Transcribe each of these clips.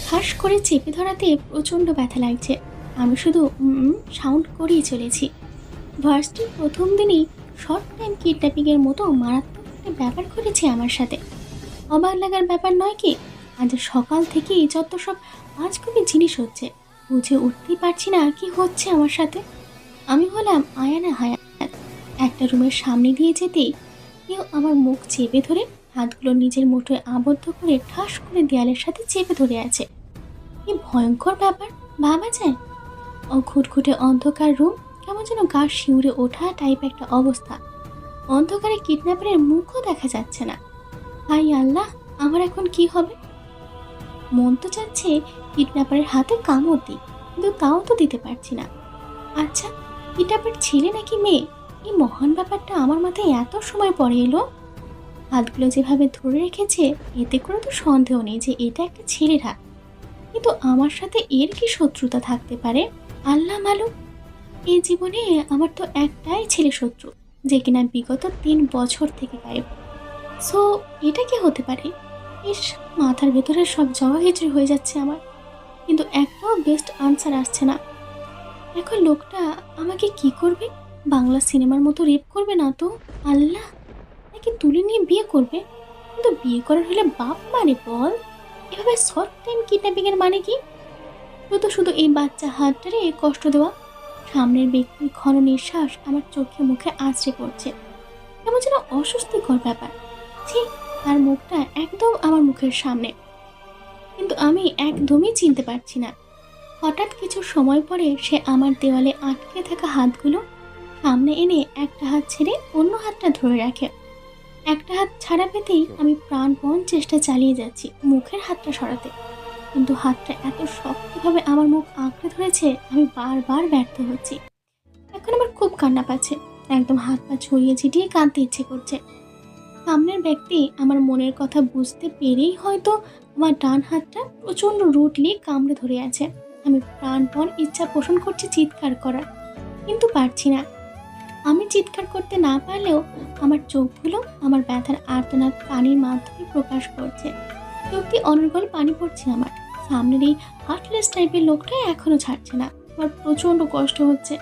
ঠাস করে চেপে ধরাতে প্রচণ্ড ব্যথা লাগছে। আমি শুধু সাউন্ড করেই চলেছি। ভার্সিটির প্রথম দিনেই শর্ট টাইম কিডন্যাপিংয়ের মতো মারাত্মক একটা ব্যাপার ঘটেছে আমার সাথে। অবাক লাগার ব্যাপার নয় কি? আজ সকাল থেকেই যত সব আজগুবি জিনিস হচ্ছে, বুঝে উঠতেই পারছি না কি হচ্ছে আমার সাথে। আমি হলাম আয়ানা হায়াত। একটা রুমের সামনে দিয়ে যেতেই কেউ আমার মুখ চেপে ধরে হাতগুলো নিজের মুঠোয় আবদ্ধ করে ঠাস করে দেয়ালের সাথে চেপে ধরে আছে। কি ভয়ঙ্কর ব্যাপার ভাবা যায়! ঘুটঘুটে অন্ধকার রুম, কেমন যেন গা শিউরে ওঠা টাইপ একটা অবস্থা। অন্ধকারে কিডন্যাপারের মুখও দেখা যাচ্ছে না। হাই আল্লাহ, আমার এখন কি হবে? মন তো চাচ্ছে কিডন্যাপারের হাতে কামড় দিই, কিন্তু তাও তো দিতে পারছি না। আচ্ছা, কিডন্যাপার ছেলে নাকি মেয়ে? এই মহান ব্যাপারটা আমার মাথায় এত সময় পরে এলো। হাতগুলো যেভাবে ধরে রেখেছে, এতে করে তো সন্দেহ নেই যে এটা একটা ছেলের হাত। কিন্তু আমার সাথে এর কি শত্রুতা থাকতে পারে? আল্লাহ মালুম। এই জীবনে আমার তো একটাই ছেলে শত্রু, যে কিনা বিগত 3 বছর থেকে গায়েব। সো এটা কি হতে পারে? ইস, মাথার ভেতরে সব জমা খিচুড়ি হয়ে যাচ্ছে আমার, কিন্তু একটাও বেস্ট আনসার আসছে না। এখন লোকটা আমাকে কি করবে? বাংলা সিনেমার মতো রেপ করবে না তো? আল্লাহ, নাকি তুলে নিয়ে বিয়ে করবে? কিন্তু বিয়ে করার হলে বাপ মানে বল? এভাবে শর্ট টাইম কিডন্যাপিং এর মানে কি? শুধু শুধু এই বাচ্চা হাতটারে কষ্ট দেওয়া। সামনের ব্যক্তির ঘন নিঃশ্বাস আমার চোখে মুখে আছড়ে পড়ছে, কেমন যেন অস্বস্তিকর ব্যাপার। ছি, তার মুখটা একদম আমার মুখের সামনে, কিন্তু আমি একদমই চিনতে পারছি না। হঠাৎ কিছু সময় পরে সে আমার দেওয়ালে আটকে থাকা হাতগুলো সামনে এনে একটা হাত ছেড়ে অন্য হাতটা ধরে রাখে। একটা হাত ছাড়া পেতেই আমি প্রাণপণ চেষ্টা চালিয়ে যাচ্ছি মুখের হাতটা সরাতে, কিন্তু হাতটা এত শক্তভাবে আমার মুখ আঁকড়ে ধরেছে, আমি বারবার ব্যর্থ হচ্ছি। এখন আমার খুব কান্না পাচ্ছে, একদম হাত পা ছড়িয়ে ছিটিয়ে কাঁদতে ইচ্ছে করছে। সামনের ব্যক্তি আমার মনের কথা বুঝতে পেরেই হয়তো আমার ডান হাতটা প্রচণ্ড রুটলি কামড়ে ধরে আছে। আমি প্রাণপণ ইচ্ছা পোষণ করছি চিৎকার করার, কিন্তু পারছি না। আমি চিৎকার করতে না পারলেও আমার চোখগুলো আমার ব্যথার আর্তনাদ পানির মাধ্যমে প্রকাশ করছে। চোখ দিয়ে অনর্গল পানি পড়ছে আমার। সামনের এই হার্টলেস টাইপের লোকটা এখনো ছাড়ছে না। আমার প্রচণ্ড কষ্ট হচ্ছে।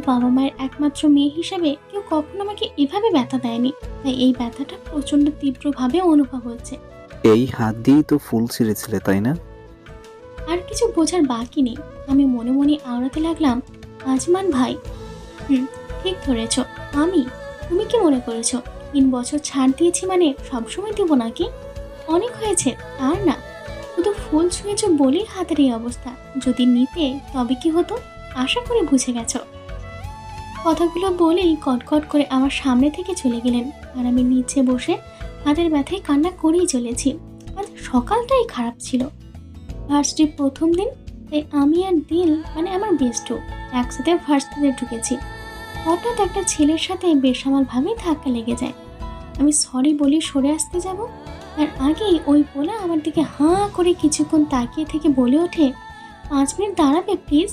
বাবা মায়ের একমাত্র মেয়ে হিসেবে কেউ কখনো আমাকে এভাবে ব্যথা দেয়নি, তাই এই ব্যথাটা প্রচণ্ড তীব্রভাবে অনুভব হচ্ছে। এই হাত দিয়েই তো ফুল ছিঁড়েছিলে, তাই না? আর কিছু বোঝার বাকি নেই। আমি মনে মনে আওড়াতে লাগলাম, আজমান ভাই। ঠিক ধরেছ, আমি। তুমি কি মনে করেছো 3 বছর ছাড় দিয়েছি মানে সবসময় দেবো নাকি? অনেক হয়েছে, আর না। শুধু ফুল ছুঁয়েছ বলেই হাতের এই অবস্থা। যদি নিতে তবে কি হতো? আশা করে বুঝে গেছো। কথাগুলো বলেই কটকট করে আমার সামনে থেকে চলে গেলেন, আর আমি নিচে বসে হাতের ব্যথায় কান্না করেই চলেছি। আজ সকালটাই খারাপ ছিল। ভার্সিটির প্রথম দিন, তাই আমি আর দিল মানে আমার বেস্টু একসাথে ভার্সিটিতে ঢুকেছি। হঠাৎ একটা ছেলের সাথে বেসামালভাবেই ধাক্কা লেগে যায়। আমি সরি বলি সরে আসতে যাব, তার আগেই ওই পোলা আমার দিকে হাঁ করে কিছুক্ষণ তাকিয়ে থেকে বলে ওঠে, 5 মিনিট দাঁড়াবে প্লিজ?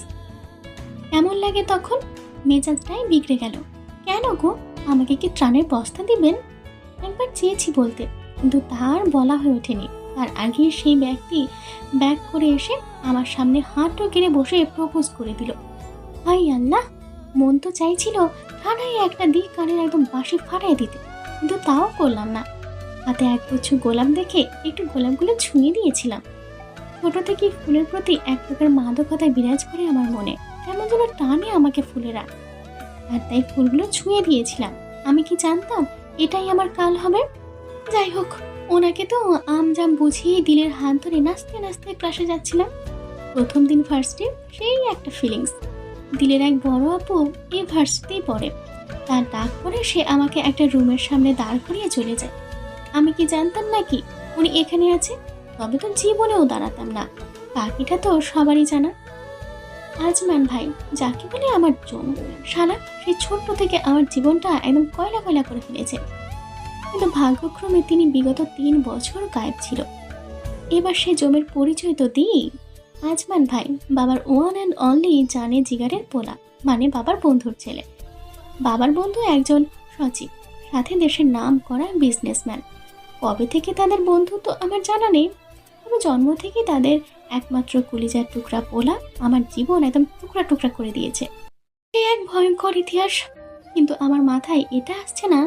কেমন লাগে তখন? মেজাজটাই বিগড়ে গেল। কেন গো, আমাকে কি ত্রাণের বস্তা দিবেন? একবার চেয়েছি বলতে, কিন্তু তার বলা হয়ে ওঠেনি। তার আগে সেই ব্যক্তি ব্যাক করে এসে আমার সামনে হাঁটু গেড়ে বসে প্রপোজ করে দিল। হাই আল্লাহ, মন তো চাইছিল ঠাড়াই একটা দিক কানের একদম বাঁশি ফাটাই দিতে, কিন্তু তাও করলাম না। হাতে একগুচ্ছ গোলাপ দেখে একটু গোলাপগুলো ছুঁয়ে দিয়েছিলাম। ছোট থেকে ফুলের প্রতি এক প্রকার মাদকতা বিরাজ করে আমার মনে, কেমন যেন টানে আমাকে ফুলেরা। আর তাই ফুলগুলো ছুঁয়ে দিয়েছিলাম। আমি কি জানতাম এটাই আমার কাল হবে? যাই হোক, ওনাকে তো আমজাম বুঝিয়ে দিলের হাত ধরে নাচতে নাচতে ক্লাসে যাচ্ছিলাম। প্রথম দিন ফার্স্টে সেই একটা ফিলিংস। দিলের এক বড় আপু এই ভার্সিটিতেই পড়ে। তার ডাক পরে সে আমাকে একটা রুমের সামনে দাঁড় করিয়ে চলে যায়। আমি কি জানতাম নাকি উনি এখানে আছে? তবে তো জীবনেও দাঁড়াতাম না। বাকিটা তো সবারই জানা। আজমান ভাই, যাকে বলে আমার জম, শালা সেই ছোট্ট থেকে আমার জীবনটা একদম কয়লা কয়লা করে ফেলেছে। কিন্তু ভাগ্যক্রমে তিনি বিগত 3 বছর গায়েব ছিল। এবার সে জমের পরিচয় তো দিই। আজমান ভাই বাবার ওয়ান অ্যান্ড অনলি জানে জিগারের পোলা, মানে বাবার বন্ধুর ছেলে। বাবার বন্ধু একজন সচিব, সাথে দেশের নাম করা বিজনেসম্যান। কবে থেকে তাদের বন্ধুত্ব আমার জানা নেই, তবে জন্ম থেকে তাদের একমাত্র কলিজার টুকরা পোলা আমার জীবন একদম টুকরা টুকরা করে দিয়েছে। সে এক ভয়ঙ্কর ইতিহাস। কিন্তু আমার মাথায় এটা আসছে না,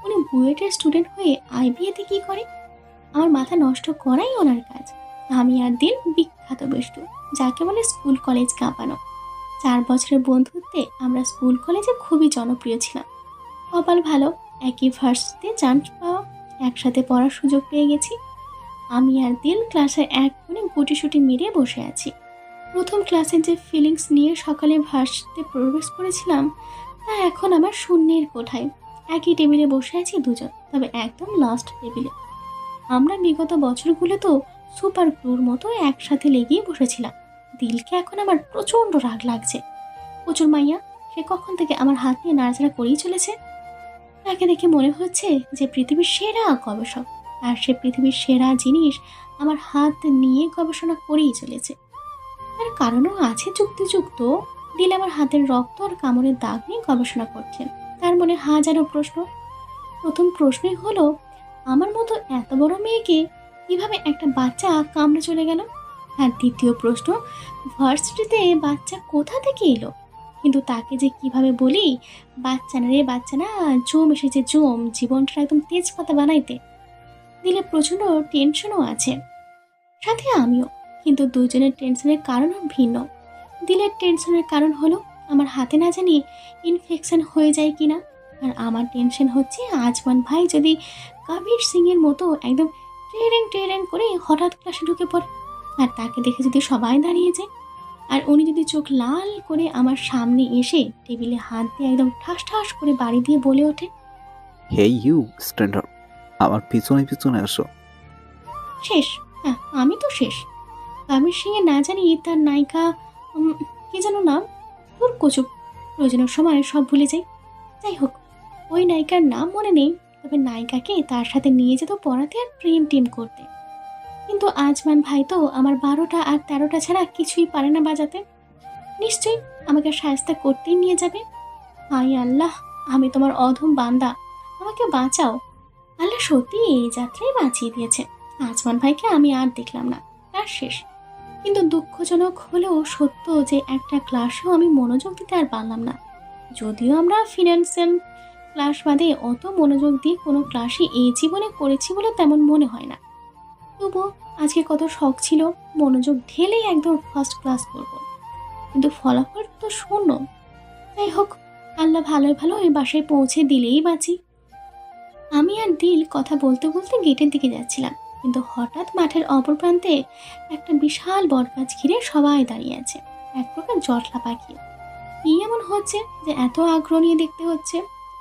উনি বুয়েটের স্টুডেন্ট হয়ে আইবিএতে কি করে? আমার মাথা নষ্ট করাই ওনার কাজ। আমি আর দিন বিখ্যাত বস্তু, যাকে বলে স্কুল কলেজ কাঁপানো। 4 বছরের বন্ধুত্বে আমরা স্কুল কলেজে খুবই জনপ্রিয় ছিলাম। কপাল ভালো, একই ভার্সিটিতে চান্স পাওয়া, একসাথে পড়ার সুযোগ পেয়ে গেছি। আমি আর দিল ক্লাসে এক কোণে গুটিসুটি মেরে বসে আছি। প্রথম ক্লাসে যে ফিলিংস নিয়ে সকালে ভার্সিটিতে প্রবেশ করেছিলাম, তা এখন আমার শূন্যের কোঠায়। একই টেবিলে বসে আছি দুজন, তবে একদম লাস্ট টেবিলে। আমরা বিগত বছরগুলো তো সুপার গ্লুর মতো একসাথে লেগেই বসেছিলাম। দিলকে এখন আমার প্রচণ্ড রাগ লাগছে। প্রচুর মাইয়া, সে কখন থেকে আমার হাত নিয়ে নাড়াচাড়া করেই চলেছে। তাকে দেখে মনে হচ্ছে যে পৃথিবীর সেরা গবেষক, আর সে পৃথিবীর সেরা জিনিস আমার হাত নিয়ে গবেষণা করেই চলেছে। তার কারণও আছে যুক্তিযুক্ত। দিল আমার হাতের রক্ত আর কামড়ের দাগ নিয়ে গবেষণা করছেন। তার মনে হাজারো প্রশ্ন। প্রথম প্রশ্নই হলো, আমার মতো এত বড় মেয়েকে কিভাবে একটা বাচ্চা কামড়ে চলে গেল? আর দ্বিতীয় প্রশ্ন, ভার্সিটিতে বাচ্চা কোথা থেকে এলো? কিন্তু তাকে যে কিভাবে বলি, বাচ্চা না রে বাচ্চা না, জম এসেছে জম, জীবনটা একদম তেজপাতা বানাইতে। দিলে প্রচণ্ড টেনশনও আছে, সাথে আমিও। কিন্তু দুজনের টেনশনের কারণও ভিন্ন। দিলের টেনশনের কারণ হলো আমার হাতে না জানি ইনফেকশন হয়ে যায় কিনা, আর আমার টেনশন হচ্ছে আজমান ভাই যদি কবির সিং এর মতো একদম ট্রেরেং ট্রেরেং করে হঠাৎ ক্লাসে ঢুকে পড়ে, আর তাকে দেখে যদি সবাই দাঁড়িয়ে যায়, আর উনি যদি চোখ লাল করে আমার সামনে এসে টেবিলে হাত দিয়ে একদম ঠাস ঠাস করে বাড়ি দিয়ে বলে ওঠে, হে ইউ স্ট্যান্ডার্ড, আমার পিছনে পিছনে আসো। শেষ। হ্যাঁ, আমি তো শেষ। কবির সিং এর না জানি তার নায়িকা, কি যেন নাম, তোর কচুক, প্রয়োজনের সময় সব ভুলে যাই। যাই হোক, ওই নায়িকার নাম মনে নেই, তবে নায়িকাকে তার সাথে নিয়ে যেত পড়াতে আর প্রেম টিম করতে। কিন্তু আজমান ভাই তো আমার 12টা আর 13টা ছাড়া কিছুই পারে না বাজাতে। নিশ্চয়ই আমাকে সাহায্য করতেই নিয়ে যাবে। হাই আল্লাহ, আমি তোমার অধম বান্দা, আমাকে বাঁচাও। আল্লাহ সত্যি এই যাত্রায় বাঁচিয়ে দিয়েছে। আজমান ভাইকে আমি আর দেখলাম না, তার শেষ। কিন্তু দুঃখজনক হলেও সত্য যে একটা ক্লাসেও আমি মনোযোগ দিতে আর পারলাম না। যদিও আমরা ফিনান্সিয়াল ক্লাস বাদে অত মনোযোগ দিয়ে কোনো ক্লাসই এই জীবনে করেছি বলে তেমন মনে হয় না। তবুও আজকে কত শখ ছিল মনোযোগ ঢেলেই একদম ফার্স্ট ক্লাস করব, কিন্তু ফলাফল তো শূন্য। যাই হোক, আল্লাহ ভালোই ভালো ওই বাসায় পৌঁছে দিলেই বাঁচি। আমি আর দিল কথা বলতে বলতে গেটের দিকে যাচ্ছিলাম, কিন্তু হঠাৎ মাঠের অপর প্রান্তে একটা বিশাল বটগাছ ঘিরে সবাই দাঁড়িয়ে আছে, এক প্রকার জটলা পাখি। কি এমন হচ্ছে যে এত আগ্রহ নিয়ে দেখতে হচ্ছে?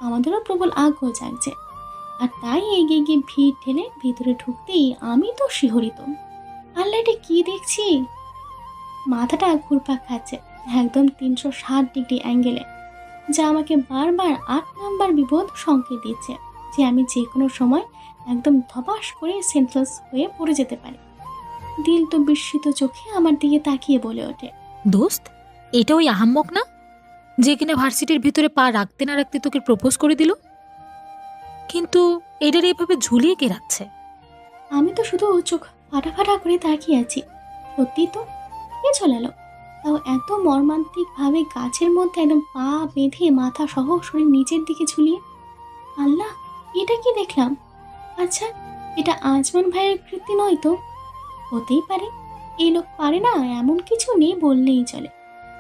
আমাদেরও প্রবল আগ্রহ জাগছে, আর তাই এগিয়ে গিয়ে ভিড় ঠেলে ভিতরে ঢুকতেই আমি তো শিহরিত। আল্লাহ, এটা কি দেখছি! মাথাটা ঘুরপাক খাচ্ছে একদম 360 ডিগ্রি অ্যাঙ্গেলে, যা আমাকে বারবার 8 নাম্বার বিপদ সংকেত দিচ্ছে যে আমি যে কোনো সময় একদম ধপাস করে সেন্ট্রালস হয়ে পড়ে যেতে পারি। দিল তো বিস্মিত চোখে আমার দিকে তাকিয়ে বলে ওঠে, দোস্ত, এটা ওই আহাম্মক না যে কিনা ভার্সিটির ভিতরে পা রাখতে না রাখতে তোকে প্রপোজ করে দিল? কিন্তু এটার এভাবে ঝুলিয়ে কে রাখছে? আমি তো শুধু চোখ ফাটাফাটা করে তাকিয়ে আছি। সত্যি তো, কে চলালো? তাও এত মর্মান্তিক ভাবে গাছের মধ্যে একদম পা বেঁধে মাথা সহ শরীর নিচের দিকে ঝুলিয়ে। আল্লাহ, এটা কি দেখলাম! আচ্ছা, এটা আজমান ভাইয়ের কৃতি নয় তো? হতেই পারে। এই লোক পারে না এমন কিছু নেই বললেই চলে।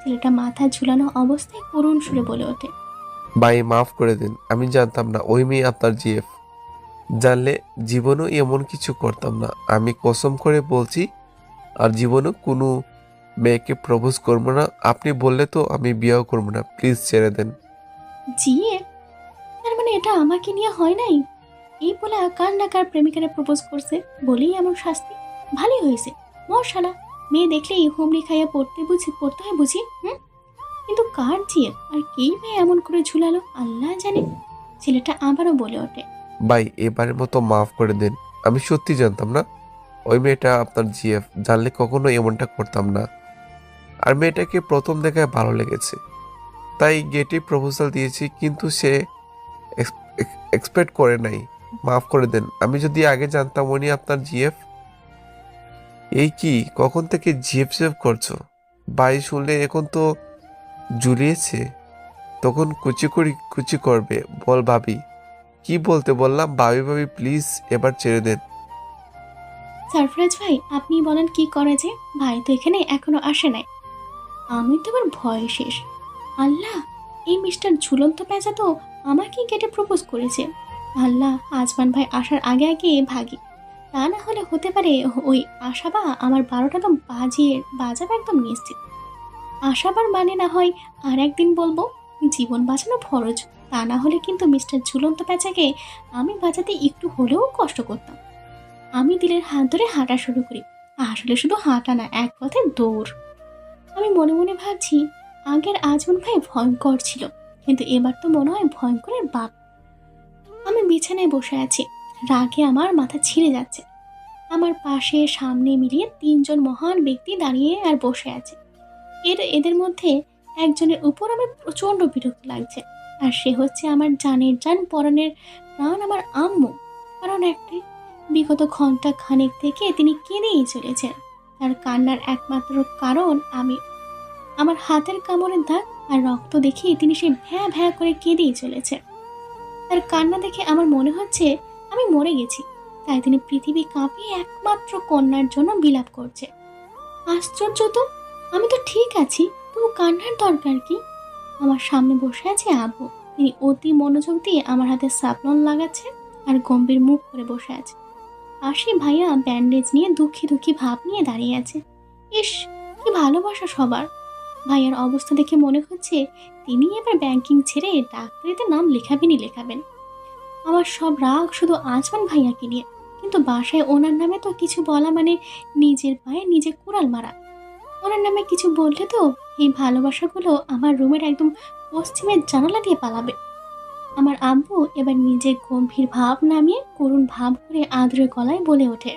ছেলেটা মাথা ঝুলানো অবস্থায় করুণ সুরে বলে ওঠে, ভাই মাফ করে দিন, আমি জানতাম না ওই মেয়ে আপনার জিএফ। জানলে জীবনও এমন কিছু করতাম না। আমি কসম করে বলছি, আর জীবনও কোনো মেয়েকে প্রপোজ করবো না। আপনি বললে তো আমি বিয়েও করবো না, প্লিজ ছেড়ে দেন। জিয়ে, তার মানে এটা আমাকে নিয়ে হয় নাই? এই বলে কার না কার প্রেমিকারে প্রপোজ করছে বলেই এমন শাস্তি। ভালোই হয়েছে, মশালা মেয়ে দেখলেই হুমড়ি খাইয়া পড়তে হয় বুঝি। কিন্তু কার জিয়ে আর কেই ভাই এমন করে ঝুলালো আল্লাহ জানে। ছেলেটা আবারও বলে ওঠে, ভাই এবারের মতো মাফ করে দিন, আমি সত্যি জানতাম না ওই মেয়েটা আপনার জিএফ। জানলে কখনো এমনটা করতাম না। আর মেয়েটাকে প্রথম দেখায় ভালো লেগেছে, তাই গেটে প্রপোজাল দিয়েছি, কিন্তু সে এক্সপেক্ট করে নাই। মাফ করে দেন, আমি যদি আগে জানতাম উনি আপনার জিএফ। এই কি, কখন থেকে ঝেপ ঝেপ করছো? ভাই শুনলে এখন তো জুলিয়েছে, তখন কুচি করি কুচি করবে। বল ভাবি। কি বলতে বললাম? ভাবি ভাবি প্লিজ এবার ছেড়ে দেন। সারফরাজ ভাই, আপনি বলেন কি করা যায়? ভাই তো এখানে এখনো আসে নাই। আমি তো এবার ভয়ে শেষ। আল্লাহ, এই মিস্টার ঝুলন্ত পেঁচা তো আমাকেই কেটে প্রপোজ করেছে। আল্লাহ, আজমান ভাই আসার আগে আগে ভাগি, তা না হলে হতে পারে ওই আশাবা আমার 12টা তো বাজাবে একদম নিশ্চিত। আশাবার মানে না হয় আর একদিন বলবো, জীবন বাঁচানো ফরজ, তা না হলে কিন্তু মিস্টার ঝুলন্ত পেঁচাকে আমি বাঁচাতে একটু হলেও কষ্ট করতাম। আমি দিলের হাত ধরে হাঁটা শুরু করি। আসলে শুধু হাঁটা না, এক কথায় দৌড়। আমি মনে মনে ভাবছি, আগের আজমন ভাই ভয়ঙ্কর ছিল, কিন্তু এবার তো মনে হয় ভয়ঙ্করের বাপ। আমি বিছানায় বসে আছি, রাগে আমার মাথা ছিঁড়ে যাচ্ছে। আমার পাশে সামনে মিলিয়ে 3জন মহান ব্যক্তি দাঁড়িয়ে আর বসে আছে। এদের মধ্যে একজনের উপর আমার প্রচণ্ড বিরক্ত লাগছে, আর সে হচ্ছে আমার জানের জান পরাণের প্রাণ, আমার আম্মু। কারণ একটাই, বিগত ঘন্টা খানেক থেকে তিনি কেঁদেই চলেছেন। তার কান্নার একমাত্র কারণ আমি। আমার হাতের কামড়ের দাগ আর রক্ত দেখে তিনি সে ভ্যাঁ ভ্যাঁ করে কেঁদেই চলেছে। তার কান্না দেখে আমার মনে হচ্ছে আমি মরে গেছি, তাই তিনি পৃথিবী কাঁপিয়ে একমাত্র কন্যার জন্য বিলাপ করছে। আশ্চর্য তো, আমি তো ঠিক আছি, তবু কান্নার দরকার কি? আমার সামনে বসে আছে আব্বু। তিনি অতি মনোযোগ দিয়ে আমার হাতে সাপলন লাগাচ্ছে আর গম্ভীর মুখ করে বসে আছে। পাশে ভাইয়া ব্যান্ডেজ নিয়ে দুঃখী দুঃখী ভাব নিয়ে দাঁড়িয়ে আছে। ইস, কি ভালোবাসা সবার! ভাইয়ার অবস্থা দেখে মনে হচ্ছে তিনি এবার ব্যাংকিং ছেড়ে ডাক্তারিতে নাম লেখাবেন। আমার সব রাগ শুধু আজমান ভাইয়াকে নিয়ে, কিন্তু বাসায় ওনার নামে তো কিছু বলা মানে নিজের পায়ে নিজে কুড়াল মারা। ওনার নামে কিছু বললে তো এই ভালোবাসাগুলো আমার রুমের একদম পশ্চিমের জানালা দিয়ে পালাবে। আমার আব্বু এবার নিজের গম্ভীর ভাব নামিয়ে করুণ ভাব করে আদরে গলায় বলে ওঠে,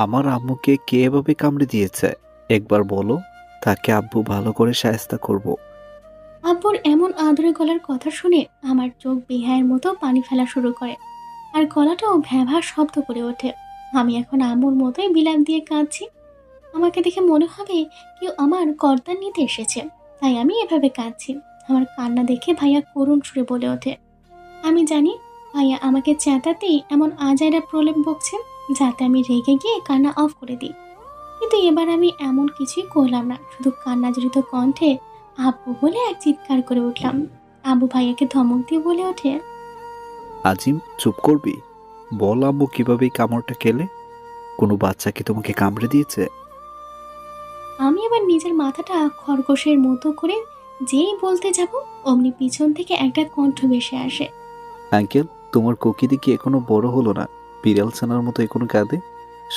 আমার আম্মুকে কে এভাবে কামড়ে দিয়েছে? একবার বলো, তাকে আব্বু ভালো করে শায়েস্তা করব। আব্বুর এমন আদরে গলার কথা শুনে আমার চোখ বেহায়ের মতো পানি ফেলা শুরু করে, আর গলাটাও ভ্যাভা শব্দ করে ওঠে। আমি এখন আম্মুর মতোই বিলাপ দিয়ে কাঁদছি। আমাকে দেখে মনে হবে কেউ আমার কর্দার নিতে এসেছে, তাই আমি এভাবে কাঁদছি। আমার কান্না দেখে ভাইয়া করুণ সুরে বলে ওঠে, আমি জানি ভাইয়া আমাকে চেঁচাতেই এমন আজাইরা প্রলেপ বকছে, যাতে আমি রেগে গিয়ে কান্না অফ করে দিই। কিন্তু এবার আমি এমন কিছুই করলাম না, শুধু কান্না জড়িত কণ্ঠে আব্বু বলে এক চিৎকার করে উঠলাম। আব্বু ভাইয়াকে ধমক দিয়ে বলে ওঠে, আজিম, চুপ করবি? বল আম্মু কিভাবে এই কামড়টা খেলে? কোনো বাচ্চা কি তোমাকে কামড়ে দিয়েছে? আমি এবার নিজের মাথাটা খরগোশের মতো করে যেই বলতে যাব, অমনি পিছন থেকে একটা কণ্ঠ ভেসে আসে, আঙ্কেল, তোমার কোকিদি কি এখনো বড় হলো না? বিড়াল ছানার মতো এখনো কাঁদে।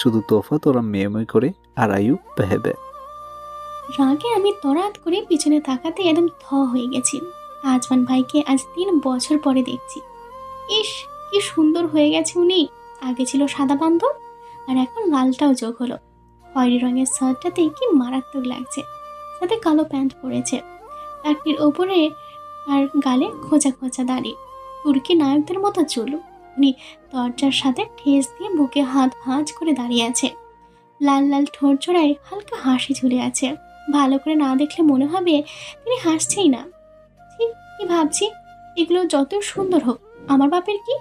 শুধু তফাৎ ওরা মেয়ে করে আর আয়ু পেহেবে। রাগে আমি তরাত করে পিছনে তাকাতে একদম হয়ে গেছি। আজমান ভাইকে আজ 3 বছর পরে দেখছি। ইস, কি সুন্দর হয়ে গেছে উনি! আগে ছিল সাদা বান্দর, আর এখন লালটাও যোগ হলো। খয়েরি রঙের শার্টটাতে কি মারাত্মক লাগছে, সাথে কালো প্যান্ট পরেছে। প্যান্টটির ওপরে আর গালে খোঁচা খোঁচা দাড়ি, তুর্কি নায়কদের মতো চুল। উনি দরজার সাথে ঠেস দিয়ে বুকে হাত ভাঁজ করে দাঁড়িয়ে আছে। লাল লাল ঠোঁট জোড়ায় হালকা হাসি ঝুলে আছে। ভালো করে না দেখলে মনে হবে তিনি হাসছেই না। ঠিক কি ভাবছি, এগুলো যত সুন্দর হোক, আমার বাপের কি?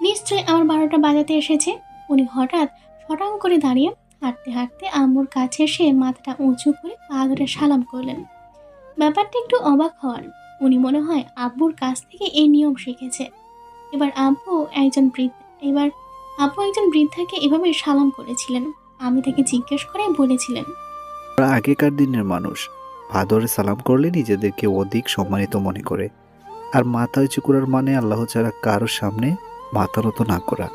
নিশ্চয়ই আমার 12টা বাজাতে এসেছে। উনি হঠাৎ শটাং করে দাঁড়িয়ে হাঁটতে হাঁটতে আম্মুর কাছে এসে মাথাটা উঁচু করে পা ধরে সালাম করলেন। ব্যাপারটা একটু অবাক হওয়ার। উনি মনে হয় আব্বুর কাছ থেকে এই নিয়ম শিখেছে। এবার এবার আব্বু একজন বৃদ্ধাকে এভাবে সালাম করেছিলেন। আমি তাকে জিজ্ঞেস করে বলেছিলেন, ওরা আগেকার দিনের মানুষ ভাদরে সালাম করলে নিজেদেরকে অধিক সম্মানিত মনে করে। আর মাথা উঁচু করার মানে আল্লাহ ছাড়া কারোর সামনে মাথা নত না করা।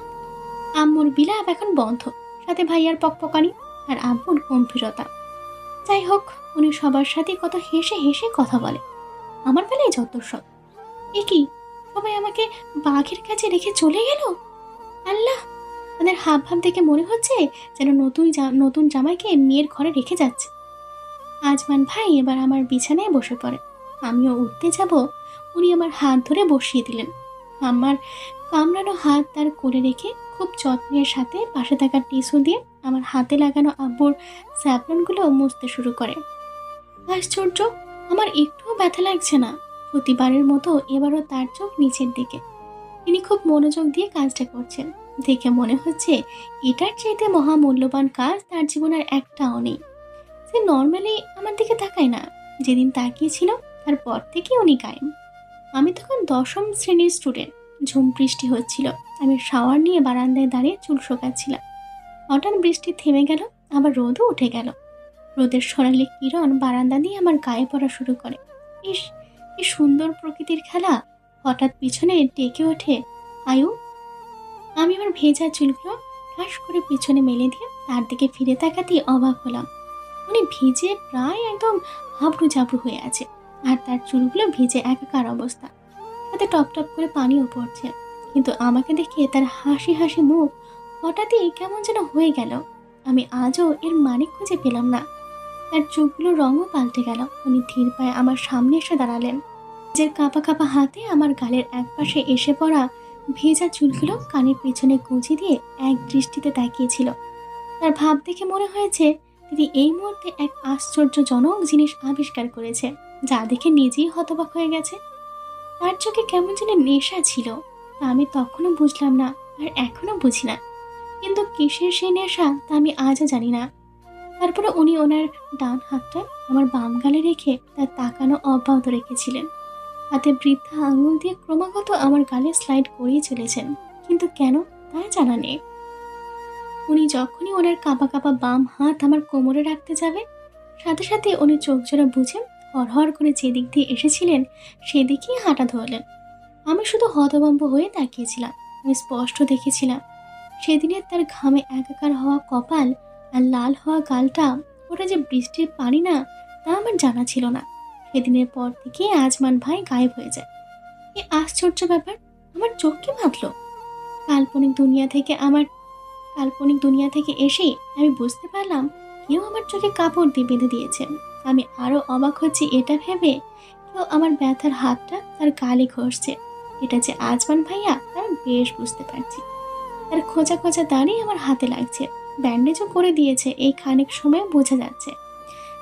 আম্মুর বিলাপ এখন বন্ধ, সাথে ভাইয়ার পকপকানি আর আব্বুর গম্ভীরতা। যাই হোক, উনি সবার সাথে কত হেসে হেসে কথা বলে, আমার বেলায় যত সব। এ কি, সবাই আমাকে বাঘের কাছে রেখে চলে গেল? আল্লাহ, তাদের হাব ভাব দেখে মনে হচ্ছে যেন নতুন জামাইকে মেয়ের ঘরে রেখে যাচ্ছে। আজমান ভাই এবার আমার বিছানায় বসে পড়ে। আমিও উঠতে যাব, উনি আমার হাত ধরে বসিয়ে দিলেন। আমার কামড়ানো হাত তার কোলে রেখে খুব যত্নের সাথে পাশে থাকা টিস্যু দিয়ে আমার হাতে লাগানো আব্বুর স্যাপলনগুলো মুছতে শুরু করে। আশ্চর্য, আমার একটুও ব্যথা লাগছে না। প্রতিবারের মতো এবারও তার চোখ নিচের দিকে। তিনি খুব মনোযোগ দিয়ে কাজটা করছেন। দেখে মনে হচ্ছে এটার চাইতে মহামূল্যবান কাজ তার জীবনের একটাও নেই। সে নর্মালি আমার দিকে তাকায় না। যেদিন তাকিয়েছিল তারপর থেকে উনি কায়েম। আমি তখন 10ম শ্রেণীর স্টুডেন্ট। ঝুম বৃষ্টি হচ্ছিল। আমি শাওয়ার নিয়ে বারান্দায় দাঁড়িয়ে চুল শোকাচ্ছিলাম। হঠাৎ বৃষ্টি থেমে গেল, আবার রোদও উঠে গেল। রোদের সোনালি কিরণ বারান্দা দিয়ে আমার গায়ে পড়া শুরু করে। ইস, কি সুন্দর প্রকৃতির খেলা! হঠাৎ পিছনে ডেকে ওঠে, আয়ু। আমি আমার ভেজা চুলগুলো ঠাস করে পিছনে মেলে দিয়ে তার দিকে ফিরে তাকাতেই অবাক হলাম। উনি ভিজে প্রায় একদম হাবড়ু জাবড়ু হয়ে আছে, আর তার চুলগুলো ভিজে একাকার অবস্থা। তাতে টপ টপ করে পানিও পড়ছে। কিন্তু আমাকে দেখে তার হাসি হাসি মুখ হঠাৎই কেমন যেন হয়ে গেল। আমি আজও এর মানে খুঁজে পেলাম না। তার চোখগুলোর রঙও পাল্টে গেল। উনি ধীর পায়ে আমার সামনে এসে দাঁড়ালেন। নিজের কাঁপা কাঁপা হাতে আমার গালের একপাশে এসে পড়া ভেজা চুলগুলো কানের পিছনে গুঁজে দিয়ে এক দৃষ্টিতে তাকিয়েছিল। তার ভাব দেখে মনে হয়েছে তিনি এই মুহূর্তে এক আশ্চর্যজনক জিনিস আবিষ্কার করেছে, যা দেখে নিজেই হতবাক হয়ে গেছে। তার চোখে কেমন যেন নেশা ছিল, তা আমি তখনও বুঝলাম না, আর এখনো বুঝি না। কিন্তু কিসের সেই নেশা তা আমি আজও জানি না। তারপরে উনি ওনার ডান হাতটা আমার বাম গালে রেখে তার তাকানো অব্যাহত রেখেছিলেন। হাতে বৃদ্ধা আঙুল দিয়ে ক্রমাগত আমার গালে স্লাইড করেই চলেছেন, কিন্তু কেন তা জানা নেই। উনি যখনই ওনার কাঁপা কাঁপা বাম হাত আমার কোমরে রাখতে যাবে, সাথে সাথে উনি চোখ জোড়া বুঝে হরহর করে যে দিক দিয়ে এসেছিলেন সেদিকেই হাঁটা ধরলেন। আমি শুধু হতভম্ব হয়ে তাকিয়েছিলাম। আমি স্পষ্ট দেখেছিলাম সেদিনের তার ঘামে একাকার হওয়া কপাল আর লাল হওয়া গালটা, ওটা যে বৃষ্টির পানি না তা আমার জানা ছিল না। সেদিনের পর থেকে আজমান ভাই গায়েব হয়ে যায়। এই আশ্চর্য ব্যাপার, আমার চোখকে বাঁধল। কাল্পনিক দুনিয়া থেকে এসে আমি বুঝতে পারলাম কেউ আমার চোখে কাপড় দিয়ে বেঁধে দিয়েছেন। আমি আরো অবাক হচ্ছি এটা ভেবে কেউ আমার ব্যথার হাতটা তার গালে ঘষছে। এটা যে আজমান ভাইয়া তা আমি বেশ বুঝতে পারছি। তার খোঁজা খোঁজা দাঁড়িয়ে আমার হাতে লাগছে। ব্যান্ডেজও করে দিয়েছে, এই খানিক সময় বোঝা যাচ্ছে,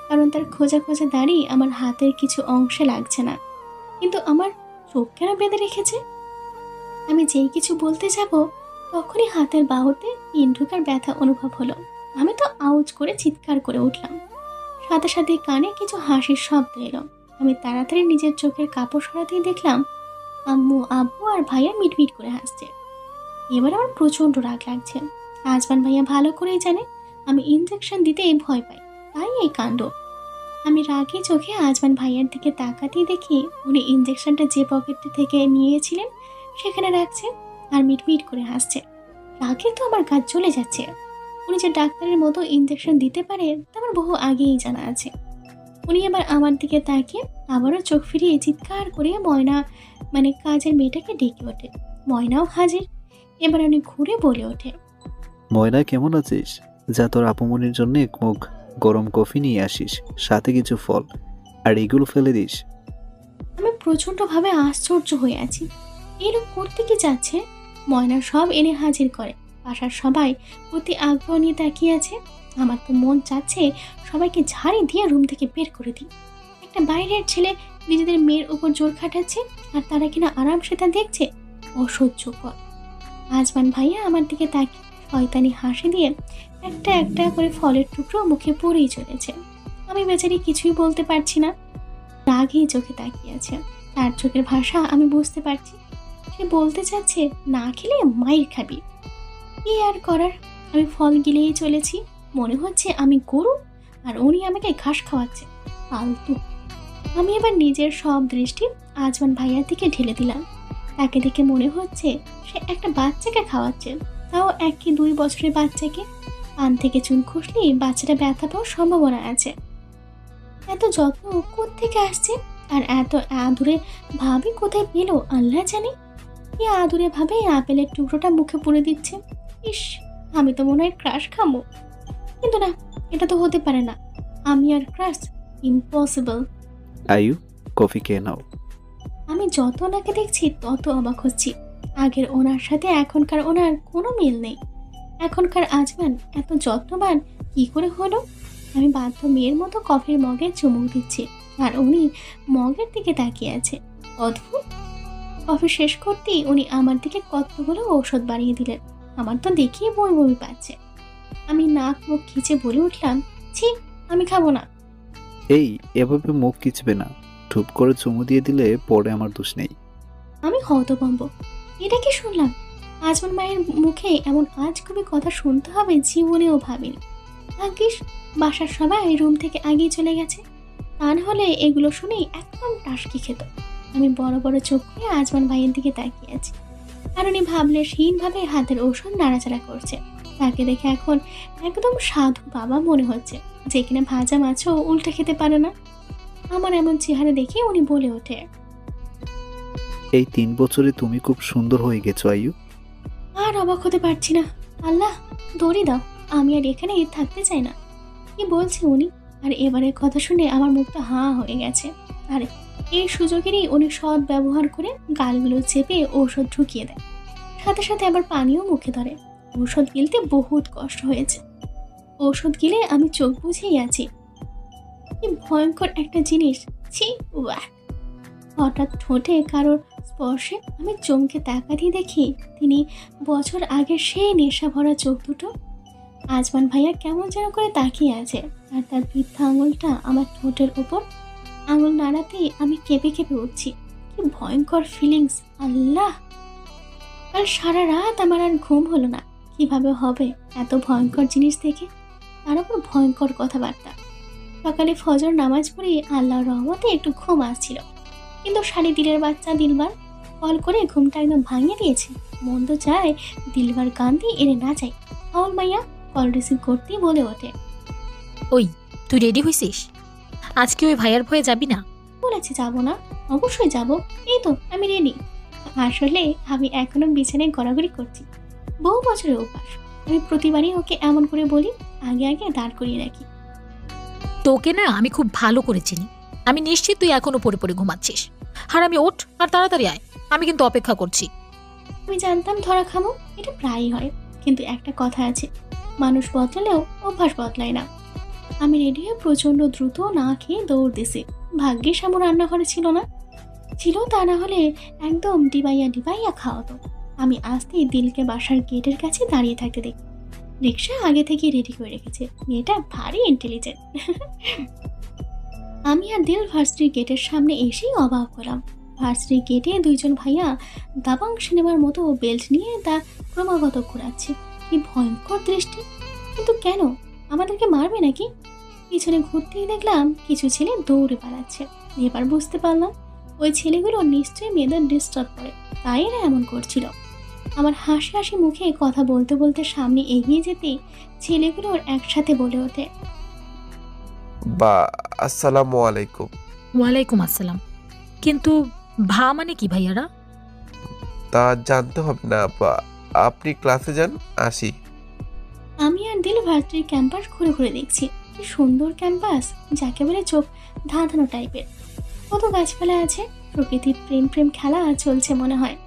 কারণ তার খোঁজা খোঁজা দাড়ি আমার হাতের কিছু অংশে লাগছে না। কিন্তু আমার চোখ কেন বেঁধে রেখেছে? আমি যেই কিছু বলতে যাব তখনই হাতের বাহুতে পিন ঢোকার ব্যথা অনুভব হলো। আমি তো আউজ করে চিৎকার করে উঠলাম। সাথে সাথে কানে কিছু হাসির শব্দ এলো। আমি তাড়াতাড়ি নিজের চোখের কাপড় সরাতেই দেখলাম আম্মু, আব্বু আর ভাইয়া মিটমিট করে হাসছে। এবার আমার প্রচণ্ড রাগ লাগছে। আজমান ভাইয়া ভালো করেই জানে আমি ইনজেকশন দিতেই ভয় পাই, তাই এই কাণ্ড। আমি রাগে চোখে আজমান ভাইয়ার দিকে তাকাতেই দেখি উনি ইনজেকশনটা যে পকেটটা থেকে নিয়েছিলেন সেখানে রাখছে আর মিটমিট করে হাসছে। রাগে তো আমার গা জ্বলে যাচ্ছে। উনি যে ডাক্তারের মতো ইনজেকশন দিতে পারে তা আমার বহু আগেই জানা আছে। উনি এবার আমার দিকে তাকিয়ে আবারও চোখ ফিরিয়ে চিৎকার করে ময়না কাজের মেয়েটাকে ডেকে ওঠে। ময়নাও হাজির। এবার উনি ঘুরে বলে ওঠে, ময়না কেমন আছিস? যা তোর আপুমনির জন্য এক মুখ গরম কফি নিয়ে আসিস, সাথে কিছু ফল, আর এগুলো ফেলে দিস। আমি প্রচণ্ডভাবে আশ্চর্য হয়ে আছি। এই লোক করতে কি যাচ্ছে? ময়না সব এনে হাজির করে। বাসার সবাই অতি আগ্রহ নিয়ে তাকিয়ে আছে। আমার তো মন চাচ্ছে সবাইকে ঝাড়ি দিয়ে রুম থেকে বের করে দিই। একটা বাইরের ছেলে নিজেদের মেয়ের উপর জোর খাটাচ্ছে, আর তারা কিনা আরাম সেটা দেখছে। অসহ্যকর। আজমান ভাইয়া আমার দিকে তাকিয়ে শয়তানি হাসি দিয়ে একটা একটা করে ফলের টুকরো মুখে পড়েই চলেছে। আমি বেচারি কিছুই বলতে পারছি না। রাগেই চোখে তাকিয়ে আছে। তার চোখের ভাষা আমি বুঝতে পারছি। সে বলতে চাচ্ছে না খেলে মাইর খাবি। কি আর করার, আমি ফল গিলেই চলেছি। মনে হচ্ছে আমি গরু আর উনি আমাকে ঘাস খাওয়াচ্ছে। ফালতু। আমি এবার নিজের সব দৃষ্টি আজমান ভাইয়ার দিকে ঢেলে দিলাম। তাকে দেখে মনে হচ্ছে সে একটা বাচ্চাকে খাওয়াচ্ছে, তাও 1 কি 2 বছরের বাচ্চাকে। কান থেকে চুন খসলেই বাচ্চাটা ব্যথা পাওয়ার সম্ভাবনা আছে। এত যত্ন কোত্থেকে আসছে, আর এত আদুরে ভাবে কোথায় পেলো আল্লাহ জানে। কি আদুরে ভাবে আপেলের টুকরোটা মুখে পুরে দিচ্ছে। ইস, আমি তো মনে হয় ক্রাশ খাবো। কিন্তু না, এটা তো হতে পারে না। আমি আর ক্রাশ, ইম্পসিবল। আয়ু, কফি খেয়ে নাও। আমি যত ওনাকে দেখছি তত অবাক হচ্ছি। আগের ওনার সাথে এখনকার ওনার কোনো মিল নেই। এখনকার আজমান এত যত্নবান কি করে হলো? আমি বাধ্য মেয়ের মতো কফির মগে চুমুক দিচ্ছি, আর উনি মগের দিকে তাকিয়ে আছে। অদ্ভুত। কফি শেষ করতেই উনি আমার দিকে কতগুলো ঔষধ বাড়িয়ে দিলেন। আমার তো দেখিয়ে বমি বমি পাচ্ছে। আমি নাক মুখ খিচে বলে উঠলাম, ছি, আমি খাবো না। এই, এভাবে মুখ খিচবে না। ঠুপ করে চুমু দিয়ে দিলে পরে আমার দোষ নেই। আমি হতভম্ব। এটা কি শুনলাম? আজমান মায়ের মুখে এমন আজগুবি কথা শুনতে হবে জীবনেও ভাবিনি। ভাগ্যিস বাসার সবাই রুম থেকে আগেই চলে গেছে, তা নাহলে এগুলো শুনেই একদম টাসকি খেত। আমি বড় বড় চোখ করে আজমান ভাইয়ের দিকে তাকিয়ে আছি, আর উনি ভাবলেশহীনভাবে হাতের ঔষধ নাড়াচাড়া করছে। তাকে দেখে এখন একদম সাধু বাবা মনে হচ্ছে, যেখানে ভাজা মাছও উল্টে খেতে পারে না। আমার এমন চেহারা দেখে উনি বলে ওঠে, এই 3 বছরে তুমি খুব সুন্দর হয়ে গেছো আয়ু। আর অবাক হতে পারছি না। আল্লাহ, দড়ি দাও, আমি আর এখানে থাকতে চাই না। কি বলছে উনি? আর এবারের কথা শুনে আমার মুখটা হাঁ হয়ে গেছে। আর এই সুযোগেরই উনি সৎ ব্যবহার করে গালগুলো চেপে ঔষধ ঢুকিয়ে দেয়, সাথে সাথে আবার পানিও মুখে ধরে। ঔষধ গিলতে বহুত কষ্ট হয়েছে। ঔষধ গিলে আমি চোখ বুঝেই আছি। কি ভয়ঙ্কর একটা জিনিস! ছি, ওয়াক! হঠাৎ ঠোঁটে কারোর স্পর্শে আমি চমকে তাকাতে দেখি তিনি বছর আগের সেই নেশা ভরা চোখ দুটো। আজমান ভাইয়া কেমন যেন করে তাকিয়ে আছে, আর তার বৃদ্ধা আঙুলটা আমার ঠোঁটের উপর। আঙুল নাড়াতেই আমি কেঁপে কেঁপে উঠছি। কি ভয়ঙ্কর ফিলিংস! আল্লাহ! কাল সারা রাত আমার আর ঘুম হলো না। কিভাবে হবে এত ভয়ঙ্কর জিনিস দেখে, তার উপর ভয়ঙ্কর কথাবার্তা। সকালে ফজর নামাজ পড়ে আল্লাহর রহমতে একটু ঘুম আসছিল, কিন্তু শাড়ি দিলের বাচ্চা দিলবার কল করে ঘুমটা একদম ভাঙিয়ে দিয়েছে। মন্দ চায় দিলবার গান দিয়ে এনে না চাই। আউল মাইয়া কল রিসিভ করতেই বলে ওঠে, ওই, তুই রেডি হইছিস? আজকে ওই ভাইয়ার ভয়ে যাবি না? বলেছি যাবো না, অবশ্যই যাব। এই তো আমি রেডি। আসলে আমি এখনো বিছানায় গড়াগড়ি করছি। বহু বছরের অভ্যাস। আমি প্রতিবারই ওকে এমন করে বলি, আগে আগে দাঁড় করিয়ে রাখি। তোকে না আমি খুব ভালো করে চিনি। আমি নিশ্চিত তুই এখনো পড়ে পড়ে ঘুমাচ্ছিস। আর আমি ওঠ আর তাড়াতাড়ি আয়, আমি কিন্তু অপেক্ষা করছি। আমি জানতাম ধরা খামো, এটা প্রায়ই হয়। কিন্তু একটা কথা আছে, মানুষ বদলালেও অভ্যাস বদলায় না। আমি রেডি হয়ে প্রচণ্ড দ্রুত না খেয়ে দৌড় দিছি। ভাগ্যিস আমার রান্নাঘরে ছিল না। ছিল, তা না হলে একদম ডিবাইয়া ডিবাইয়া খাওয়াতো। আমি আসতেই দিলকে বাসার গেটের কাছে দাঁড়িয়ে থাকতে দেখি। রিক্সা আগে থেকে রেডি করে রেখেছে। মেয়েটা ভারী ইন্টেলিজেন্ট। আমি আর দিল ভার্সিটির গেটের সামনে এসেই অবাক হলাম। ভার্সিটির গেটে দুইজন ভাইয়া দাবাং সিনেমার মতো বেল্ট নিয়ে তা ক্রমাগত ঘোরাচ্ছে। কি ভয়ঙ্কর দৃষ্টি! কিন্তু কেন? আমাদেরকে মারবে নাকি? পিছনে ঘুরতেই দেখলাম কিছু ছেলে দৌড়ে পালাচ্ছে। এবার বুঝতে পারলাম ওই ছেলেগুলো নিশ্চয়ই মেয়েদের ডিস্টার্ব করে, তাই এরা এমন করছিল। আমার হাসি হাসি মুখে কথা বলতে বলতে সামনে এগিয়ে যেতেই ছেলেগুলোর একসাথে বলে ওঠে, বা আসসালামু আলাইকুম। ওয়ালাইকুম আসসালাম। কিন্তু ভা মানে কি ভাইয়ারা? তা জানতে হবে না বা আপনি ক্লাসে যান, আসি। আমি আর দিল ভার্সিটির ক্যাম্পাস ঘুরে ঘুরে দেখছি। কি সুন্দর ক্যাম্পাস, যাকে বলে চোখ ধাঁধানো টাইপের। কত গাছপালা আছে, প্রকৃতির প্রেম প্রেম খেলা চলছে মনে হয়।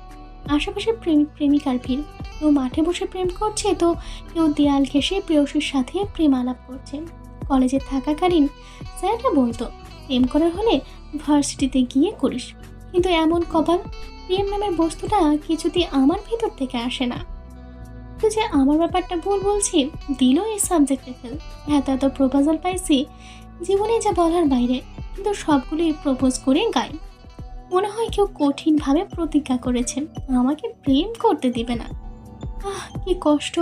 আশেপাশে প্রেমিক প্রেমিকার ভিড়। কেউ মাঠে বসে প্রেম করছে, তো কেউ দেয়াল ঘেঁষে প্রেয়সীর সাথে প্রেম আলাপ করছে। কলেজে থাকাকালীন স্যাররা বলতো, প্রেম করার হলে ভার্সিটিতে গিয়ে করিস। কিন্তু এমন কপাল, প্রেম নামের বস্তুটা কিছুতেই আমার ভিতর থেকে আসে না। তো যে আমার ব্যাপারটা ভুল বলছি, দিল এই সাবজেক্টে ফেল। এত এত প্রপোজাল পাইছি, জীবনে যা বলার বাইরে, কিন্তু সবগুলোই প্রপোজ করে গায়। মনে হয় কেউ কঠিনভাবে প্রতিজ্ঞা করেছেন আমাকে প্রেম করতে দিবে না। কি কষ্ট!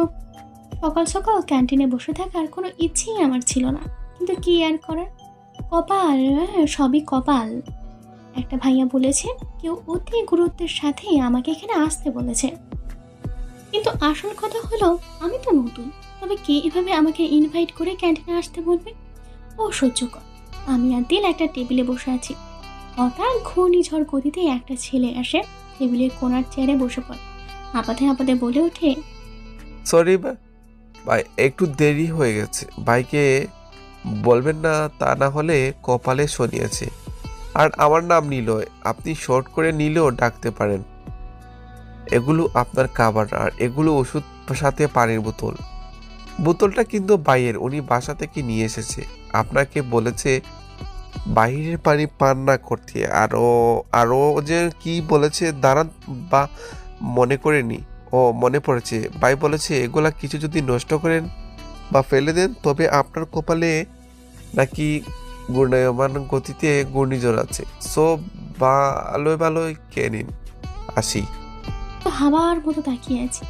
সকাল সকাল ক্যান্টিনে বসে থাকার কোনো ইচ্ছেই আমার ছিল না, কিন্তু কি আর করার, কপাল, সবই কপাল। একটা ভাইয়া বলেছে কেউ অতি গুরুত্বের সাথে আমাকে এখানে আসতে বলেছে। কিন্তু আসল কথা হলো, আমি তো নতুন, তবে কে এভাবে আমাকে ইনভাইট করে ক্যান্টিনে আসতে বলবে? ও সহ্য কর। আমি আর দিল একটা টেবিলে বসে আছি। হঠাৎ ঘূর্ণিঝড় গতিতে একটা ছেলে আসে, টেবিলের কোনার চেয়ারে বসে পড়ে। হাঁপাতে হাঁপাতে বলে ওঠে, সরি ভাই, একটু দেরি হয়ে গেছে। ভাইকে বলবেন না, তা না হলে কপালে শনিয়েছে। আর আমার নাম নিলয়, আপনি শর্ট করে নিলেও ডাকতে পারেন। এগুলো আপনার খাবার আর এগুলো ওষুধ, সাথে পানির বোতল। বোতলটা কিন্তু বাইরের, উনি বাসা থেকে নিয়ে এসেছে। আপনাকে বলেছে বাইরের পানি পান না করতে। আরও আরও যে কি বলেছে দাঁড়ান, বা মনে করেনি, ও মনে পড়েছে, ভাই বলেছে এগুলা কিছু যদি নষ্ট করেন বা ফেলে দেন তবে আপনার কপালে নাকি ঘূর্ণায়মান গতিতে ঘূর্ণিঝড় আছে। সো ভালোই ভালোই খেয়ে নিন, আসি। তো হাওয়ার মতো তাকিয়ে আছি।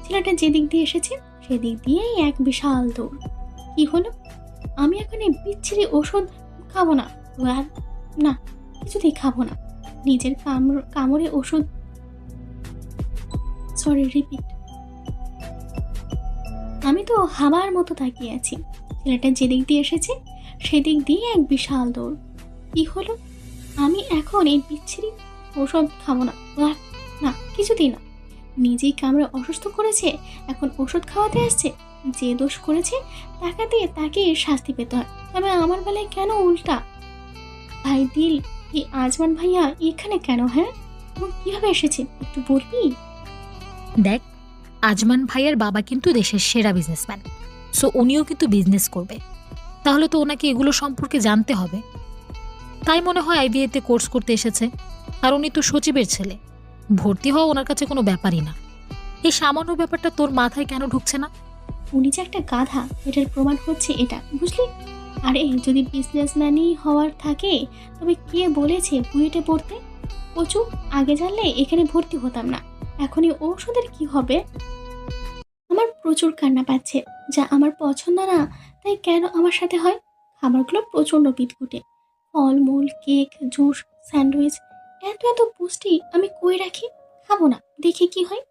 ছেলেটা যেদিক দিয়ে এসেছে সেদিক দিয়েই এক বিশাল দৌড়। কি হলো? আমি এখন এই বিচ্ছিরি ওষুধ খাবো না। আর না, কিছুতেই খাবো না। নিজের কামড়ে ওষুধ, সরি রিপিট। আমি তো হাওয়ার মতো তাকিয়ে আছি। ছেলেটা যেদিক দিয়ে এসেছে সেদিক দিয়ে এক বিশাল দৌড়। কি হলো? আমি এখন এই বিচ্ছিরি ওষুধ খাবো না। আর না, কিছুতেই না। নিজেই কামড়ে অসুস্থ করেছে, এখন ওষুধ খাওয়াতে আসছে। যে দোষ করেছে তাকে শাস্তি পেতে হয়, তবে আমার বেলায় কেন উল্টা? ভাই দিল, এই আজমান ভাইয়া এখানে কেন? হ্যাঁ, এবং কিভাবে এসেছে একটু বলবি? দেখ, আজমান ভাইয়ের বাবা কিন্তু দেশের সেরা বিজনেসম্যান, সো উনিও কিন্তু বিজনেস করবে। তাহলে তো ওনাকে এগুলো সম্পর্কে জানতে হবে। তাই মনে হয় আইবিএতে কোর্স করতে এসেছে। আর উনি তো সচিবের ছেলে, ভর্তি হওয়া ওনার কাছে কোনো ব্যাপারই না। এই সামান্য ব্যাপারটা তোর মাথায় কেন ঢুকছে না? উনি যে একটা গাধা এটার প্রমাণ হচ্ছে এটা, বুঝলি? আরে যদি বিজনেসম্যানই হওয়ার থাকে তবে কে বলেছে বুয়েটে পড়তে? প্রচুর আগে জানলে এখানে ভর্তি হতাম না। এখনই ঔষধের কি হবে? আমার প্রচুর কান্না পাচ্ছে, যা আমার পছন্দ না তাই কেন আমার সাথে হয়? খাবারগুলো প্রচণ্ড বিটকুটে, ফলমূল, কেক, জুস, স্যান্ডউইচ, এত এত পুষ্টি আমি কই রাখি? খাবো না, দেখি কি হয়।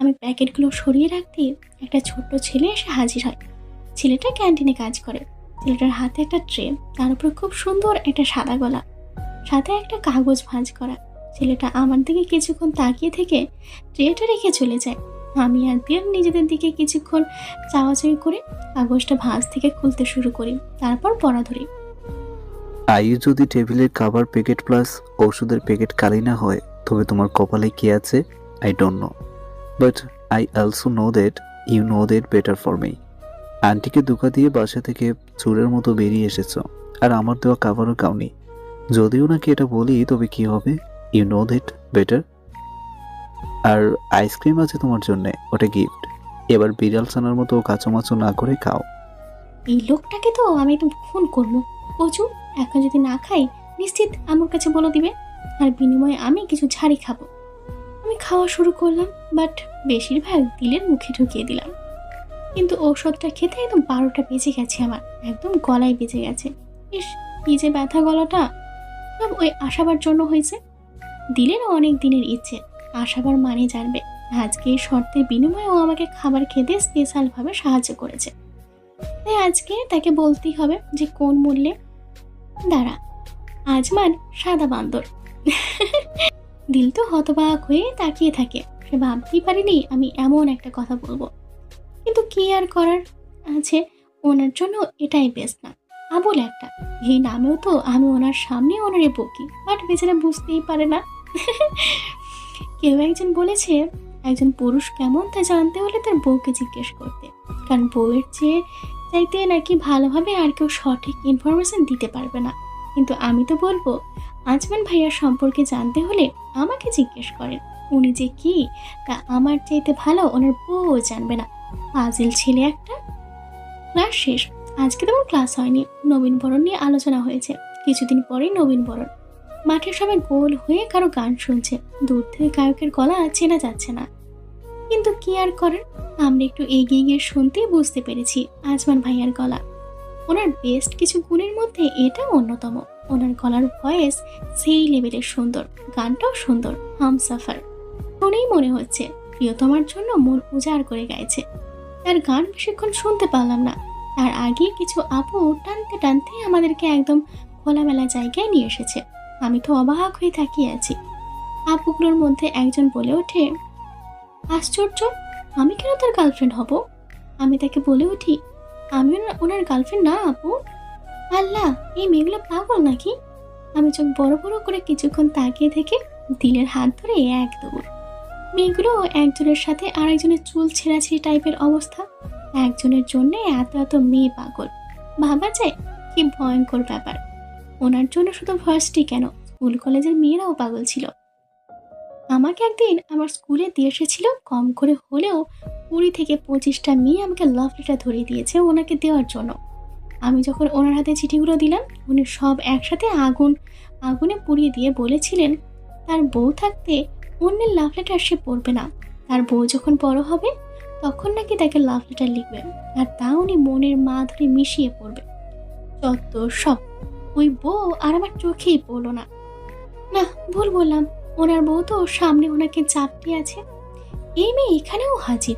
আমি প্যাকেটগুলো সরিয়ে রাখতে একটা ছোট্ট ছেলে এসে হাজির হয়। ছেলেটা ক্যান্টিনে কাজ করে। ছেলেটার হাতে একটা ট্রে, তার উপর খুব সুন্দর একটা সাদা গলা, সাথে একটা কাগজ ভাঁজ করা। ছেলেটা আমার দিকে কিছুক্ষণ তাকিয়ে থেকে ট্রেটা রেখে চলে যায়। আমি আর দিল নিজেদের দিকে কিছুক্ষণ চাওয়াচাই করে কাগজটা ভাঁজ থেকে খুলতে শুরু করি, তারপর পড়া ধরি। আয়ু যদি টেবিলের খাবার প্যাকেট প্লাস ওষুধের প্যাকেট খালি না হয় তবে তোমার কপালে কি আছে I don't know, but I also know that you know that better for me. আন্টিকে ধোঁকা দিয়ে বাসা থেকে চোরের মতো বেরিয়ে এসেছো, আর আমার দেওয়া খাবারও খাওনি। যদিও নাকি এটা বলি তবে কি হবে, ইউ নো দ্যাট বেটার। আর আইসক্রিম আছে তোমার জন্যে, ওটা গিফট। এবার বিড়াল ছানার মতো কাঁচামাচু না করে খাও। এই লোকটাকে তো আমি একদম খুন করবো। প্রচুর, এখন যদি না খাই নিশ্চিত আমার কাছে বলে দিবে, আর বিনিময়ে আমি কিছু ঝাড়ি খাবো। আমি খাওয়া শুরু করলাম, বাট বেশিরভাগ দিলের মুখে ঢুকিয়ে দিলাম। কিন্তু ঔষধটা খেতে একদম 12টা বেজে গেছে, আমার একদম গলায় বেজে গেছে। ইস, কি যে ব্যথা গলাটা! সব ওই আশাবার জন্য হয়েছে। দিলেরও অনেক দিনের ইচ্ছে, আশাবার মানে জানবে। আজকে এই শর্তের বিনিময়ে ও আমাকে খাবার খেতে স্পেশালভাবে সাহায্য করেছে, তাই আজকে তাকে বলতেই হবে যে কোন মূল্যে। দাঁড়া, আজমান সাদা বান্দর। দিল তো হতবাক হয়ে তাকিয়ে থাকে। সে ভাবতেই পারিনি আমি এমন একটা কথা বলবো, কিন্তু কি আর করার আছে, ওনার জন্য এটাই বেস্ট না। আবুল একটা, এই নামেও তো আমি ওনার সামনে ওনারে বকি, বাট বেচারা বুঝতেই পারে না। কেউ একজন বলেছে একজন পুরুষ কেমন তা জানতে হলে তার বউকে জিজ্ঞেস করতে, কারণ বউয়ের চেয়ে চাইতে নাকি ভালোভাবে আর কেউ সঠিক ইনফরমেশন দিতে পারবে না। কিন্তু আমি তো বলবো আজমান ভাইয়ার সম্পর্কে জানতে হলে আমাকে জিজ্ঞেস করেন। উনি যে কি তা আমার চাইতে ভালো ওনার বউও জানবে না। ফাজিল ছেলে একটা। ক্লাস শেষ। আজকে তেমন ক্লাস হয়নি, নবীনবরণ নিয়ে আলোচনা হয়েছে। কিছুদিন পরেই নবীনবরণ। মাঠে সবাই গোল হয়ে কারো গান শুনছে। দূর থেকে গায়কের গলা চেনা যাচ্ছে না, কিন্তু কি আর করার, আমরা একটু এগিয়ে গিয়ে শুনতেই বুঝতে পেরেছি আজমান ভাইয়ার গলা। ওনার বেস্ট কিছু গুণের মধ্যে এটা অন্যতম। ওনার গলার ভয়েস সেই লেভেলের সুন্দর, গানটাও সুন্দর, হামসাফার। শুনেই মনে হচ্ছে প্রিয়তমার জন্য মন উজাড় করে গাইছে। তার গান বেশিক্ষণ শুনতে পারলাম না, তার আগে কিছু আপু টানতে টানতে আমাদেরকে একদম খোলামেলা জায়গায় নিয়ে এসেছে। আমি তো অবাক হয়ে তাকিয়ে আছি। আপুগুলোর মধ্যে একজন বলে ওঠে, আশ্চর্য, আমি কেন তার গার্লফ্রেন্ড হব? আমি তাকে বলে উঠি, আমি ওনার গার্লফ্রেন্ড না আপু। আল্লাহ, এই মেয়েগুলো পাগল নাকি? আমি চোখ বড় বড় করে কিছুক্ষণ তাকিয়ে থেকে দিলের হাত ধরে এক দৌড়। মেয়েগুলো একজনের সাথে আরেকজনের চুল ছেঁড়াছিড়ি টাইপের অবস্থা। একজনের জন্য এত এত মেয়ে পাগল, ভাবা যায় কি ভয়ঙ্কর ব্যাপার। ওনার জন্য শুধু ভার্সিটি কেন, স্কুল কলেজের মেয়েরাও পাগল ছিল। আমাকে একদিন আমার স্কুলে দিয়ে এসেছিল কম করে হলেও 20 থেকে 25টা মেয়ে আমাকে লাভ লেটার ধরিয়ে দিয়েছে ওনাকে দেওয়ার জন্য। আমি যখন ওনার হাতে চিঠিগুলো দিলাম, উনি সব একসাথে আগুনে পুড়িয়ে দিয়ে বলেছিলেন তার বউ থাকতে অন্যের লাভ লেটার সে পড়বে না, তার বউ যখন বড় হবে তখন নাকি তাকে লাভ লেটার লিখবে, আর তা উনি মনের মা ধরে মিশিয়ে পড়বে। যত সব, ওই বউ আর আমার চোখেই পড়লো না। না, ভুল বললাম, ওনার বউ তো সামনে ওনাকে চাপটি আছে। এই মেয়ে এখানেও হাজির।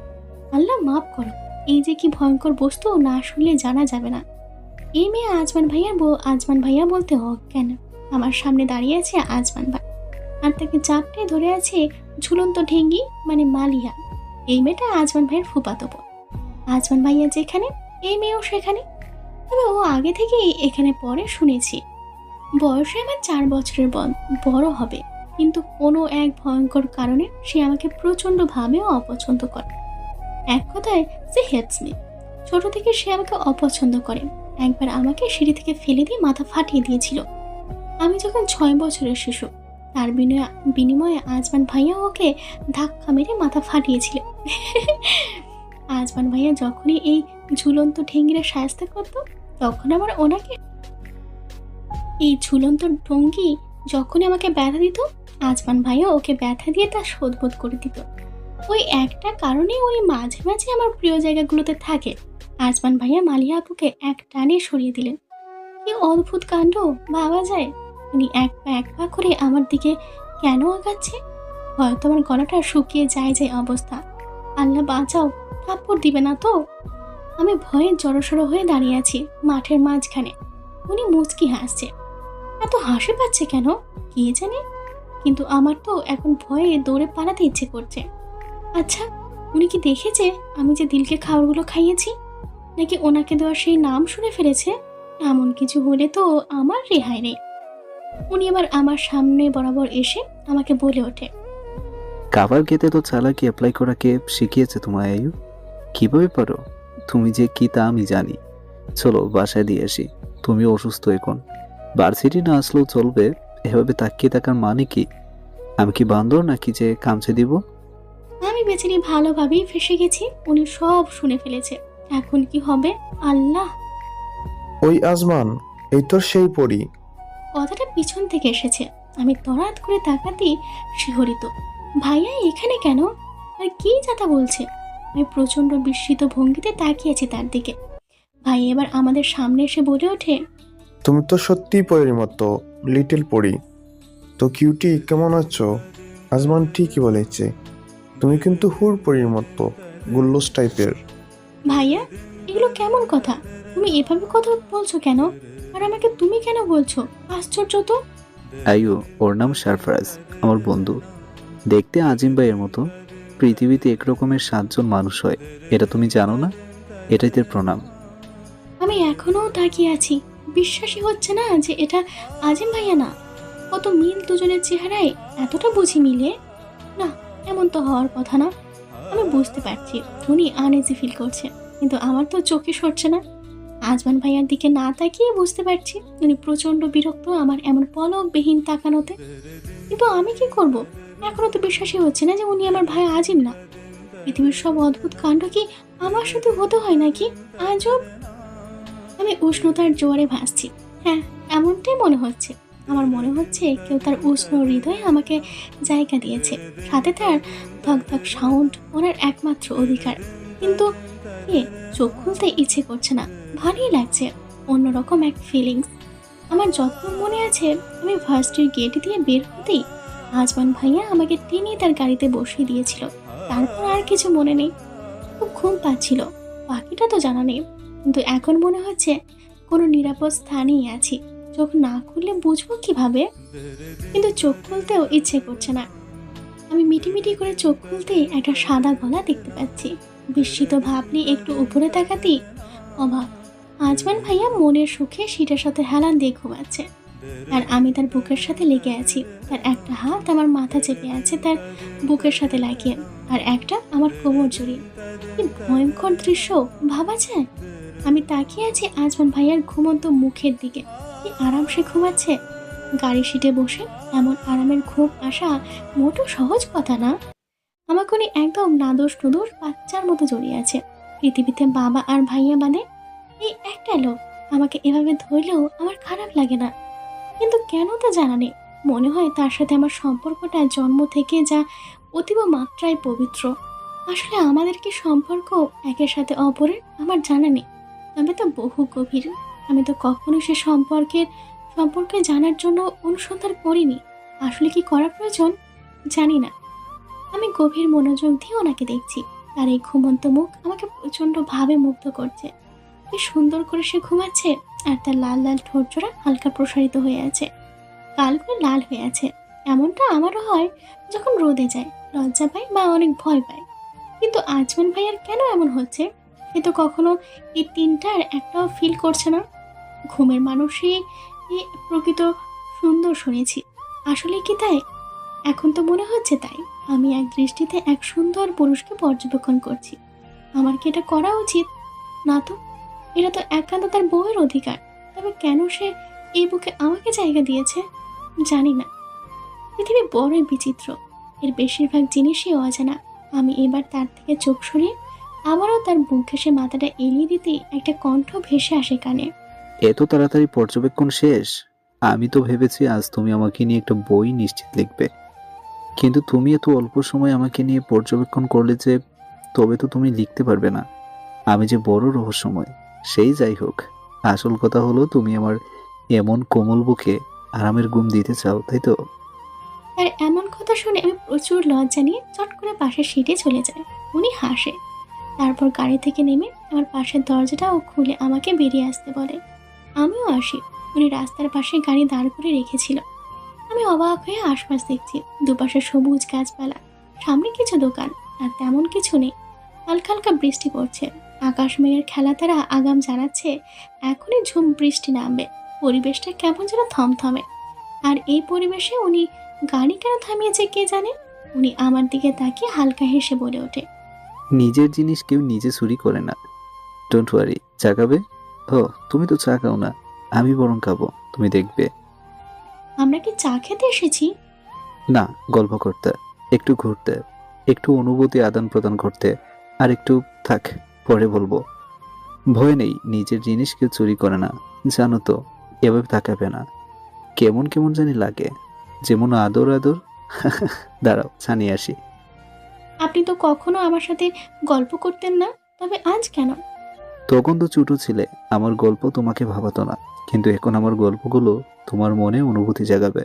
আল্লাহ মাফ করো, এই যে কি ভয়ঙ্কর বস্তু না শুনলে জানা যাবে না। এই মেয়ে আজমান ভাইয়ার বউ, আজমান ভাইয়া বলতে অজ্ঞান। আমার সামনে দাঁড়িয়ে আছে আজমান ভাই, আর তাকে চাপটে ধরে আছে ঝুলন্ত ঢেঙ্গি মানে মালিয়া। এই মেয়েটা আজমান ভাইয়ের ফুফাতো বোন। আজমান ভাইয়া যেখানে, এই মেয়েও সেখানে। তবে ও আগে থেকেই এখানে পড়ে শুনেছি। বয়সে আমার 4 বছরের বড় হবে, কিন্তু কোনো এক ভয়ঙ্কর কারণে সে আমাকে প্রচণ্ডভাবে অপছন্দ করে। এক কথায় সে হেটস মি। ছোট থেকে সে আমাকে অপছন্দ করে। একবার আমাকে সিঁড়ি থেকে ফেলে দিয়ে মাথা ফাটিয়ে দিয়েছিল আমি যখন 6 বছরের শিশু। তার বিনিময়ে আজমান ভাইয়া ওকে ধাক্কা মেরে মাথা ফাটিয়েছিল। আজমান ভাইয়া যখনই এই ঝুলন্ত ঢেঙ্গিরে সাহায্য করত, তখন আমার ওনাকে এই ঝুলন্ত ঢঙ্গি যখনই আমাকে ব্যথা দিত, আজমান ভাইয়া ওকে ব্যথা দিয়ে তা শোধবোধ করে দিত। ওই একটা কারণেই উনি মাঝে মাঝে আমার প্রিয় জায়গাগুলোতে থাকে। আজমান ভাইয়া মালিয়া আপুকে এক টানে সরিয়ে দিলেন। কি অদ্ভুত কাণ্ড, ভাবা যায় উনি এক পা করে আমার দিকে কেন আগাচ্ছে। হয়তো আমার গলাটা শুকিয়ে যায় অবস্থা। আল্লাহ বাঁচাও, থাপ্পড় দিবে না তো। আমি ভয়ে জড়সড় হয়ে দাঁড়িয়ে আছি মাঠের মাঝখানে। উনি মুচকি হাসছে। এত হাসি পাচ্ছে কেন কে জানে, কিন্তু আমার তো এখন ভয়ে দৌড়ে পালাতে ইচ্ছে করছে। আচ্ছা, উনি কি দেখেছে আমি যে দিলকে খাবারগুলো খাইয়েছি, নাকি ওনাকে দেওয়া সেই নাম শুনে ফেলেছে? এমন কিছু হলে তো আমার রেহাই নেই। উনি এবার আমার সামনে বরাবর এসে আমাকে বলে ওঠে, কাভার খেতে তো চালাকি অ্যাপ্লাই করা কে শিখিয়েছে তোমায় আয়ু? কিভাবে পারো? তুমি যে কি তা আমি জানি। চলো বাসায় দিয়ে আসি, তুমি অসুস্থ এখন। ভার্সিটি না আসলেও চলবে, এভাবে তাকিয়ে থাকার মানে কি? আমি কি বান্দর নাকি যে কামছে দিব? আমি বেচারি ভালোভাবেই ফেসে গেছি। উনি সব শুনে ফেলেছে, এখন কি হবে আল্লাহ। ওই আজমান, এই তোর সেই পরি। কথাটা পিছন থেকে এসেছে। আমি তড়াৎ করে তাকাতেই শিহরিত। ভাইয়া এখানে কেন, আর কি যাতা বলছে? আমি প্রচন্ড বিস্মিত ভঙ্গিতে তাকিয়েছি তার দিকে। ভাই এবার আমাদের সামনে এসে বলে ওঠে, তুমি তো সত্যিই পরীর মতো, লিটল পরি। তো কিউটি, কেমন আছো? আজমান ঠিকই বলেছে, তুমি কিন্তু হুর পরীর মতো, গুল্লোস টাইপের। ভাইয়া এগুলো কেমন কথা? তুমি এভাবে কথা বলছো কেন? আর আমাকে তুমি কেন বলছো? আশ্চর্য তো। আয়ু, ওর নাম সারফরাজ, আমার বন্ধু। দেখতে আজিম ভাইয়ের মতো। পৃথিবীতে একরকমের 7 জন মানুষ হয়, এটা তুমি জানো না? এটাই তোর প্রণাম। আমি এখনো তাকিয়ে আছি, বিশ্বাসই হচ্ছে না যে এটা আজিম ভাইয়া না। কত মিল দুজনের চেহারায়, এতটা বুঝি মিলে না। এমন তো হওয়ার কথা না। আমি বুঝতে পারছি উনি আনইজি ফিল করছে, কিন্তু আমার তো চোখে সরছে না। আজমান ভাইয়ার দিকে না তাকিয়ে বুঝতে পারছি উনি প্রচন্ড বিরক্ত আমার এমন পলকবিহীন তাকানোতে। কিন্তু আমি কি করব? এখনো তো বিশ্বাসই হচ্ছে না যে উনি আমার ভাই আজিম না। পৃথিবীর সব অদ্ভুত কাণ্ড কি আমার সাথে হতে হয় নাকি? আজব। আমি উষ্ণতার জোয়ারে ভাসছি। হ্যাঁ, এমনটাই মনে হচ্ছে। আমার মনে হচ্ছে কেউ তার উষ্ণ হৃদয়ে আমাকে জায়গা দিয়েছে, সাথে তার ধক ধক সাউন্ড ওনার একমাত্র অধিকার। কিন্তু চোখ খুলতে ইচ্ছে করছে না, ভালোই লাগছে, অন্যরকম এক ফিলিংস। আমার যত্ন মনে আছে আমি ভার্সিটির গেট দিয়ে বের হতেই আজমান ভাইয়া আমাকে টেনে তার গাড়িতে বসিয়ে দিয়েছিল। তারপর আর কিছু মনে নেই। খুব ঘুম পাচ্ছিল, বাকিটা তো জানা নেই, কিন্তু এখন মনে হচ্ছে কোনো নিরাপদ স্থানেই আছি। চোখ না খুললে বুঝবো কিভাবে? কিন্তু চোখ খুলতেও ইচ্ছে করছে না। আমি মিটিমিটি করে চোখ খুলতেই একটা সাদা গলা দেখতে পাচ্ছি। বিস্মিত ভাব নিয়ে একটু উপরে তাকাতেই অবাক, আজমান ভাইয়া মনের সুখে সিটের সাথে হেলান দিয়ে ঘুমাচ্ছে। আর আমি তার বুকের সাথে লেগে আছি। তার একটা হাত আমার মাথা চেপে আছে তার বুকের সাথে লাগিয়ে, আর একটা আমার কোমর জড়িয়ে। কি ভয়ঙ্কর দৃশ্য ভাবা যায়। আমি তাকিয়ে আছি আজমান ভাইয়ার ঘুমন্ত মুখের দিকে। কি আরাম সে ঘুমাচ্ছে। গাড়ি সিটে বসে এমন আরামের ঘুম আসা মোটো সহজ কথা না। আমাকে উনি একদম নাদোষ নুদোষ বাচ্চার মতো জড়িয়ে আছে। পৃথিবীতে বাবা আর ভাইয়া মানে এই একটা লোক। আমাকে এভাবে ধরলেও আমার খারাপ লাগে না, কিন্তু কেন তা জানা নেই। মনে হয় তার সাথে আমার সম্পর্কটা জন্ম থেকে যা অতীব মাত্রায় পবিত্র। আসলে আমাদের কি সম্পর্ক একের সাথে অপরের আমার জানা নেই, তবে তা বহু গভীর। আমি তো কখনো সে সম্পর্কে জানার জন্য অনুসন্ধান করিনি। আসলে কি করা প্রয়োজন জানি না। আমি গভীর মনোযোগ দিয়ে ওনাকে দেখছি। তার এই ঘুমন্ত মুখ আমাকে প্রচন্ড ভাবে মুগ্ধ করছে। কি সুন্দর করে সে ঘুমাচ্ছে, আর তার লাল লাল ঠোঁটজোড়া হালকা প্রসারিত হয়ে আছে, গালগুলো লাল হয়ে আছে। এমনটা আমারও হয় যখন রোদে যায়, লজ্জা পায় বা অনেক ভয় পায়। কিন্তু আজমান ভাইয়ার কেন এমন হচ্ছে? সে তো কখনো এই তিনটার একটাও ফিল করছে না। ঘুমের মানুষই এই প্রকৃত সুন্দর শুনেছি। আসলে কি তাই? এখন তো মনে হচ্ছে তাই। আমি এক দৃষ্টিতে এক সুন্দর পুরুষকে পর্যবেক্ষণ করছি। আমার কি এটা করা উচিত? না তো। এটা তো একান্ত তার বউয়ের অধিকার। তবে কেন সে এই বুকে আমাকে জায়গা দিয়েছে জানি না। পৃথিবী বড়ই বিচিত্র, এর বেশিরভাগ জিনিসই অজানা। আমি এবার তার থেকে চোখ সরিয়ে আবারও তার বুক ঘেঁষে মাথাটা এলিয়ে দিতে একটা কণ্ঠ ভেসে আসে কানে। এত তাড়াতাড়ি পর্যবেক্ষণ শেষ? আমি তো ভেবেছি আজ তুমি আমাকে নিয়ে একটা বই নিশ্চিত লিখবে, কিন্তু তুমি এত অল্প সময় আমাকে নিয়ে পর্যবেক্ষণ করলে যে, তবে তো তুমি লিখতে পারবে না। আমি যে বড় রহস্যময়। সেই যাই হোক, আসল কথা হলো তুমি আমার এমন কোমল বুকে আরামের ঘুম দিতে চাও, তাই তো? তার এমন কথা শুনে আমি প্রচুর লজ্জা নিয়ে চট করে পাশের সিটে চলে যাই। উনি হাসে, তারপর গাড়ি থেকে নেমে আমার পাশের দরজাটাও খুলে আমাকে বেরিয়ে আসতে বলে। আমিও আসি। উনি রাস্তার পাশে গাড়ি দাঁড় করে রেখেছিল। আমি অবাক হয়ে আশপাশ দেখছি। দুপাশে সবুজ গাছপালা, সামনে কিছু দোকান, আর তেমন কিছু নেই। হালকা হালকা বৃষ্টি পড়ছে। আকাশ মেঘের খেলা তারা আগাম জানাচ্ছে এখনই ঝুম বৃষ্টি নামবে। পরিবেশটা কেমন যেন থমথমে। আর এই পরিবেশে উনি গাড়ি কেন থামিয়েছে কে জানে। উনি আমার দিকে তাকিয়ে হালকা হেসে বলে ওঠে, নিজের জিনিস কেউ নিজে চুরি করে না। Don't worry. চা খাবে? ও, তুমি তো চা খাও না, আমি বরং খাবো, তুমি দেখবে। আমরা কি চা খেতে এসেছি? না, গল্প করতে, একটু ঘুরতে, একটু অনুভূতি আদান প্রদান করতে, আর একটু থাক, পরে বলবো। ভয় নেই, নিজের জিনিস কেউ চুরি করে না, জানো তো। এভাবে তাকাবে না, কেমন কেমন জানি লাগে, যেমন আদর আদর। দাঁড়াও, ছানিয়ে আসি। আপনি তো কখনো আমার সাথে গল্প করতেন না, তবে আজ কেন? তখন তো ছোট ছিলে, আমার গল্প তোমাকে ভাবাতো না, কিন্তু এখন আমার গল্পগুলো তোমার মনে অনুভূতি জাগাবে।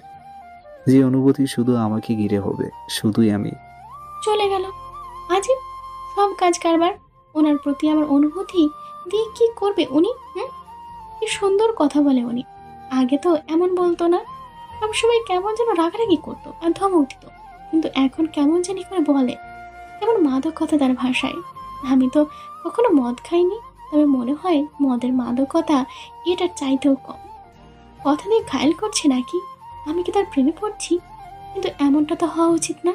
যে অনুভূতি শুধু আমাকে ঘিরে হবে, শুধুই আমি। চলে গেল। আজই সব কাজ কারবার। ওনার প্রতি আমার অনুভূতি দিয়ে কি করবে উনি? কি সুন্দর কথা বলে উনি। আগে তো এমন বলতো না। সবসময় কেমন যেন রাগারাগি করতো আর ধমক দিত। কিন্তু এখন কেমন জানি করে বলে, কেমন মাদকতা তার ভাষায়। আমি তো কখনো মদ খাইনি, তবে মনে হয় মদের মাদকতা এটার চাইতেও কম। কথা দিয়ে ঘায়েল করছে নাকি? আমি কি তার প্রেমে পড়ছি? কিন্তু এমনটা তো হওয়া উচিত না।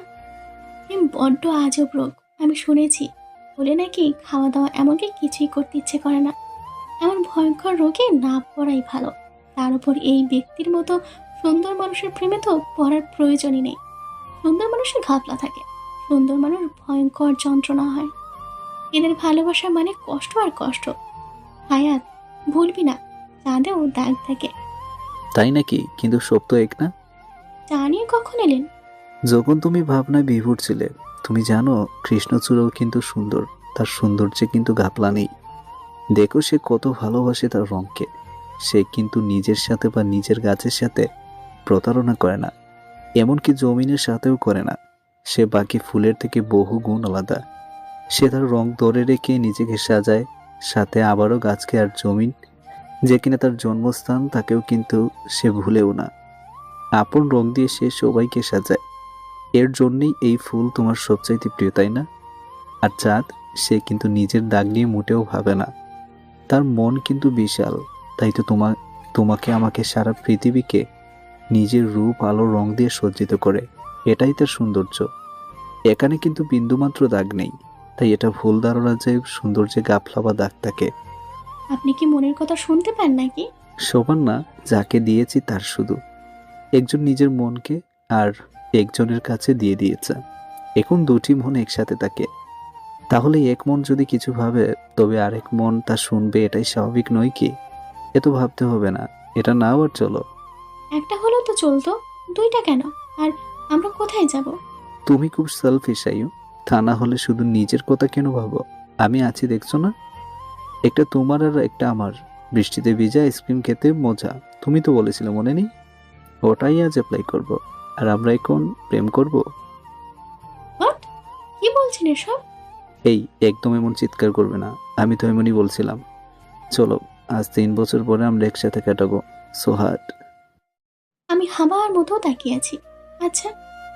প্রেম বড্ড আজব রোগ। আমি শুনেছি বলে নাকি খাওয়া দাওয়া এমনকি কিছুই করতে ইচ্ছে করে না। এমন ভয়ঙ্কর রোগে না পড়াই ভালো। তার উপর এই ব্যক্তির মতো সুন্দর মানুষের প্রেমে তো পড়ার প্রয়োজনই নেই। সুন্দর মানুষের ঘাপলা থাকে, সুন্দর মানুষ ভয়ঙ্কর যন্ত্রণা হয়। এদের ভালোবাসা মানে কষ্ট আর কষ্ট। হায়াত, ভুলবি না, চাঁদেও দাগ থাকে। তাই নাকি? কিন্তু সব তো এক না। চা নিয়ে কখন এলেন? যখন তুমি ভাবনায় বিভোর ছিলে। তুমি জানো, কৃষ্ণচূড়াও কিন্তু সুন্দর, তার সৌন্দর্যে কিন্তু ঘাপলা নেই। দেখো সে কত ভালোবাসে তার রঙকে। সে কিন্তু নিজের সাথে বা নিজের গাছের সাথে প্রতারণা করে না, এমনকি জমিনের সাথেও করে না। সে বাকি ফুলের থেকে বহু গুণ আলাদা। সে তার রং ধরে রেখে নিজেকে সাজায়, সাথে আবারও গাছকে আর জমিন, যে কিনা তার জন্মস্থান, তাকেও কিন্তু সে ভুলেও না। আপন রং দিয়ে সে সবাইকে সাজায়। এর জন্যই এই ফুল তোমার সবচাইতে প্রিয়, তাই না? আর চাঁদ, সে কিন্তু নিজের দাগ নিয়ে মোটেও ভাবে না। তার মন কিন্তু বিশাল, তাই তো তোমাকে আমাকে সারা পৃথিবীকে নিজের রূপ আলো রং দিয়ে সজ্জিত করে। এটাই তার সৌন্দর্য। এখানে কিন্তু বিন্দুমাত্র দাগ নেই, তাই এটা ভুল ধারণা যে সৌন্দর্যে গাফলা বা দাগ থাকে। আপনি কি মনের কথা শুনতে পান নাকি? শোভান না, যাকে দিয়েছি তার শুধু একজন নিজের মনকে আর একজনের কাছে দিয়ে দিয়েছে। এখন দুটি মন একসাথে থাকে, তাহলে এক মন যদি কিছু ভাবে তবে আরেক মন তা শুনবে, এটাই স্বাভাবিক নয় কি? এত ভাবতে হবে না, এটা নাও আর চলো। একটা হলেও তো চলতো, দুইটা কেন? আর আমরা কোথায় যাব? তুমি খুব সেলফিশ আইয়ু। তা না হলে শুধু নিজের কথা কেন ভাবো? আমি আছি, দেখছো না? একটা তোমার আর একটা আমার। বৃষ্টিতে ভিজা আইসক্রিম খেতে মজা, তুমি তো বলেছিলে, মনে নেই? ওটাই আজ অ্যাপ্লাই করব। আর আমরা এখন প্রেম করব। হোয়াট? কি বলছেন এসব? এই, একদম এমন চিৎকার করবে না, আমি তো এমনই বলছিলাম। চলো, আজ 3 বছর পরে আমরা একসাথে কাটাবো। সোহাট। আমি হাবার মতো তাকিয়ে আছি। আচ্ছা,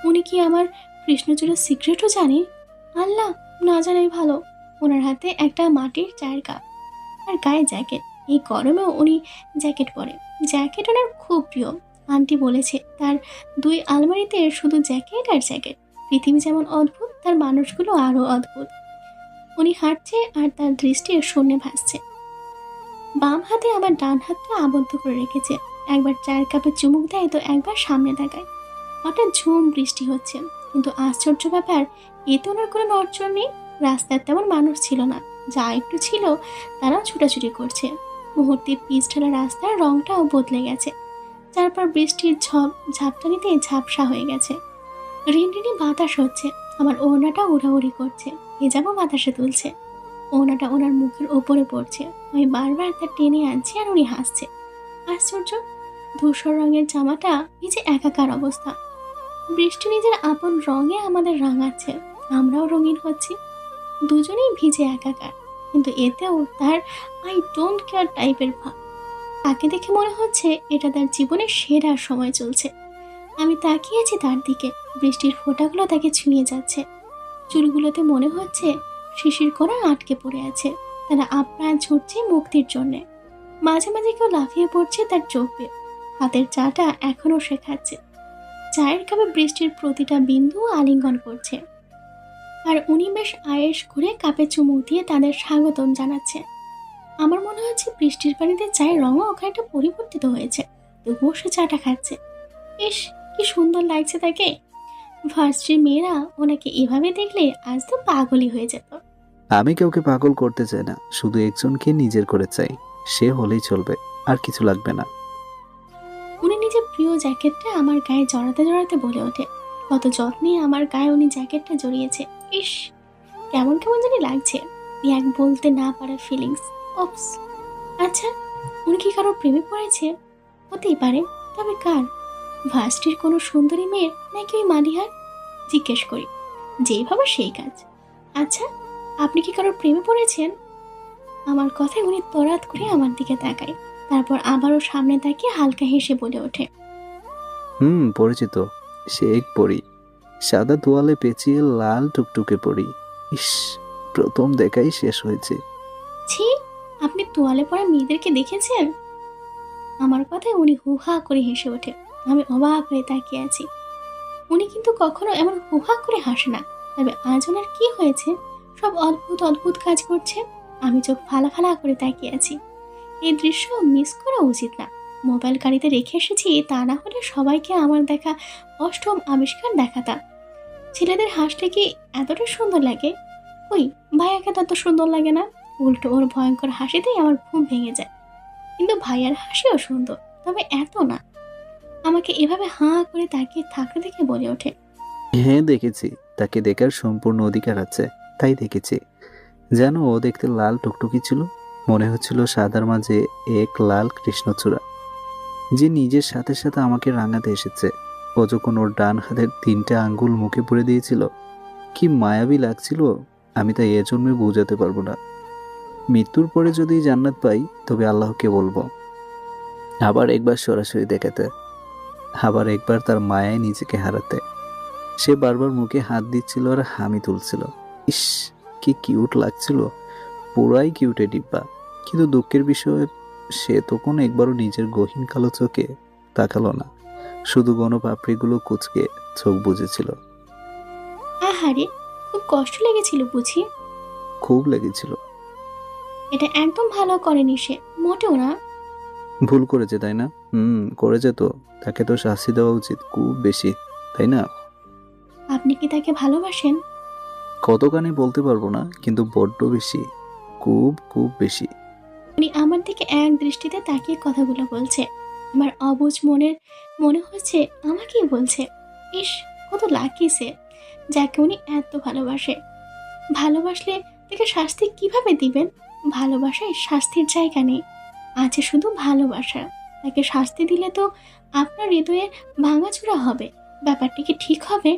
উনি কি আমার কৃষ্ণচূড়ার সিক্রেটও জানে? আল্লাহ, না জানাই ভালো। ওনার হাতে একটা মাটির চায়ের কাপ আর গায়ে জ্যাকেট। এই গরমেও উনি জ্যাকেট পরে। জ্যাকেট ওনার খুব প্রিয়। আন্টি বলেছে তার 2 আলমারিতে শুধু জ্যাকেট আর জ্যাকেট। পৃথিবী যেমন অদ্ভুত, তার মানুষগুলো আরও অদ্ভুত। উনি হাঁটছে আর তার দৃষ্টি শূন্যে ভাসছে। বাম হাতে আবার ডান হাতটা আবদ্ধ করে রেখেছে। একবার চায়ের কাপে চুমুক দেয় তো একবার সামনে তাকায়। হঠাৎ ঝুম বৃষ্টি হচ্ছে, কিন্তু আশ্চর্য ব্যাপার, এতে ওনার কোনো নড়চড় নেই। রাস্তার তেমন মানুষ ছিল না, যা একটু ছিল তারাও ছুটাছুটি করছে। মুহূর্তে পিচ ঢালা রাস্তার রংটাও বদলে গেছে। তারপর বৃষ্টির ঝাপটানিতে ঝাপসা হয়ে গেছে। রিনরিনি বাতাস হচ্ছে, আমার ওড়নাটা উড়াউড়ি করছে, ভেজাবো বাতাসে তুলছে। ওড়নাটা ওনার মুখের ওপরে পড়ছে। আমি বারবার তা টেনে আনছি আর উনি হাসছে। আশ্চর্য, ধূসর রঙের জামাটা ভিজে একাকার অবস্থা। বৃষ্টি নিজের আপন রঙে আমাদের রাঙাচ্ছে, আমরাও রঙিন হচ্ছি। দুজনেই ভিজে একাকার, কিন্তু এতেও তার আই ডোন্ট কেয়ার টাইপের ভাব। তাকে দেখে মনে হচ্ছে এটা তার জীবনের সেরা সময় চলছে। আমি তাকিয়েছি তার দিকে, বৃষ্টির ফোঁটাগুলো তাকে ছুঁয়ে যাচ্ছে। চুলগুলোতে মনে হচ্ছে শিশির করা আটকে পড়ে আছে। তারা আপ্রাণ ছুটছে মুক্তির জন্যে। মাঝে মাঝে কেউ লাফিয়ে পড়ছে তার চোখ বেয়ে। হাতের চাটা এখনও সে খাচ্ছে। চায়ের কাপে বৃষ্টির প্রতিটা বিন্দু আলিঙ্গন করছে। আর উনি বেশ আয়েশ করে কাপে চুমুক দিয়ে তাদের স্বাগতম জানাচ্ছে। আমার মনে হচ্ছে বৃষ্টির পানিতে চায়ের রঙও ওখানটা পরিবর্তিত হয়েছে, তবুও সে চাটা খাচ্ছে। ইস, কি সুন্দর লাগছে তাকে। ভার্সিটির মেয়েরা ওনাকে এভাবে দেখলে আজ তো পাগলই হয়ে যেত। আমি কাউকে পাগল করতে চাই না, শুধু একজনকে নিজের করে চাই। সে হলেই চলবে, আর কিছু লাগবে না। উনি নিজের প্রিয় জ্যাকেটটা আমার গায়ে জড়াতে জড়াতে বলে ওঠে। কত যত্নে আমার গায়ে উনি জ্যাকেটটা জড়িয়েছে। ইস, কেমন কেমন জানি লাগছে। এক বলতে না পারার ফিলিংস। অপস। আচ্ছা, উনি কি কারোর প্রেমে পড়েছে? হতেই পারে, তবে কার? ভার্সিটির কোনো সুন্দরী মেয়ের নাকি ওই মালিহার? জিজ্ঞেস করি, যেই ভাবে সেই কাজ। আচ্ছা, আপনি কি কারোর প্রেমে পড়েছেন? আমার কথায় উনি তরাত করে আমার দিকে তাকায়, তারপর আবারও সামনে তাকিয়ে হালকা হেসে বলে ওঠে, পরিচিত। সে এক পরি, সাদা তোয়ালে পেঁচিয়ে লাল টুকটুকে পরি। ইস, প্রথম দেখাই শেষ হয়েছে। ছি, আপনি তোয়ালে পরা মেয়েদেরকে দেখেছেন? আমার কথায় উনি হুহা করে হেসে ওঠে। আমি অবাক হয়ে তাকিয়ে আছি। উনি কিন্তু কখনো এমন হুহা করে হাসে না। তবে আজ ওনার কি হয়েছে? সব অদ্ভুত অদ্ভুত কাজ করছে। আমি চোখ ফালা ফালা করে তাকিয়ে আছি। এই দৃশ্য মিস করা উচিত না। মোবাইল গাড়িতে রেখে এসেছি, তা না হলে সবাইকে আমার দেখা অষ্টম আবিষ্কার দেখাতাম। ছেলেদের হাসলে কি এতটা সুন্দর লাগে? ওই ভাইয়াকে তত সুন্দর লাগে না। উল্টো ওর ভয়ঙ্কর হাসিতেই আমার ঘুম ভেঙে যায়। কিন্তু ভাইয়ার হাসিও সুন্দর, তবে এত না। আমাকে এভাবে হাঁ করে তাকিয়ে থাকতে দেখে বলে ওঠে, হ্যাঁ দেখেছি, তাকে দেখার সম্পূর্ণ অধিকার আছে, তাই দেখেছি। জানো, ও দেখতে লাল টুকটুকি ছিল। মনে হচ্ছিল সাদার মাঝে এক লাল কৃষ্ণচূড়া, যে নিজের সাথে সাথে আমাকে রাঙাতে এসেছে। ও যখন ওর ডান হাতের 3টে আঙ্গুল মুখে পুরে দিয়েছিল, কি মায়াবী লাগছিল, আমি তা এ জন্মে বোঝাতে পারবো না। মৃত্যুর পরে যদি জান্নাত পাই তবে আল্লাহকে বলবো আবার একবার সরাসরি দেখাতে, আবার একবার তার মায়ায় নিজেকে হারাতে। সে বারবার মুখে হাত দিচ্ছিল আর হামি তুলছিল। ইস, কি কিউট লাগছিল, পুরাই কিউটে ডিব্বা। কিন্তু দুঃখের বিষয়, সে তখন একবারও নিজের গহীন কালো চোখে তাকালো না, শুধু গণপাপড়িগুলো কুচকে চোখ বুজেছিল। আহারে, খুব কষ্ট লেগেছিল বুঝি? খুব লেগেছিল। এটা একদম ভালো করেনি সে, মোটেও না। ভুল করেছে তাই না? করেছে তো। তাকে তো শাস্তি দেওয়া উচিত, খুব বেশি, তাই না? আপনি কি তাকে ভালোবাসেন? কতখানি বলতে পারবো না, কিন্তু বড্ড বেশি, খুব খুব বেশি। উনি আমার দিকে এক দৃষ্টিতে তাকিয়ে কথাগুলো বলছে। আমার অবুঝ মনে হচ্ছে আমাকেই বলছে। ইস, কত লাকি সে, যাকে উনি এত ভালোবাসে। ভালোবাসলে তাকে শাস্তি কিভাবে দিবেন? ভালোবাসায় শাস্তির জায়গা নেই, আছে শুধু ভালোবাসা। তাকে শাস্তি দিলে তো আপনার হৃদয়ে ভাঙাচোরা হবে। ব্যাপারটা কি ঠিক হবে?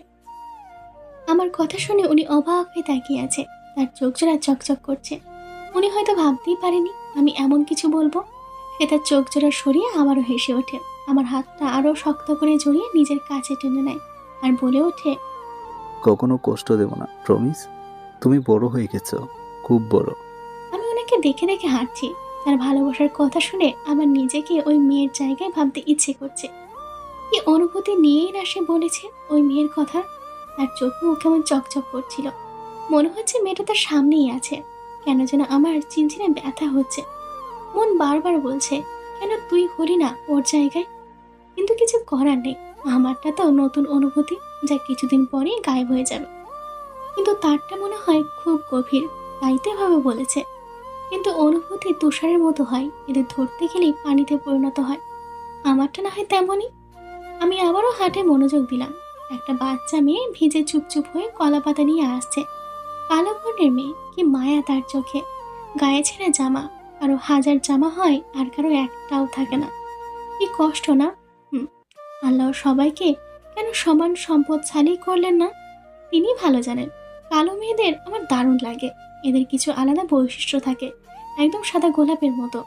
আমার কথা শুনে উনি অবাক হয়ে তাকিয়ে আছে। তার চোখ জোড়া চকচক করছে। উনি হয়তো ভাবতেই পারেনি আমি এমন কিছু বলবো। সে তার চোখ জোড়া সরিয়ে আবারও হেসে ওঠে। আমার হাতটা আরো শক্ত করে জড়িয়ে নিজের কাছে টেনে নেয় আর বলে ওঠে, কখনো কষ্ট দেব না, প্রমিস। তুমি বড় হয়ে গেছো, খুব বড়। আমি ওনাকে দেখে দেখে হাঁটছি। তার ভালোবাসার কথা শুনে আমার নিজেকে ওই মেয়ের জায়গায় ভাবতে ইচ্ছে করছে। কি অনুভূতি নিয়েই না সে বলেছে ওই মেয়ের কথা। তার চোখ মুখ কেমন চকচক করছিল। মনে হচ্ছে মেয়েটা তার সামনেই আছে। কেন যেন আমার চিনচিনে ব্যথা হচ্ছে। মন বারবার বলছে, কেন তুই হলি না ওর জায়গায়? কিন্তু কিছু করার নেই। আমারটা তো নতুন অনুভূতি, যা কিছুদিন পরেই গায়েব হয়ে যাবে। কিন্তু তারটা মনে হয় খুব গভীর, তাই তো এভাবে বলেছে। কিন্তু অনুভূতি তুষারের মতো হয়, এদের ধরতে গেলেই পানিতে পরিণত হয়। আমারটা না হয় তেমনই। আমি আবারও হাটে মনোযোগ দিলাম। একটা বাচ্চা মেয়ে ভিজে চুপচুপ হয়ে কলা পাতা নিয়ে আসছে। কালো বর্ণের মেয়ে, কি মায়া তার চোখে। গায়ে ছেঁড়া জামা, কারো হাজার জামা হয় আর কারো একটাও থাকে না। কি কষ্ট না? আল্লাহ সবাইকে কেন সমান সম্পদ ছাড়িয়ে করলেন না? তিনি ভালো জানেন। কালো মেয়েদের আমার দারুণ লাগে। এদের কিছু আলাদা বৈশিষ্ট্য থাকে, একদম সাদা গোলাপের মতো।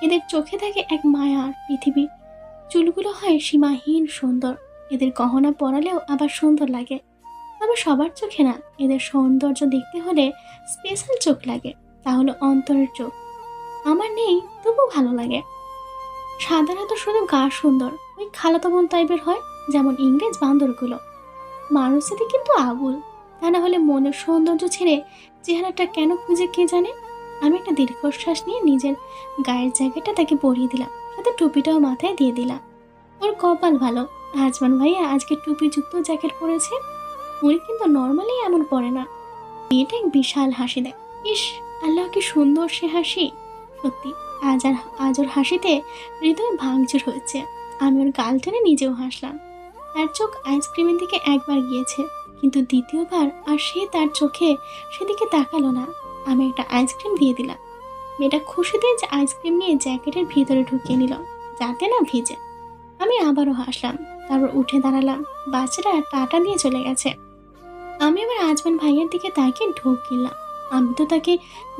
এদের চোখে থাকে এক মায়ার পৃথিবী। চুলগুলো হয় সীমাহীন সুন্দর। এদের গহনা পরালেও আবার সুন্দর লাগে। তবে সবার চোখে না। এদের সৌন্দর্য দেখতে হলে স্পেশাল চোখ লাগে, তা হলো অন্তরের চোখ। আমার নেই, তবু ভালো লাগে। সাধারণত শুধু গা সুন্দর, ওই খালাতো বোন টাইপের হয়, যেমন ইংরেজ বান্দরগুলো। মানুষেতে কিন্তু আবুল। তা না হলে মনের সৌন্দর্য ছেড়ে চেহারাটা কেন খুঁজে কে জানে। আমি একটা দীর্ঘশ্বাস নিয়ে নিজের গায়ের জায়গাটা তাকে পরিয়ে দিলাম, সাথে টুপিটাও মাথায় দিয়ে দিলাম। ওর কপাল ভালো, আজমান ভাইয়া আজকে টুপিযুক্ত জ্যাকেট পরেছে। উনি কিন্তু নর্মালি এমন পরে না। মেয়েটা এক বিশাল হাসি দেয়। ইস, আল্লাহ কি সুন্দর সে হাসি। সত্যি, আজ ওর হাসিতে হৃদয় ভাঙচুর হয়েছে। আমি ওর গাল টেনে নিজেও হাসলাম। তার চোখ আইসক্রিমের দিকে একবার গিয়েছে, কিন্তু দ্বিতীয়বার আর সে তার চোখে সেদিকে তাকালো না। আমি একটা আইসক্রিম দিয়ে দিলাম। মেয়েটা খুশিতে যে আইসক্রিম নিয়ে জ্যাকেটের ভিতরে ঢুকিয়ে নিল, যাতে না ভিজে। আমি আবারও হাসলাম। তারপর উঠে দাঁড়ালাম। বাচ্চারা টাটা দিয়ে চলে গেছে। আমি আবার আজমান ভাইয়ের দিকে তাকিয়ে ঢোক গিললাম। আমি তো তাকে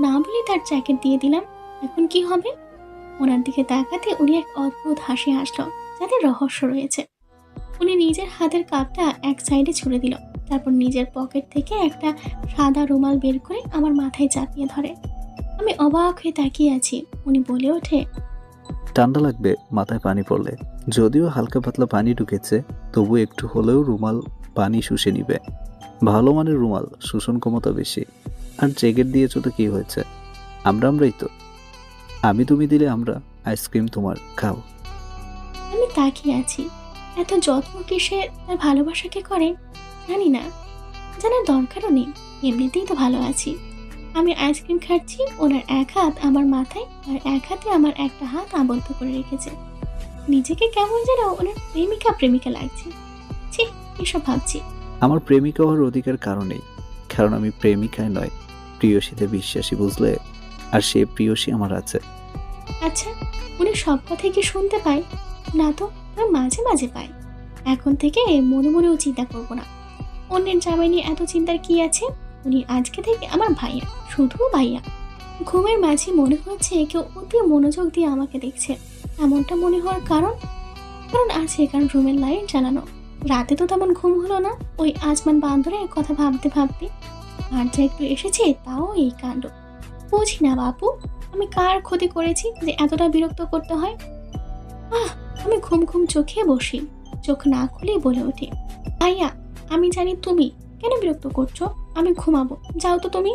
না বলে তার জ্যাকেট দিয়ে দিলাম। এখন কি হবে? ওনার দিকে তাকাতে উনি এক অদ্ভুত হাসি হাসলো, যাতে রহস্য রয়েছে। উনি নিজের হাতের কাপটা এক সাইডে ছুড়ে দিল। তারপর নিজের পকেট থেকে একটা সাদা রুমাল বের করে আমার মাথায় চাপিয়ে ধরে। আমি অবাক হয়ে তাকিয়ে আছি। উনি বলে ওঠে, ঠান্ডা লাগবে মাথায় পানি পড়লে। যদিও হালকা পাতলা পানি ঢুকেছে, তবু একটু হলেও রুমাল পানি শুষে নিবে। ভালো মানের রুমাল, শোষণ ক্ষমতা বেশি। আর জ্যাকেট দিয়েছো তো কি হয়েছে? আমরাই তো। আমি তুমি দিলে আমরা, আইসক্রিম তোমার, খাও। আমি তাকিয়ে আছি। এত যত্ন কিসে তার ভালোবাসাকে করে জানি না, জানার দরকারও নেই। এমনিতেই তো ভালো আছি। আমি আইসক্রিম খাচ্ছি, ওনার এক হাত আমার মাথায় আর এক হাতে আমার একটা হাত আবদ্ধ করে রেখেছে। নিজেকে কেমন যেন ওনার প্রেমিকা লাগছে। ছি, এসব ভাবছি। আমার প্রেমিকা হওয়ার অধিকার কারণেই, কারণ আমি প্রেমিকায় নয়, প্রিয়সীতে বিশ্বাসী, বুঝলে? আর সে প্রিয়সী আমার আছে। আচ্ছা, উনি সব কথাই কি শুনতে পায়? না তো, আমি মাঝে মাঝে পাই। এখন থেকে মনে মনেও চিন্তা করব না। অন্যের জামাই নিয়ে এত চিন্তার কি আছে? উনি আজকে থেকে আমার ভাইয়া, শুধু ভাইয়া। ঘুমের মাঝে মনে হচ্ছে কেউ অতি মনোযোগ দিয়ে আমাকে দেখছে। এমনটা মনে হওয়ার কারণ আছে, কারণ রুমের লাইট জ্বালানো। রাতে তো তেমন ঘুম হলো না, ওই আজমান বান্দরের কথা ভাবতে ভাবতে। আর যা একটু এসেছে তাও এই কাণ্ড। বুঝি না বাপু, আমি কার ক্ষতি করেছি যে এতটা বিরক্ত করতে হয়? আমি ঘুম ঘুম চোখে বসি, চোখ না খুলে বলে উঠি, ভাইয়া আমি জানি তুমি কেন বিরক্ত করছো, আমি ঘুমাবো, যাও তো তুমি।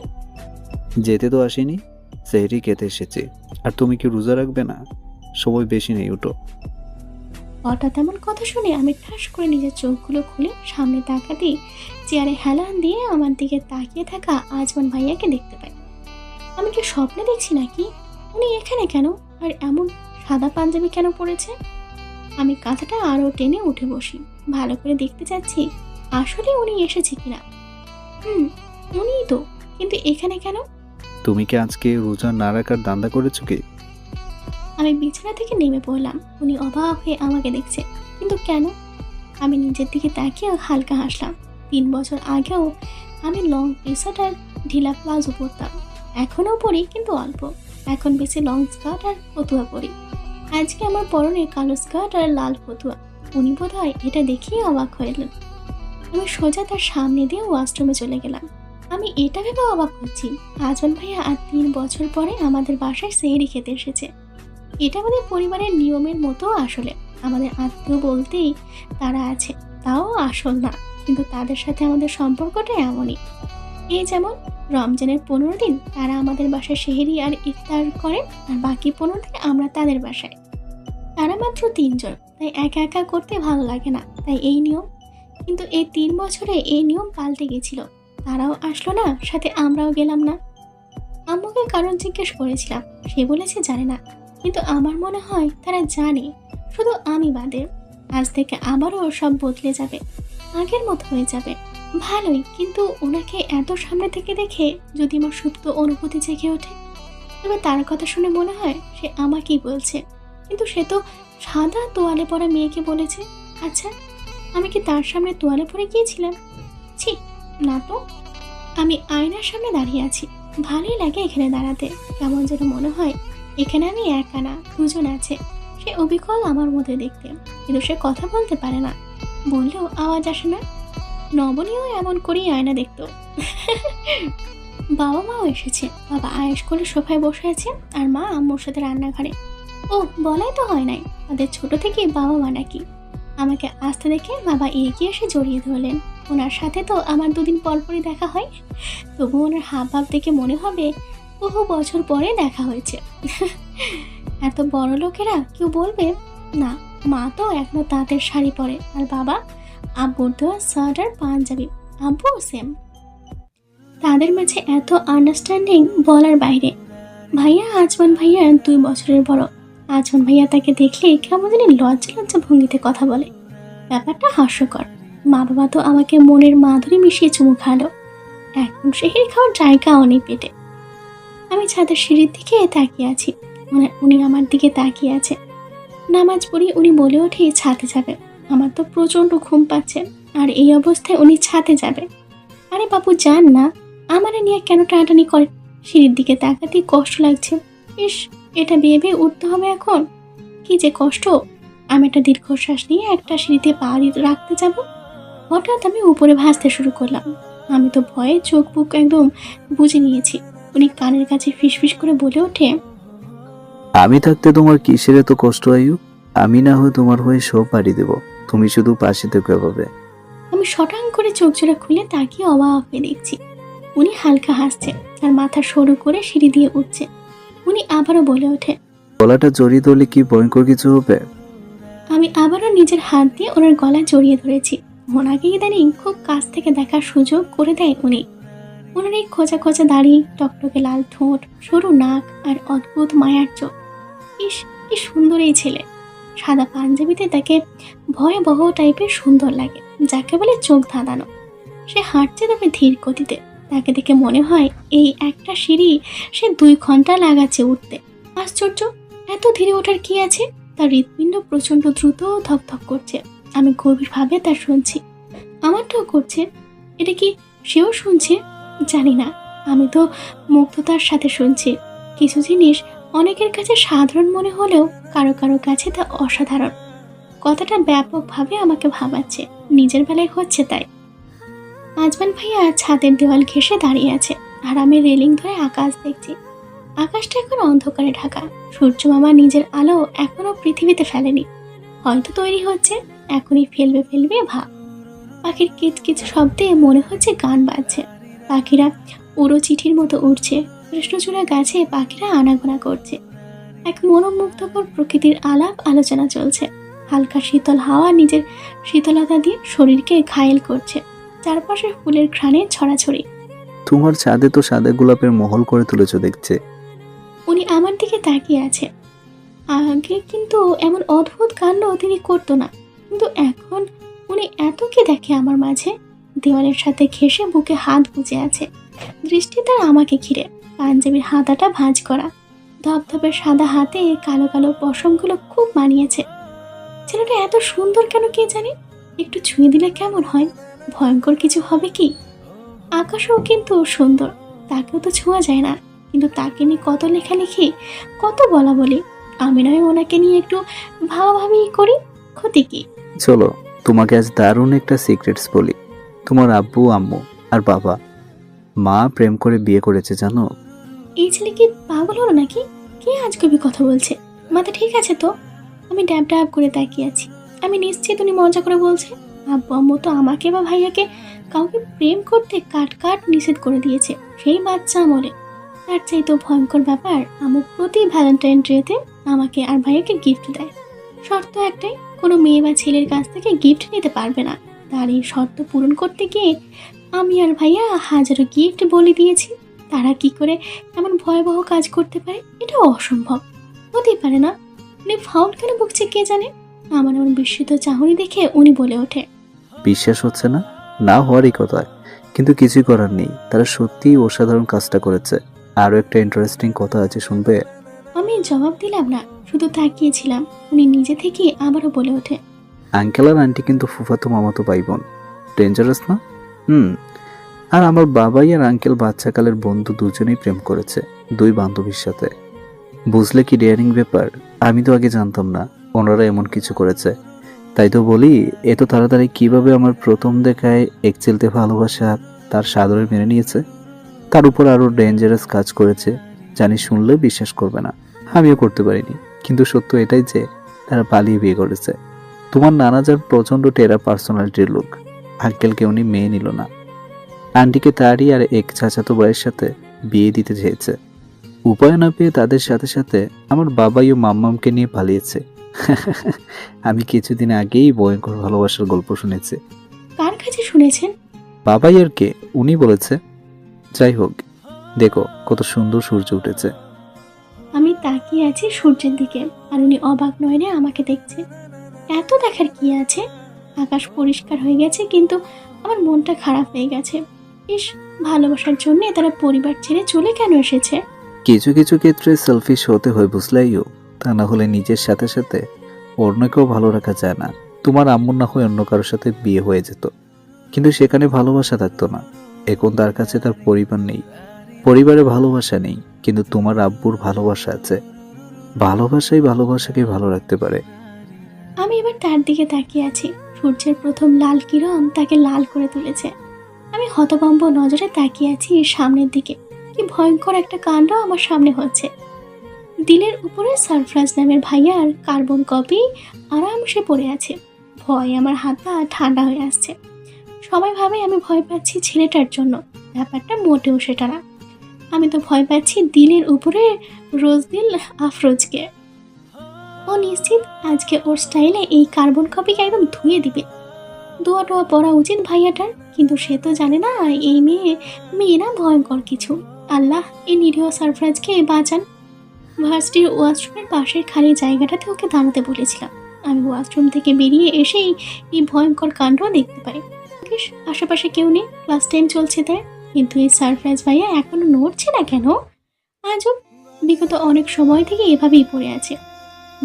যেতে তো আসিনি, সেহরি খেতে এসেছি। আর তুমি কি রোজা রাখবে না? সময় বেশি নেই, উঠো। হঠাৎ এমন কথা শুনে আমি ঠাস করে নিজের চোখগুলো খুলে সামনে তাকাতেই চেয়ারে হেলান দিয়ে আমার দিকে তাকিয়ে থাকা আজমান ভাইয়াকে দেখতে পাই। আমি কি স্বপ্নে দেখছি নাকি? উনি এখানে কেন? আর এমন সাদা পাঞ্জাবি কেন পরেছে? আমি কাঁথাটা আরো টেনে উঠে বসি, ভালো করে দেখতে চাচ্ছি আসলে উনি এসেছে কিনা। উনিই তো, কিন্তু এখানে কেন? তুমি কি আজকে রোজা না রাখার দান্দা করেছো কি? আমি বিছানা থেকে নেমে পড়লাম। উনি অবাক হয়ে আমাকে দেখছে, কিন্তু কেন? আমি নিজের দিকে তাকিয়ে হালকা হাসলাম। 3 বছর আগেও আমি লং টি শার্ট আর ঢিলা প্লাজো পরতাম, এখনও পরি কিন্তু অল্প। এখন বেশি লং স্কার্ট আর ফতুয়া পরি। আজকে আমার পরনে কালো স্কার্ট আর লাল ফতুয়া। উনি বোধ হয় এটা দেখিয়ে অবাক হয়ে এলেন। আমি সোজা তার সামনে দিয়ে ওয়াশরুমে চলে গেলাম। আমি এটা ভেবে অবাক হচ্ছি, আজমান ভাইয়া আর 3 বছর পরে আমাদের বাসায় সেহরি খেতে এসেছে। এটা আমাদের পরিবারের নিয়মের মতো। আসলে আমাদের আত্মীয় বলতেই তারা আছে, তাও আসল না, কিন্তু তাদের সাথে আমাদের সম্পর্কটা এমনই। এই যেমন রমজানের 15 দিন তারা আমাদের বাসায় সেহরি আর ইফতার করে, আর বাকি 15 দিন আমরা তাদের বাসায়। তারা মাত্র 3 জন, তাই একা একা করতে ভালো লাগে না, তাই এই নিয়ম। কিন্তু এই 3 বছরে এই নিয়ম পাল্টে গেছিল। তারাও আসলো না, সাথে আমরাও গেলাম না। আম্মুকে কারণ জিজ্ঞেস করেছিলাম, সে বলেছে জানে না, কিন্তু আমার মনে হয় তারা জানে, শুধু আমি বাদে। আজ থেকে আবারও সব বদলে যাবে, আগের মতো হয়ে যাবে। ভালোই, কিন্তু ওনাকে এত সামনে থেকে দেখে যদি আমার সুপ্ত অনুভূতি জেগে ওঠে, তবে তার কথা শুনে মনে হয় সে আমাকেই বলছে। কিন্তু সে তো সাদা তোয়ালে পরা মেয়েকে বলেছে। আচ্ছা, আমি কি তার সামনে তোয়ালে পরে গিয়েছিলাম? ছি, না তো। আমি আয়নার সামনে দাঁড়িয়ে আছি, ভালোই লাগে এখানে দাঁড়াতে। কেমন যেন মনে হয় এখানে আমি একা না, দুজন আছে। সে অবিকল আমার মধ্যে দেখতে, কিন্তু সে কথা বলতে পারে না, বললেও আওয়াজ আসে না। নবনীও এমন করেই আয়না দেখতো। বাবা মাও এসেছে। বাবা আয়েশ করে সোফায় বসে আছে, আর মা আম্মুর সাথে রান্নাঘরে। ও, বলাই তো হয় নাই, তাদের ছোট থেকেই বাবা মা নাকি। আমাকে আসতে দেখে বাবা এগিয়ে এসে জড়িয়ে ধরলেন। ওনার সাথে তো আমার 2 দিন পর পরই দেখা হয়, তবু ওনার হাব ভাব দেখে মনে হবে বহু বছর পরে দেখা হয়েছে। এত বড় লোকেরা কেউ বলবে না। মা তো এখনো তাঁতের শাড়ি পরে, আর বাবা আব্বুর দেওয়া শার্ট আর পাঞ্জাবি। আব্বু সেম। তাদের মাঝে এত আন্ডারস্ট্যান্ডিং বলার বাইরে। ভাইয়া আজমান ভাইয়া 2 বছরের বড়। আজমান ভাইয়া তাকে দেখলে কেমন জানি লজ্জা লজ্জা ভঙ্গিতে কথা বলে। ব্যাপারটা হাস্যকর। মা বাবা তো আমাকে মনের মাধুরী মিশিয়ে চুমু খালো, এখন সেহরি খাওয়ার জায়গাও নেই পেটে। আমি ছাদের সিঁড়ির দিকে তাকিয়ে আছি, উনি আমার দিকে তাকিয়ে আছে। নামাজ পড়ি উনি বলে ওঠে ছাদে যাবে। আমার তো প্রচণ্ড ঘুম পাচ্ছে, আর এই অবস্থায় উনি ছাদে যাবে। আরে বাবু যান না, আমারে নিয়ে কেন টানাটানি করে? সিঁড়ির দিকে তাকাতেই কষ্ট লাগছে। ইস, এটা বেয়ে বেয়ে উঠতে হবে এখন, কি যে কষ্ট। আমি একটা দীর্ঘশ্বাস নিয়ে একটা সিঁড়িতে পা রাখতে যাব, হঠাৎ আমি উপরে ভাসতে শুরু করলাম। আমি তো ভয়ে চোখ বুক একদম বুঝে নিয়েছি। উনি কানের কাছে ফিসফিস করে বলে ওঠে, আমি থাকতে তোমার কিসের এত কষ্ট আয়ু? আমি না হয় তোমার হয়ে সব বাড়ি দেব, তুমি শুধু পাশে থেকো এভাবে। আমি শটাং করে চোখ জোড়া খুলে তাকিয়ে অবাক হয়ে দেখছি উনি হালকা হাসছে, আর মাথা সরু করে সিঁড়ি দিয়ে উঠছে। উনি আবারও বলে ওঠে, গলাটা জড়িয়ে ধরলে কি ভয়ঙ্কর কিছু হবে? আমি আবারও নিজের হাত দিয়ে ওনার গলা জড়িয়ে ধরেছি। ওনাকে ইদানিং খুব কাছ থেকে দেখার সুযোগ করে দেয় উনি। ওনার এই খোঁচা খোঁচা দাড়ি, টকটকে লাল ঠোঁট, সরু নাক আর অদ্ভুত মায়ার চোখ। ইস, কি সুন্দর এই ছেলে। সাদা পাঞ্জাবিতে তাকে ভয়াবহ টাইপের সুন্দর লাগে, যাকে বলে চোখ ধাঁধানো। সে হাঁটছে তবে ধীর গতিতে। তাকে দেখে মনে হয় এই একটা সিঁড়ি সে 2 ঘন্টা লাগাচ্ছে উঠতে। আশ্চর্য, এত ধীরে ওঠার কি আছে? তার হৃৎপিণ্ড প্রচণ্ড দ্রুত ধকধক করছে। আমি গভীরভাবে তা শুনছি, আমারটাও করছে। এটা কি সেও শুনছে? জানি না, আমি তো মুগ্ধতার সাথে শুনছি। কিছু জিনিস অনেকের কাছে সাধারণ মনে হলেও কারো কারো কাছে তা অসাধারণ। কথাটা ব্যাপকভাবে আমাকে ভাবাচ্ছে, নিজের বেলায় হচ্ছে তাই। আজমান ভাইয়া ছাদের দেওয়াল ঘেঁষে দাঁড়িয়ে আছে, আর আমি রেলিং ধরে আকাশ দেখছি। আকাশটা এখন অন্ধকারে ঢাকা। সূর্য মামা নিজের আলো এখনো পৃথিবীতে ফেলেনি, হয়তো তৈরি হচ্ছে, এখনই ফেলবে ফেলবে ভাব। পাখির কিচকিচ শব্দে মনে হচ্ছে গান বাজছে। পাখিরা উড়ো চিঠির মতো উড়ছে। কৃষ্ণচূড়া গাছে পাখিরা আনাগোনা করছে। এক মনোমুগ্ধকর প্রকৃতির আলাপ আলোচনা চলছে। হালকা শীতল হাওয়া নিজের শীতলতা দিয়ে শরীরকে ঘায়েল করছে। চারপাশে ফুলের ঘ্রাণে ছড়াছড়ি। তোমার ছাদে তো সাদা গোলাপের মহল করে তুলেছো দেখছে। উনি আমার দিকে তাকিয়ে আছে। আগে কিন্তু এমন অদ্ভুত কাণ্ড তিনি করতো না, কিন্তু এখন উনি এত কি দেখে আমার মাঝে। দেওয়ালের সাথে ঘেঁষে বুকে হাত গুজে আছে। দৃষ্টি তার আমাকে ঘিরে। পাঞ্জাবির হাতাটা ভাঁজ করা, ধপধপে সাদা হাতে কালো কালো পশমগুলো খুব মানিয়েছে। ছেলেটা এত সুন্দর কেন কে জানে। একটু ছুঁয়ে দিলে কেমন হয়? ভয়ঙ্কর কিছু হবে কি? আকাশও কিন্তু সুন্দর, তাকেও তো ছোঁয়া যায় না, কিন্তু তাকে নিয়ে কত লেখালেখি, কত বলা বলি। আমি নয় ওনাকে নিয়ে একটু ভাবাভাবি করি, ক্ষতি কি? চলো তোমাকে আজ দারুণ একটা সিক্রেটস বলি। তোমার আব্বু আম্মু আর বাবা মা প্রেম করে বিয়ে করেছে জানো? এই ছেলে কি পাগল হলো নাকি? কে আজগবি কথা বলছে? মাথা ঠিক আছে তো? আমি ড্যাব ড্যাব করে তাকিয়ে আছি। আমি নিশ্চিত উনি মজা করে বলছে। আব্বু আম্মু তো আমাকে বা ভাইয়াকে কাউকে প্রেম করতে কাট কাট নিষেধ করে দিয়েছে সেই বাচ্চা আমলে। তার চাইতেও ভয়ঙ্কর ব্যাপার, আম্মু প্রতি ভ্যালেন্টাইন ডেতে আমাকে আর ভাইয়াকে গিফট দেয়। শর্ত একটাই, কোনো মেয়ে বা ছেলের কাছ থেকে গিফট নিতে পারবে না। তার এই শর্ত পূরণ করতে গিয়ে আমি আর ভাইয়া হাজারো গিফট বলে দিয়েছি। তারা কি করে এমন ভয়াবহ কাজ করতে পারে? এটা অসম্ভব, হতেই পারে না। উনি ফাউল কেন বকছে কে জানে। আমার এমন বিস্মিত চাহনি দেখে উনি বলে ওঠে, বিশ্বাস হচ্ছে না? না হওয়ারই কথা, কিন্তু কিছুই করার নেই। তারা সত্যিই অসাধারণ কাজটা করেছে। আরও একটা ইন্টারেস্টিং কথা আছে, শুনবে? আমি জবাব দিলাম না, শুধু তাকিয়েছিলাম। উনি নিজে থেকে আবারও বলে ওঠে, আঙ্কেল আর আন্টি কিন্তু ফুফাতো মামাতো ভাই বোন। ডেঞ্জারাস না? আর আমার বাবাই আর আঙ্কেল বাচ্চাকালের বন্ধু দুজনেই প্রেম করেছে দুই বান্ধবীর সাথে। বুঝলে কি ডেয়ারিং ব্যাপার? আমি তো আগে জানতাম না ওনারা এমন কিছু করেছে। তাই তো বলি, এত তাড়াতাড়ি কিভাবে আমার প্রথম দেখায় এক চিলতে ভালোবাসা তার সাদরে মেনে নিয়েছে। তার উপর আরও ডেঞ্জারাস কাজ করেছে। জানি শুনলে বিশ্বাস করবে না, আমিও করতে পারিনি। কিন্তু সত্য এটাই যে তারা পালিয়ে বিয়ে করেছে। তোমার নানা যার প্রচণ্ড টেরা পার্সোনালিটির লোক, আঙ্কেলকে উনি মেয়ে নিল না। আন্টিকে তারই আর এক চাচাতো ভাইয়ের সাথে বিয়ে দিতে চেয়েছে। উপায় না পেয়ে তাদের সাথে সাথে আমার বাবাই ও মাম্মামকে নিয়ে পালিয়েছে। আমি কিছুদিন আগেই ভয়ঙ্কর ভালোবাসার গল্প শুনেছি। কার কাছে শুনেছেন? বাবাই আর কে, উনি বলেছে। যাই হোক, দেখো কত সুন্দর সূর্য উঠেছে। আমি তাকিয়ে আছি সূর্যের দিকে, আর উনি অবাক নয়নে আমাকে দেখছে। এত দেখার কি আছে? আকাশ পরিষ্কার হয়ে গেছে, কিন্তু আমার মনটা খারাপ হয়ে গেছে। ইস, ভালোবাসার জন্য তারা পরিবার ছেড়ে চলে কেন এসেছে? কিছু কিছু ক্ষেত্রে সেলফিশ হতে হয়, বুঝলাইও? তা না হলে নিজের সাথে সাথে অন্যকেও ভালো রাখা যায় না। তোমার আম্মুর না হয়ে অন্য কারোর সাথে বিয়ে হয়ে যেত, কিন্তু সেখানে ভালোবাসা থাকতো না। এখন তার কাছে তার পরিবার নেই, পরিবারে ভালোবাসা নেই, কিন্তু তোমার আব্বুর ভালোবাসা আছে। ভালোবাসাই ভালোবাসাকে ভালো রাখতে পারে। আমি এবার তার দিকে তাকিয়ে আছি। সূর্যের প্রথম লাল কিরণ তাকে লাল করে তুলেছে। আমি হতভম্ব নজরে তাকিয়ে আছি সামনের দিকে। কি ভয়ঙ্কর একটা কাণ্ড আমার সামনে হচ্ছে। দিলের উপরে সারফরাজ নামের ভাইয়ার কার্বন কপি আরামসে পড়ে আছে। ভয় আমার হাত পা ঠান্ডা হয়ে আসছে। সবাই ভাবে আমি ভয় পাচ্ছি ছেলেটার জন্য, ব্যাপারটা মোটেও সেটা না। আমি তো ভয় পাচ্ছি দিলের উপরে রোজদিল আফরোজকে। ও নিশ্চিত আজকে ওর স্টাইলে এই কার্বন কপিকে একদম ধুয়ে দিবে। দোয়া টোয়া পড়া উচিত ভাইয়াটার, কিন্তু সে তো জানে না এই মেয়েরা ভয়ঙ্কর কিছু। আল্লাহ, এই নিরীহ সারফরাজকে বাঁচান। ভার্সিটির ওয়াশরুমের পাশের খালি জায়গাটাতে ওকে দাঁড়াতে বলেছিলাম। আমি ওয়াশরুম থেকে বেরিয়ে এসেই এই ভয়ঙ্কর কাণ্ড দেখতে পাই। আশেপাশে কেউ নেই, ক্লাস টাইম চলছে তাই। কিন্তু এই সারপ্রাইজ ভাইয়া এখনো নড়ছে না কেন? আজব, বিগত অনেক সময় থেকে এভাবেই পড়ে আছে।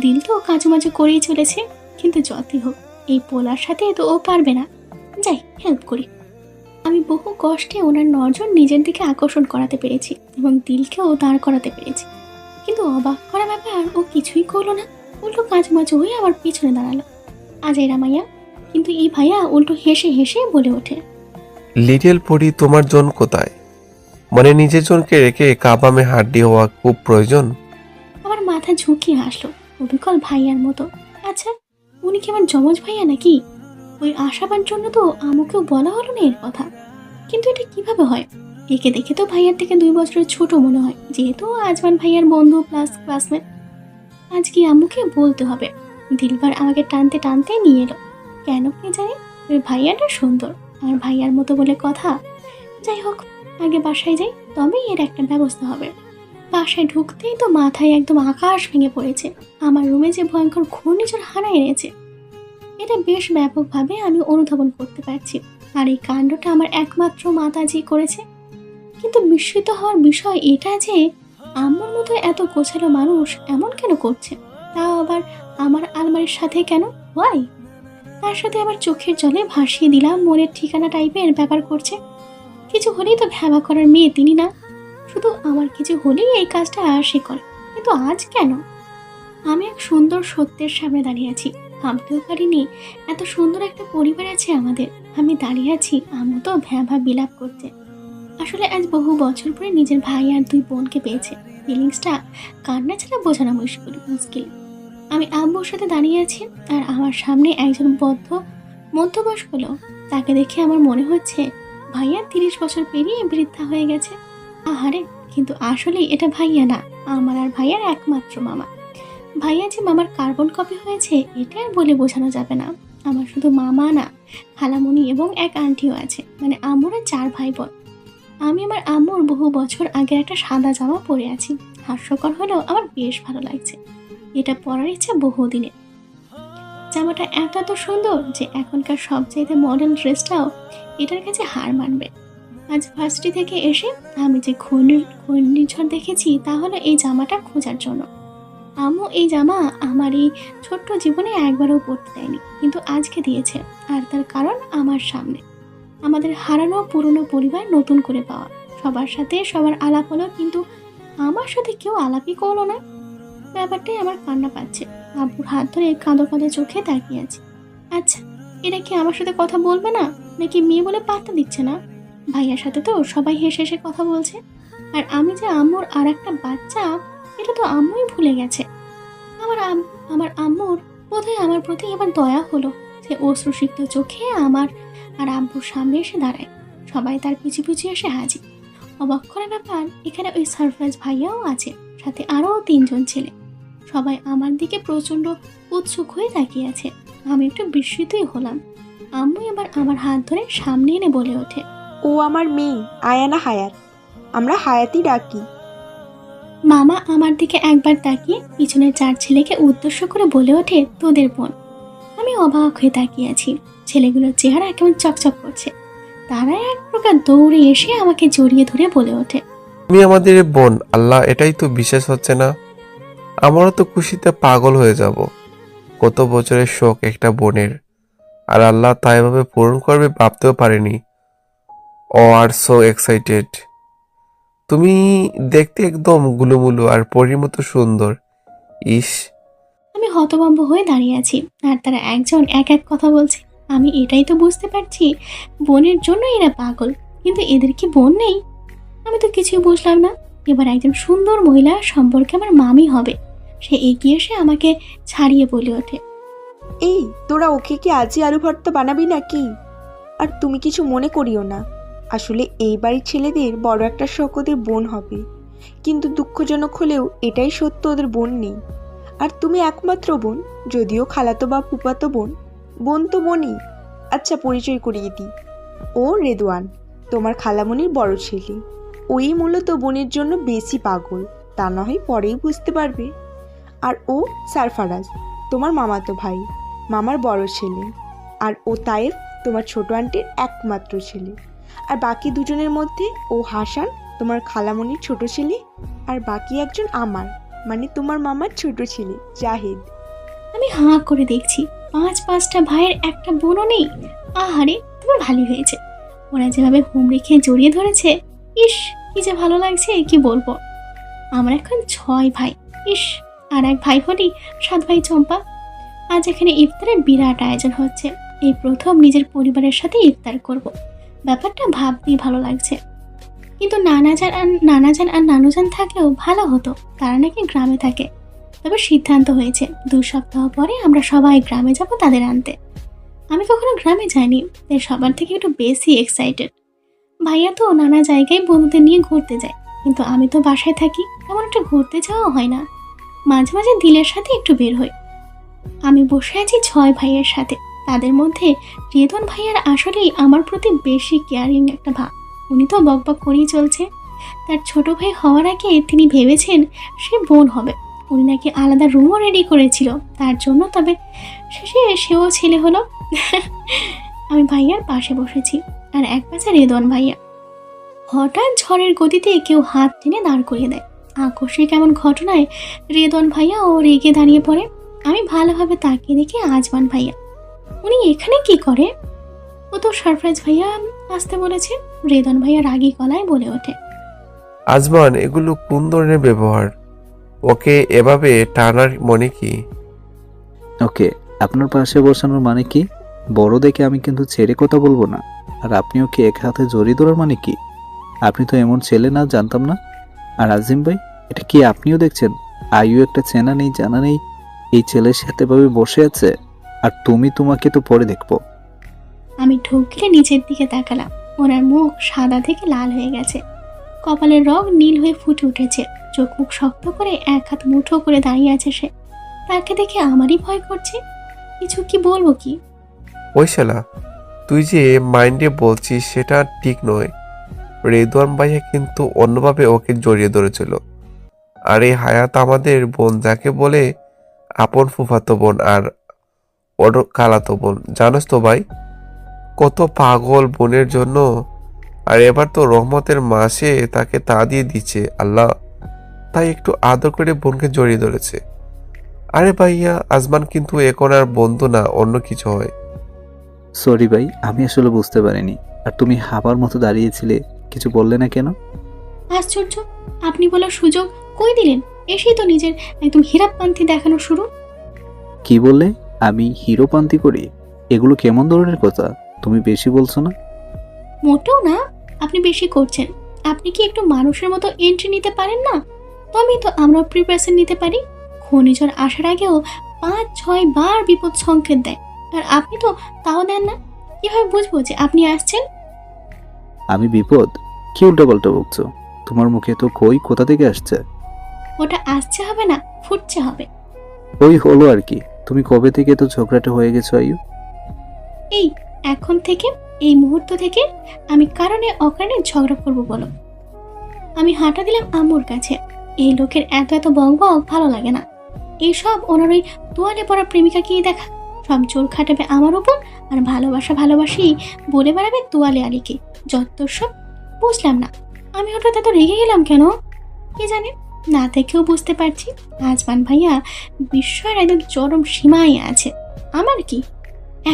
দিল তো কাজুমাজু করেই চলেছে, কিন্তু যতই হোক এই পোলার সাথে তো ও পারবে না। যাই, হেল্প করি। আমি বহু কষ্টে ওনার নজর নিজের দিকে আকর্ষণ করাতে পেরেছি এবং দিলকেও দাঁড় করাতে পেরেছি। কিন্তু অবাক করা ব্যাপার, ও কিছুই করলো না। উল্টো কাজমাজু হয়ে আমার পিছনে দাঁড়ালো। আজই রামাইয়া। কিন্তু এই ভাইয়া উল্টো হেসে হেসে বলে ওঠে, লিটল পরি, তোমার জন কোথায়? মানে নিজের জনকে রেখে কাবামে হাড্ডি হওয়া খুব প্রয়োজন। আমার মাথা ঝুঁকিয়ে আসলো অবিকল ভাইয়ার মতো। আচ্ছা, উনি কি আমার যমজ ভাইয়া নাকি? ওই আশাবার জন্য তো আমাকেও বলা হলো না এর কথা। কিন্তু এটা কিভাবে হয়? একে দেখে তো ভাইয়ার থেকে 2 বছরের ছোট মনে হয়, যেহেতু আজমান ভাইয়ার বন্ধু প্লাস ক্লাসমেট। আজকে আম্মুকে বলতে হবে। দিলবার আমাকে টানতে টানতে নিয়ে এলো। কেন কে জানে ওই ভাইয়াটা সুন্দর, আমার ভাইয়ার মতো বলে কথা। যাই হোক, আগে বাসায় যাই, তবেই এর একটা ব্যবস্থা হবে। বাসায় ঢুকতেই তো মাথায় একদম আকাশ ভেঙে পড়েছে। আমার রুমে যে ভয়ঙ্কর ঘূর্ণিঝড় হানা এনেছে, এটা বেশ ব্যাপকভাবে আমি অনুধাবন করতে পারছি। আর এই কাণ্ডটা আমার একমাত্র মাতাজি করেছে। কিন্তু বিস্মিত হওয়ার বিষয় এটা যে আমার মতো এত গোছালো মানুষ এমন কেন করছে, তাও আবার আমার আলমারির সাথে কেন? ওয়াই? তার সাথে আবার চোখের জলে ভাসিয়ে দিলাম মনের ঠিকানা টাইপের ব্যাপার করছে। কিছু হলেই তো ভ্যাবা করার মেয়ে তিনি না, শুধু আমার কিছু হলেই এই কাজটা সে করে। কিন্তু আজ কেন? আমি এক সুন্দর সত্যের সামনে দাঁড়িয়ে আছি। ভাবতেও পারিনি এত সুন্দর একটা পরিবার আছে আমাদের। আমি দাঁড়িয়ে আছি আম্মু তো ভ্যাবা বিলাপ করতে। আসলে আজ বহু বছর পরে নিজের ভাই আর 2 বোনকে পেয়েছে। ফিলিংসটা কান্না ছাড়া বোঝানো মুশকিল। আমি আম্মুর সাথে দাঁড়িয়ে আছি, আর আমার সামনে একজন মধ্যবয়স্ক লোক। তাকে দেখে আমার মনে হচ্ছে ভাইয়া 30 বছর পেরিয়ে বৃদ্ধা হয়ে গেছে। আহারে, কিন্তু আসলে এটা ভাইয়া না, আমার আর ভাইয়ার একমাত্র মামা। ভাইয়া যে মামার কার্বন কপি হয়েছে এটা আর বলে বোঝানো যাবে না। আমার শুধু মামা না, খালামণি এবং এক আন্টিও আছে, মানে আম্মুরা 4 ভাই বোন। আমি আমার আম্মুর বহু বছর আগের একটা সাদা জামা পরে আছি। হাস্যকর হলেও আমার বেশ ভালো লাগছে। এটা পরার ইচ্ছে বহুদিনের। জামাটা এত সুন্দর যে এখনকার সবচাইতে মডার্ন ড্রেসটাও এটার কাছে হার মানবে। আজ ভার্সিটি থেকে এসে আমি যে ঘূর্ণিঝড় দেখেছি তা হলো এই জামাটা খোঁজার জন্য। আম্মু এই জামা আমার এই ছোট্ট জীবনে একবারও পরতে দেয়নি, কিন্তু আজকে দিয়েছে। আর তার কারণ আমার সামনে। আমাদের হারানো পুরনো পরিবার নতুন করে পাওয়া। সবার সাথে সবার আলাপ হলো, কিন্তু আমার সাথে কেউ আলাপই করলো না। ব্যাপারটাই আমার কান্না পাচ্ছে। আব্বুর হাত ধরে কাঁদো কাঁদো চোখে তাকিয়ে আছি। আচ্ছা, এরা কি আমার সাথে কথা বলবে না, নাকি মেয়ে বলে পাত্তা দিচ্ছে না? ভাইয়ার সাথে তো সবাই হেসে হেসে কথা বলছে, আর আমি যে আম্মুর আর একটা বাচ্চা এটা তো আম্মুই ভুলে গেছে। আমার আম্মুর বোধহয় আমার প্রতি এবার দয়া হলো। সে অশ্রুসিক্ত চোখে আমার আর আব্বুর সামনে এসে দাঁড়ায়। সবাই তার পিছু পিছু এসে হাজির। অবাক করার ব্যাপার, এখানে ওই সারপ্রাইজ ভাইয়াও আছে, সাথে আরও 3 জন ছেলে। সবাই আমার দিকে প্রচণ্ড উৎসুক হয়ে তাকিয়ে আছে। আমি একটু বিস্মিতই হলাম। আম্মু এবার আমার হাত ধরে সামনে এনে বলে ওঠে, ও আমার মেয়ে আয়ানা হায়াত, আমরা হায়াতি ডাকি। মামা আমার দিকে একবার তাকিয়ে পিছনের 4 ছেলেকে উদ্দেশ্য করে বলে ওঠে, তোদের বোন। আমি অবাক হয়ে তাকিয়ে আছি। ছেলেগুলোর চেহারা কেমন চকচক করছে। তারা এক প্রকার দৌড়ে এসে আমাকে জড়িয়ে ধরে বলে ওঠে, তুমি আমাদের বোন? আল্লাহ, এটাই তো বিশ্বাস হচ্ছে না। আমারও তো খুশিতে পাগল হয়ে যাব। কত বছরের শখ একটা বোনের, আর আল্লাহ তা এভাবে পূরণ করবে ভাবতেও পারিনি। ও আর সো এক্সাইটেড। তুমি দেখতে একদম গুলুমুলু আর পরীর মতো সুন্দর। ইস, আমি হতভম্ব হয়ে দাঁড়িয়ে আছি, আর তারা একজন এক এক কথা বলছে। আমি এটাই তো বুঝতে পারছি, বোনের জন্য এরা পাগল, কিন্তু এদের কি বোন নেই? আমি তো কিছুই বুঝলাম না। এবার একজন সুন্দর মহিলা সম্পর্কে আমার মামি হবে, সে এগিয়ে এসে আমাকে ছাড়িয়ে বলে ওঠে, এই তোরা ওকে কি আজই আলু ভর্তা বানাবি নাকি? আর তুমি কিছু মনে করিও না, আসলে এই বাড়ির ছেলেদের বড় একটা শখ ওদের বোন হবে, কিন্তু দুঃখজনক হলেও এটাই সত্য, ওদের বোন নেই। আর তুমি একমাত্র বোন, যদিও খালাতো বা ফুপাতো বোন, বোন তো বোনই। আচ্ছা, পরিচয় করিয়ে দিই, ও রেদওয়ান, তোমার খালামণির বড় ছেলে। ওই মূলত বোনের জন্য বেশি পাগল, তা না হয় পরেই বুঝতে পারবে। আর ও সারফারাজ, তোমার মামাতো ভাই, মামার বড় ছেলে। আর ও তায়েফ, তোমার ছোট আন্টির একমাত্র ছেলে। আর বাকি দুজনের মধ্যে ও হাসান, তোমার খালামণির ছোট ছেলে। আর বাকি একজন আমার, মানে তোমার মামার ছোট ছেলে জাহিদ। আমি হাঁ করে দেখছি 5-5টা ভাইয়ের একটা বোনও নেই। আহারে, তবে ভালোই হয়েছে। ওরা যেভাবে হুমড়ি খেয়ে জড়িয়ে ধরেছে, ইস কি যে ভালো লাগছে কি বলবো। আমার এখন 6 ভাই। ইস, আর এক ভাই হলি 7 ভাই চম্পা। আজ এখানে ইফতারের বিরাট আয়োজন হচ্ছে। এই প্রথম নিজের পরিবারের সাথে ইফতার করব। ব্যাপারটা ভাবতেই ভালো লাগছে। কিন্তু নানাজান আর নানুজান থাকলেও ভালো হতো, তারা নাকি গ্রামে থাকে। তবে সিদ্ধান্ত হয়েছে 2 সপ্তাহ পরে আমরা সবাই গ্রামে যাব তাদের আনতে। আমি কখনো গ্রামে যাইনি, তাই সবার থেকে একটু বেশি এক্সাইটেড। ভাইয়া তো নানা জায়গায় বন্ধুদের নিয়ে ঘুরতে যায়, কিন্তু আমি তো বাসায় থাকি, তেমন একটা ঘুরতে যাওয়া হয় না। মাঝে মাঝে দিলের সাথে একটু বের হই। আমি বসে আছি 6 ভাইয়ের সাথে। তাদের মধ্যে রেদন ভাইয়ার আসলেই আমার প্রতি বেশি কেয়ারিং একটা ভাব। উনি তো বকবক করেই চলছে। তার ছোট ভাই হওয়ার আগে তিনি ভেবেছেন সে বোন হবে। উনি নাকি আলাদা রুমও রেডি করেছিল তার জন্য, তবে শেষে সেও ছেলে হলো। আমি ভাইয়ার পাশে বসেছি, আর এক পাশে রেদন ভাইয়া। হঠাৎ ঝড়ের গতিতে কেউ হাত টেনে দাঁড় করিয়ে দেয়। আকস্মিক এমন ঘটনায় রেদন ভাইয়া ও রেগে দাঁড়িয়ে পড়ে। আমি ভালোভাবে তাকিয়ে দেখি আজমান ভাইয়া। উনি এখানে কি করে? ও তো সারপ্রাইজ ভাইয়া আসতে বলেছে। রেদন ভাইয়া রাগী গলায় বলে ওঠে, আজমান, এগুলো কোন ধরনের ব্যবহার? ওকে এভাবে টানার মনে কি? ওকে আপনার পাশে বসানোর মানে কি? বড় দেখে আমি কিন্তু ছেড়ে কথা বলবো না। আর আপনি ওকে এক হাতে জড়িয়ে ধরার মানে কি? আপনি তো এমন ছেলে না, জানতাম না। আর আজিম ভাই, এটা কি আপনিও দেখছেন? আইও একটা চেনা নেই জানা নেই এই ছেলের সাথে ভাবে বসে আছে। আর তোমাকে তো পরে দেখবো। আমি ঢুকলে নিচের দিকে তাকালাম। ওনার মুখ সাদা থেকে লাল হয়ে গেছে, কপালের রং নীল হয়ে ফুটে উঠেছে। চোখ মুখ শক্ত করে এক হাত মুঠো করে দাঁড়িয়ে আছে সে। তাকে দেখে আমারই ভয় করছে। কিছু কি বলবো কি? ওই শালা, তুই যে মাইন্ডে বলছিস সেটা ঠিক নয়। রেদওয়ান ভাইয়া কিন্তু অন্যভাবে ওকে জড়িয়ে ধরেছিল। আর এই হায়াত আমাদের বোন, যাকে বলে আপন ফুফাতো বোন আর ওর খালাতো বোন। জানোস তো ভাই, কত পাগল বোনের জন্য। আর এবার তো রহমতের মাসে তাকে তা দিয়ে দিচ্ছে আল্লাহ। তাই একটু আদর করে বোনকে জড়িয়ে ধরেছে। আরে ভাইয়া, আজমান কিন্তু এখন আর বন্ধু না, অন্য কিছু হয়। সরি ভাই, আমি আসলে বুঝতে পারিনি। আর তুমি হাবার মতো দাঁড়িয়েছিলে, কিছু বললে না কেন? আশ্চর্য, আপনি বলার সুযোগ কই দিলেন? এসেই তো নিজের একদম হীরাপন্থী দেখানো শুরু। কি বললে? আমি হিরোপান্তি করি? এগুলো কেমন ধরনের কথা? তুমি বেশি বলছো না? মোটেও না, আপনি বেশি করছেন। আপনি কি একটু মানুষের মতো এন্ট্রি নিতে পারেন না? তবেই তো আমরা প্রিপারেশন নিতে পারি। ঘূর্ণিঝড় আসার আগেও 5-6 বার বিপদ সংকেত দেয়, আর আপনি তো তাও দেন না। কিভাবে বুঝবো যে আপনি আসছেন? আমি বিপদ? কি উল্টাপাল্টা বকছো? তোমার মুখে তো কই কোথা থেকে আসছে? ওটা আসছে হবে না, ফুটছে হবে। ওই হলো আর কি। তুমি কবে থেকে তো ঝগড়াটা হয়ে গেছো আয়ু? এই এখন থেকে, এই মুহূর্ত থেকে আমি কারণে অকারণে ঝগড়া করব বলো? আমি হাঁটা দিলাম আম্মুর কাছে। এই লোকের এত এত বক বক ভালো লাগে না। এইসব ওনার ওই তোয়ালে পড়া প্রেমিকাকেই দেখা। সব জোর খাটাবে আমার উপর, আর ভালোবাসি বলে বেড়াবে তোয়ালে আলীকে। যত সব বুঝলাম না। আমি হঠাৎ এত রেগে গেলাম কেন কে জানে। না দেখেও বুঝতে পারছি আজমান ভাইয়া বিস্ময়ের একদম চরম সীমায় আছে। আমার কি,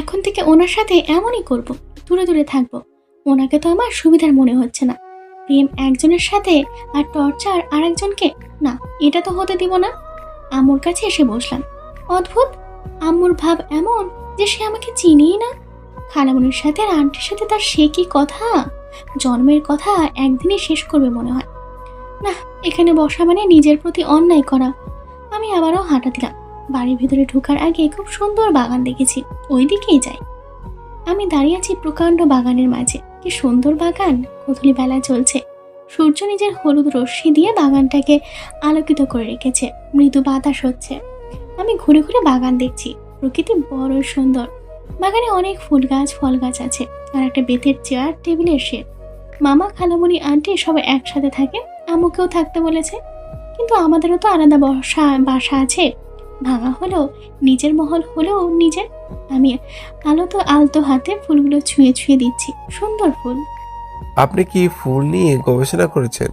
এখন থেকে ওনার সাথে এমনই করব, দূরে দূরে থাকবো। ওনাকে তো আমার সুবিধার মনে হচ্ছে না। প্রেম একজনের সাথে আর টর্চার আর একজনকে, না, এটা তো হতে দিব না। আম্মুর কাছে এসে বসলাম। অদ্ভুত, আম্মুর ভাব এমন যে সে আমাকে চিনিই না। খালামণির সাথে আর আন্টির সাথে তার সে কি কথা, জন্মের কথা একদিনই শেষ করবে মনে হয়। না, এখানে বসা মানে নিজের প্রতি অন্যায় করা। আমি আবারও হাঁটা দিলাম। বাড়ির ভিতরে ঢোকার আগে খুব সুন্দর বাগান দেখেছি, ওই দিকেই যাই। আমি দাঁড়িয়ে আছি প্রকাণ্ড বাগানের মাঝে। কি সুন্দর বাগান! গোধূলি বেলা চলছে। সূর্য নিজের হলুদ রশ্মি দিয়ে বাগানটাকে আলোকিত করে রেখেছে। মৃদু বাতাস হচ্ছে। আমি ঘুরে ঘুরে বাগান দেখছি। প্রকৃতি বড় সুন্দর। বাগানে অনেক ফুল গাছ, ফল গাছ আছে, আর একটা বেতের চেয়ার, টেবিলের শেড। মামা, খালামণি, আন্টি সবাই একসাথে থাকে। আম্মুকেও থাকতে বলেছে। কিন্তু আমাদেরও তো আলাদা বাসা আছে। ভাঙা হলেও নিজের মহল হলেও নিজের। আমি আলতো হাতে ফুলগুলো ছুঁয়ে ছুঁয়ে দিচ্ছি। সুন্দর ফুল। আপনি কি ফুল নিয়ে গবেষণা করেছেন?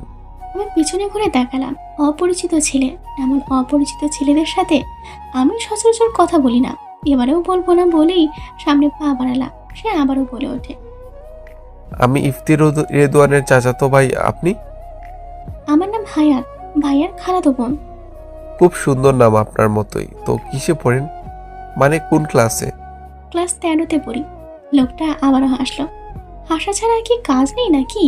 আমি পিছনে ঘুরে দেখালাম। অপরিচিত ছেলে। এমন অপরিচিত ছেলেদের সাথে আমি সচরাচর কথা বলি না। এবারেও বলবো না বলেই সামনে পা বাড়ালাম। সে আবারও বলে ওঠে, আমি ইফতি রেদওয়ানের চাচাতো ভাই। আপনি? আমার নাম হায়াত, ভাইয়ার খালাতো বোন। খুব সুন্দর নাম, আপনার মতোই। তো কিসে পড়েন, মানে কোন ক্লাসে? ক্লাস 13-তে পড়ি। লোকটা আবারও হাসলো। হাসা ছাড়া কি কাজ নেই নাকি?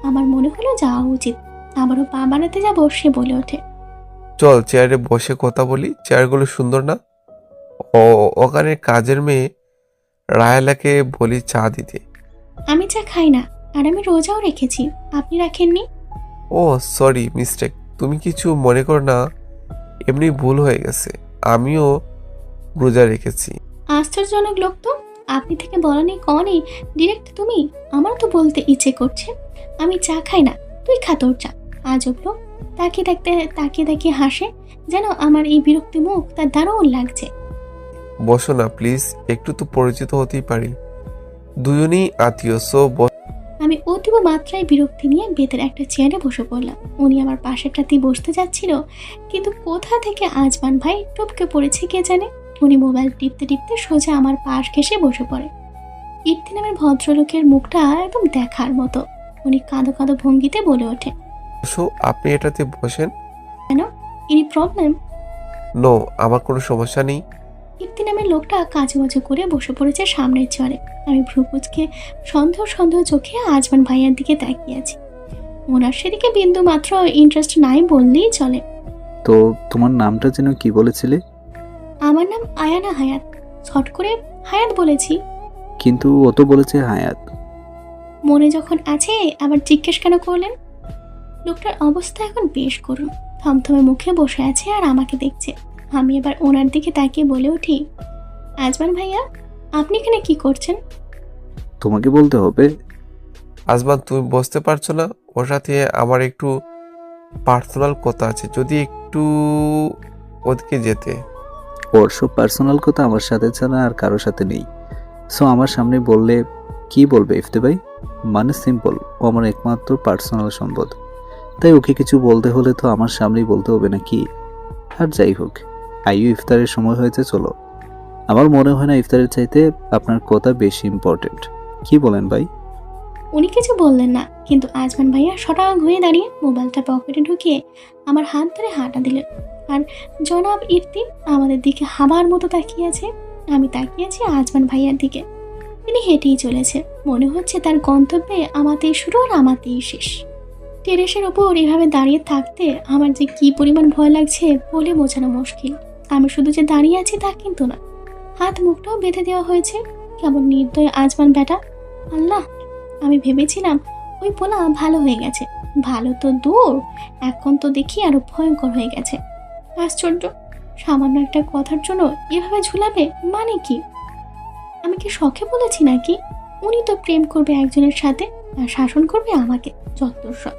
আমার মনে হলো যাওয়া উচিত। আবারও পা বাড়াতে যাবো, সে বলে ওঠে, চল চেয়ারে বসে কথা বলি। চেয়ারগুলো সুন্দর না? ও ওখানে কাজের মেয়ে রায়ালাকে বলি চা দিতে। আমি চা খাই না, আর আমি রোজাও রেখেছি। আপনি রাখেননি? ও সরি, মিস্টেক। তুমি কিছু মনে করো না, এমনি ভুল হয়ে গেছে। আমিও রোজা রেখেছি। আশ্চর্যজনক লোক তো। আপনি থেকে বলা নেই কওয়া নেই, ডিরেক্ট তুমি। আমার তো বলতে ইচ্ছে করছে আমি চা খাই না, তুই খা তোর চা। আজব লোক। তাকিয়ে তাকিয়ে হাসে, যেন আমার এই বিরক্তি মুখ তার দারুণ লাগছে। বসো না প্লিজ, একটু তো পরিচিত হতেই পারি। দুজনেই আত্মীয়, সো আমি অতীব মাত্রায় বিরক্তি নিয়ে বেতের একটা চেয়ারে বসে পড়লাম। উনি আমার পাশেরটাতেই বসতে যাচ্ছিল, কিন্তু কোথা থেকে আজমান ভাই টপকে পড়েছে কে জানে। উনি মোবাইল টিপতে টিপতে সোজা আমার পাশ ঘেঁষে বসে পড়ে। ইফতি নামের ভদ্রলোকের মুখটা একদম দেখার মতো। উনি কাঁদো কাঁদো ভঙ্গিতে বলে ওঠে, বসো, আপনি এটাতে বসেন। Any problem? নো, আমার কোনো সমস্যা নেই। ইফতি নামের লোকটা কাজু করে বসে পড়েছে সামনের চেয়ারে। আমি ভ্রুকুচকে সন্দেহ চোখে আজমান ভাইয়ার দিকে তাকিয়ে আছি। ওনার সেদিকে বিন্দু মাত্র ইন্টারেস্ট নাই বললেই চলে। তো তোমার নামটা যেন কি বলেছিলে? আমার নাম আয়ানা হায়াত। শর্ট করে হায়াত বলেছি। কিন্তু ও তো বলেছে হায়াত। মনে যখন আছে আবার জিজ্ঞেস কেন করলেন? লোকটার অবস্থা এখন বেশ করুন। থমথমে মুখে বসে আছে আর আমাকে দেখছে। আমি এবার ওনার দিকে তাকিয়ে বলে উঠি, আজমান ভাইয়া, আপনি এখানে কি করছেন? তোমাকে বলতে হবে? আজমান, তুমি বুঝতে পারছো না? ওর সাথে আমার একটু পার্সোনাল কথা আছে, যদি একটু ওদিকে যেতে। ওর সব পার্সোনাল কথা আমার সাথে ছাড়া আর কারোর সাথে নেই। সো আমার সামনে বললে কি বলবে ইফতে ভাই? মানে সিম্পল, ও আমার একমাত্র পার্সোনাল সম্পদ। তাই ওকে কিছু বলতে হলে তো আমার সামনেই বলতে হবে নাকি? আর যাই হোক, আইও ইফতারের সময় হয়েছে, চলো। আমার মনে হয় না ইফতারের চাইতে আপনার কথা বেশি ইম্পর্টেন্ট। কি বলেন ভাই? উনি কিছু বললেন না, কিন্তু আজমান ভাইয়া সটাক হয়ে দাঁড়িয়ে মোবাইলটা পকেটে ঢুকিয়ে আমার হাত ধরে হাঁটা দিলেন। আর জনাব ইফতি আমাদের দিকে হাবার মতো তাকিয়ে আছে। আমি তাকিয়ে আছি আজমান ভাইয়ার দিকে। তিনি হেঁটেই চলেছে। মনে হচ্ছে তার গন্তব্যে আমাতেই শুরু আর আমাতেই শেষ। টেরেসের ওপর এভাবে দাঁড়িয়ে থাকতে আমার যে কি পরিমাণ ভয় লাগছে বলে বোঝানো মুশকিল। আমি শুধু যে দাঁড়িয়ে আছি তা কিন্তু না, হাত মুখটাও বেঁধে দেওয়া হয়েছে। কেমন নির্দয় আজমান বেটা! আল্লাহ, আমি ভেবেছিলাম ওই পোলা ভালো হয়ে গেছে। ভালো তো দূর, এখন তো দেখি আরো ভয়ঙ্কর হয়ে গেছে। আশ্চর্য, সামান্য একটা কথার জন্য এভাবে ঝুলাবে মানে কি? আমি কি শখে বলেছি নাকি? উনি তো প্রেম করবে একজনের সাথে আর শাসন করবে আমাকে। যত্তর সব।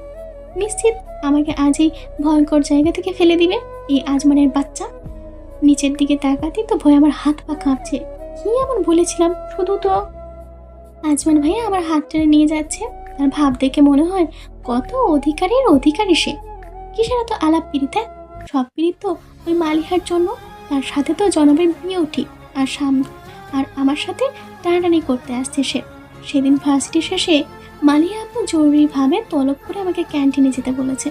নিশ্চিত আমাকে আজই ভয়ঙ্কর জায়গা থেকে ফেলে দিবে এই আজমানের বাচ্চা। নিচের দিকে তাকাতেই তো ভয় আমার হাত পা কাঁপছে। কি এমন বলেছিলাম? শুধু তো আজমান ভাইয়া আমার হাত টেনে নিয়ে যাচ্ছে। তার ভাব দেখে মনে হয় কত অধিকারী সে। কিসের এত আলাপ পিড়িতে? সব পিড়িত তো ওই মালিহার জন্য। তার সাথে তো জনবের বিয়েও ঠিক। আর আমার সাথে টানাটানি করতে আসছে সে। সেদিন ভার্সিটি শেষে মালিহা আপু জরুরিভাবে তলব করে আমাকে ক্যান্টিনে যেতে বলেছে।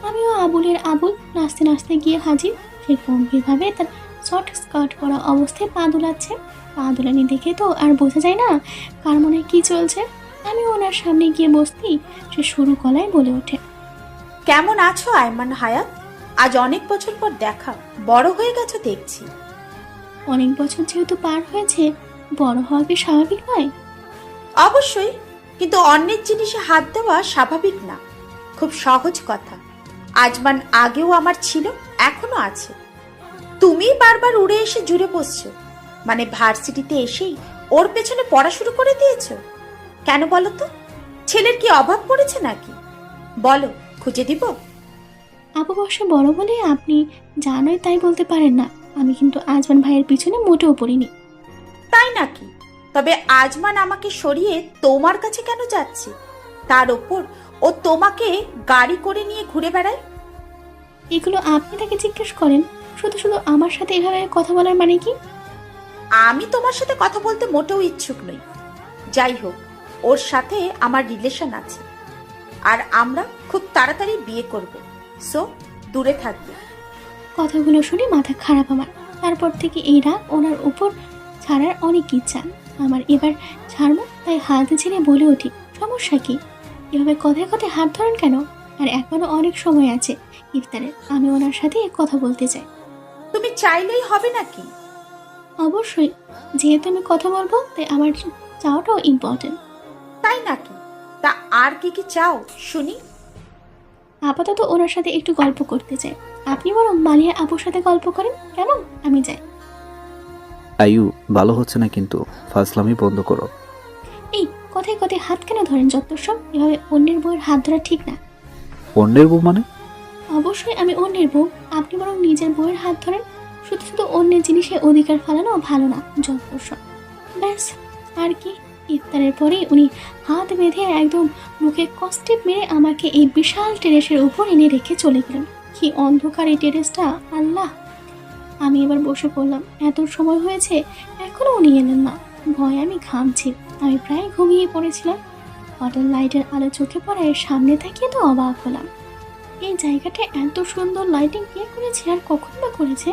আমিও আবুলের আবুল নাচতে নাচতে গিয়ে হাজির। সে গম্ভীরভাবে তার শর্ট স্কার্ট পরা অবস্থায় পা দোলাচ্ছে। পা দোলানি দেখে তো আর বোঝা যায় না কার মনে কি চলছে। আমি ওনার সামনে গিয়ে বসতেই সে সরু গলায় বলে ওঠে, কেমন আছো আয়মান হায়াত? আজ অনেক বছর পর দেখা, বড় হয়ে গেছো দেখছি। অনেক বছর যেহেতু পার হয়েছে, বড় হওয়া কি স্বাভাবিক নয়? অবশ্যই, কিন্তু অন্যের জিনিসে হাত দেওয়া স্বাভাবিক না। খুব সহজ কথা। আজমান আগেও আমার ছিল, এখনো আছে। তুমি বারবার উড়ে এসে জুড়ে বসছো, মানে ভার্সিটিতে এসেই ওর পেছনে পড়া শুরু করে দিয়েছো। কেন বলো তো? ছেলের কি অভাব পড়েছে নাকি? বলো, খুঁজে দিব। আপু বর্ষে বড় বলে আপনি জানোই তাই বলতে পারেন না। আমি কিন্তু আজমান ভাইয়ের পিছনে মোটেও পড়িনি। তাই নাকি? তবে আজমান আমাকে সরিয়ে তোমার কাছে কেন যাচ্ছে? তার ওপর ও তোমাকে গাড়ি করে নিয়ে ঘুরে বেড়ায়। এগুলো আপনি তাকে জিজ্ঞেস করেন। শুধু শুধু আমার সাথে এভাবে কথা বলার মানে কি? আমি তোমার সাথে কথা বলতে মোটেও ইচ্ছুক নই। যাই হোক, ওর সাথে আমার রিলেশন আছে, আর আমরা খুব তাড়াতাড়ি বিয়ে করব। সো দূরে থাকবে। কথাগুলো শুনে মাথা খারাপ আমার। তারপর থেকে এই রাগ ওনার উপর ছাড়ার অনেক ইচ্ছা আমার। এবার ছাড়বো, তাই হাত ছেড়ে বলে উঠি, সমস্যা কি? এভাবে কথায় কথায় হাত ধরেন কেন? আর এখনো অনেক সময় আছে ইফতারের, আমি ওনার সাথে কথা বলতে চাই। তুমি চাইলেই হবে নাকি? অবশ্যই, যেহেতু আমি কথা বলবো তাই আমার চাওয়াটাও ইম্পর্টেন্ট। তাই নাকি? তা আর কি কি চাও শুনি? আপাতত ওনার সাথে একটু গল্প করতে চাই। আপনি বরং মালিয়া আপুর সাথে গল্প করেন, কেমন? আমি যাই। আয়ু, ভালো হচ্ছে না কিন্তু, ফাজলামি বন্ধ করো। এই কথায় কথায় হাত কেন ধরেন যত সব? এভাবে অন্যের বউয়ের হাত ধরা ঠিক না। অন্যের বউ মানে? অবশ্যই আমি অন্যের বউ, আপনি বরং নিজের বউয়ের হাত ধরেন। শুধু শুধু অন্যের জিনিসে অধিকার ফেলানো ভালো না, যত সব। ব্যাস, আর কি? ইফতারের পরে উনি হাত বেঁধে একদম মুখে কষ্টেপ মেরে আমাকে এই বিশাল টেরেসের উপর এনে রেখে চলে গেলেন। কি অন্ধকার এই টেরেসটা, আল্লাহ! আমি এবার বসে পড়লাম। এত সময় হয়েছে এখনো উনি এলেন না। ভয়ে আমি ঘামছি, আমি প্রায় ঘুমিয়ে পড়েছিলাম। হঠাৎ লাইটের আলো চোখে পড়ায় সামনে তাকিয়ে তো অবাক হলাম। এই জায়গাটা এত সুন্দর লাইটিং কে করেছে আর কখন বা করেছে?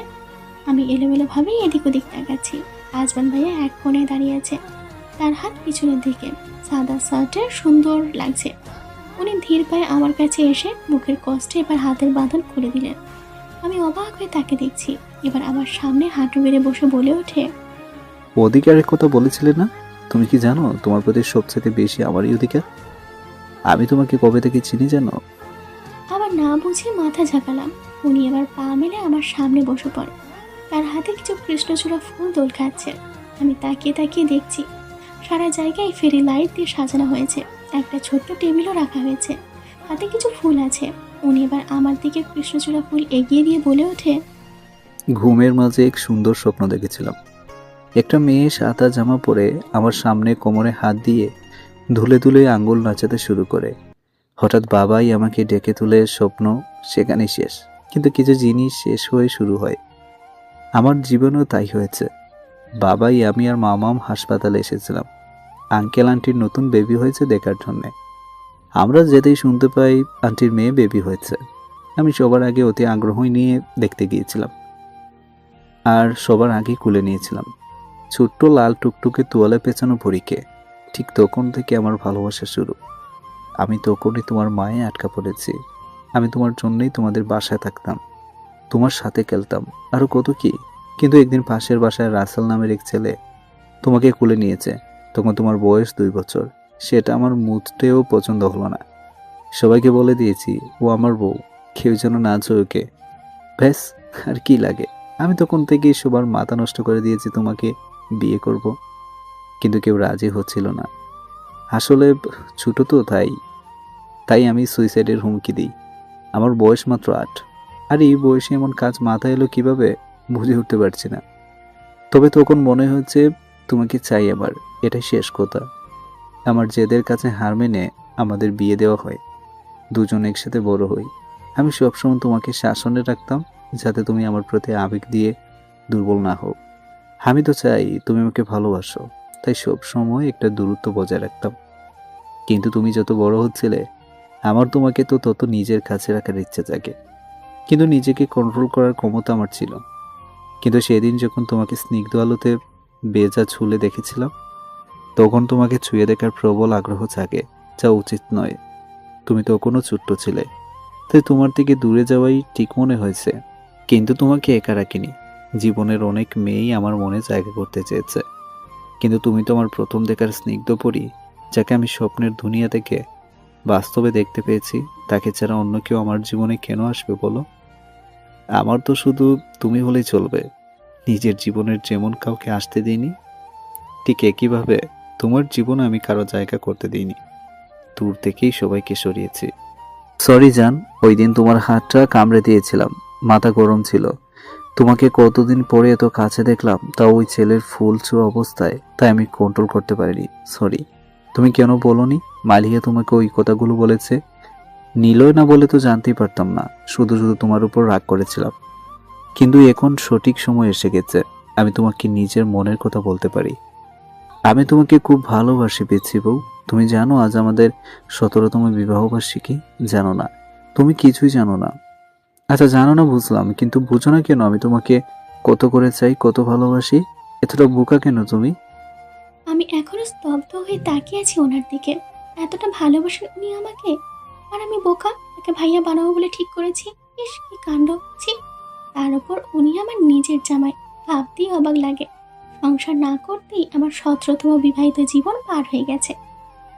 আমি এলোমেলো ভাবেই এদিক ওদিক তাকাচ্ছি। আজমান ভাইয়া এক কোণে দাঁড়িয়ে আছে, তার হাত পিছনের দিকে, সাদা শার্টে সুন্দর লাগছে। উনি ধীর পায়ে আমার কাছে এসে মুখের কষ্টে এবার হাতের বাঁধন খুলে দিলেন। আমি অবাক হয়ে তাকে দেখছি। এবার আমার সামনে হাঁটু বেড়ে বসে বলে ওঠে, অধিকারের কথা বলেছিলে না? তুমি কি জানো তোমার প্রতি সবচেয়ে বেশি আমারই অধিকার? আমি তোমাকে কবে থেকে চিনি জানো? আবার না বুঝে মাথা ঝাঁকালাম। উনি এবার পা মেলে আমার সামনে বসে পড়ে, তার হাতে কিছু কৃষ্ণচূড়া ফুল দোল খাচ্ছে। আমি তাকিয়ে তাকিয়ে দেখছি, সারা জায়গায় ফেরি লাইট দিয়ে সাজানো হয়েছে, একটা ছোট্ট টেবিলও রাখা হয়েছে, হাতে কিছু ফুল আছে। উনি এবার আমার দিকে কৃষ্ণচূড়া ফুল এগিয়ে দিয়ে বলে ওঠে, ঘুমের মাঝে এক সুন্দর স্বপ্ন দেখেছিলাম। একটা মেয়ে সাদা জামা পরে আমার সামনে কোমরে হাত দিয়ে ধুলে ধুলে আঙ্গুল নাচাতে শুরু করে। হঠাৎ বাবাই আমাকে ডেকে তুলে, স্বপ্ন সেখানেই শেষ। কিন্তু কিছু জিনিস শেষ হয়ে শুরু হয়। আমার জীবনেও তাই হয়েছে। বাবাই, আমি আর মামাম হাসপাতালে এসেছিলাম আঙ্কেল আন্টির নতুন বেবি হয়েছে দেখার জন্যে। আমরা যেতেই শুনতে পাই আন্টির মেয়ে বেবি হয়েছে। আমি সবার আগে অতি আগ্রহ নিয়ে দেখতে গিয়েছিলাম, আর সবার আগে কুলে নিয়েছিলাম ছোট্ট লাল টুকটুকে তোয়ালে পেঁচানো পরীকে। ঠিক তখন থেকে আমার ভালোবাসা শুরু। আমি তখনই তোমার মায়ে আটকা পড়েছি। আমি তোমার জন্যই তোমাদের বাসায় থাকতাম, তোমার সাথে খেলতাম, আরও কত কি। কিন্তু একদিন পাশের বাসায় রাসেল নামের এক ছেলে তোমাকে কুলে নিয়েছে। তখন তোমার বয়স 2 বছর। সেটা আমার মুহূর্তেও পছন্দ হলো না। সবাইকে বলে দিয়েছি ও আমার বউ, কেউ যেন না চায় ওকে। ব্যাস, আর কি লাগে। আমি তখন থেকেই সবার মাথা নষ্ট করে দিয়েছি তোমাকে বিয়ে করব, কিন্তু কেউ রাজি হচ্ছিল না। আসলে ছোট তো, তাই আমি সুইসাইডের হুমকি দিই। আমার বয়স মাত্র 8, আর এই বয়সে এমন কাজ মাথায় এলো কিভাবে বুঝে উঠতে পারছি না। তবে তখন মনে হচ্ছে তোমাকে চাই আবার, এটাই শেষ কথা। আমার জেদের কাছে হার মেনে আমাদের বিয়ে দেওয়া হয়, দুজন একসাথে বড় হই। আমি সবসময় তোমাকে শাসনে রাখতাম, যাতে তুমি আমার প্রতি আবেগ দিয়ে দুর্বল না হও। আমি তো চাই তুমি আমাকে ভালোবাসো, তাই সব সময় একটা দূরত্ব বজায় রাখতাম। কিন্তু তুমি যত বড় হচ্ছিলে, আমার তোমাকে তো তত নিজের কাছে রাখার ইচ্ছে জাগে। কিন্তু নিজেকে কন্ট্রোল করার ক্ষমতা আমার ছিল। কিন্তু সেদিন যখন তোমাকে স্নিগ্ধ আলোতে বেজা ছুলে দেখেছিলাম, তখন তোমাকে ছুঁয়ে দেখার প্রবল আগ্রহ জাগে, যা উচিত নয়। তুমি তখনও ছোট্ট ছিলে, তাই তোমার থেকে দূরে যাওয়াই ঠিক মনে হয়েছে। কিন্তু তোমাকে একা রাখিনি। জীবনের অনেক মেয়েই আমার মনে জায়গা করতে চেয়েছে, কিন্তু তুমি তো আমার প্রথম দেখার স্নিগ্ধ পরী, যাকে আমি স্বপ্নের দুনিয়া থেকে বাস্তবে দেখতে পেয়েছি। তাকে ছাড়া অন্য কেউ আমার জীবনে কেন আসবে বলো? আমার তো শুধু তুমি হলেই চলবে। নিজের জীবনের যেমন কাউকে আসতে দিইনি, ঠিক একইভাবে তোমার জীবনে আমি কারো জায়গা করতে দিইনি। দূর থেকেই সবাইকে সরিয়েছি। সরি জান, ওই দিন তোমার হাতটা কামড়ে দিয়েছিলাম, মাথা গরম ছিল। তোমাকে কতদিন পরে এত কাছে দেখলাম, তা ওই ছেলের ফুল ছোঁয়া অবস্থায়, তাই আমি কন্ট্রোল করতে পারিনি। সরি। তুমি কেন বলোনি মালিয়া তোমাকে ওই কথাগুলো বলেছে? নিলয় না বলে তো জানতেই পারতাম না, শুধু শুধু তোমার উপর রাগ করেছিলাম। কিন্তু এখন সঠিক সময় এসে গেছে, আমি তোমাকে নিজের মনের কথা বলতে পারি। আমি তোমাকে খুব ভালোবাসি পিচ্ছি বউ। তুমি জানো আজ আমাদের 17তম বিবাহবার্ষিকী? জানো না? তুমি কিছুই জানো না। আচ্ছা জানো না বুঝলাম, কিন্তু বুঝো না কেন আমি তোমাকে কত করে চাই, কত ভালোবাসি? এতটা বোকা কেন তুমি? আমি এখনো স্তব্ধ হয়ে তাকিয়ে আছি ওনার দিকে। এতটা ভালোবাসেন উনি আমাকে, আর আমি বোকা তাকে ভাইয়া বানাবো বলে ঠিক করেছি। ইস কি কাণ্ড, ছি। তার উপর উনি আমার নিজের জামাই, ভাবতেই অবাক লাগে। সংসার না করতেই আমার 17তম বিবাহিত জীবন পার হয়ে গেছে।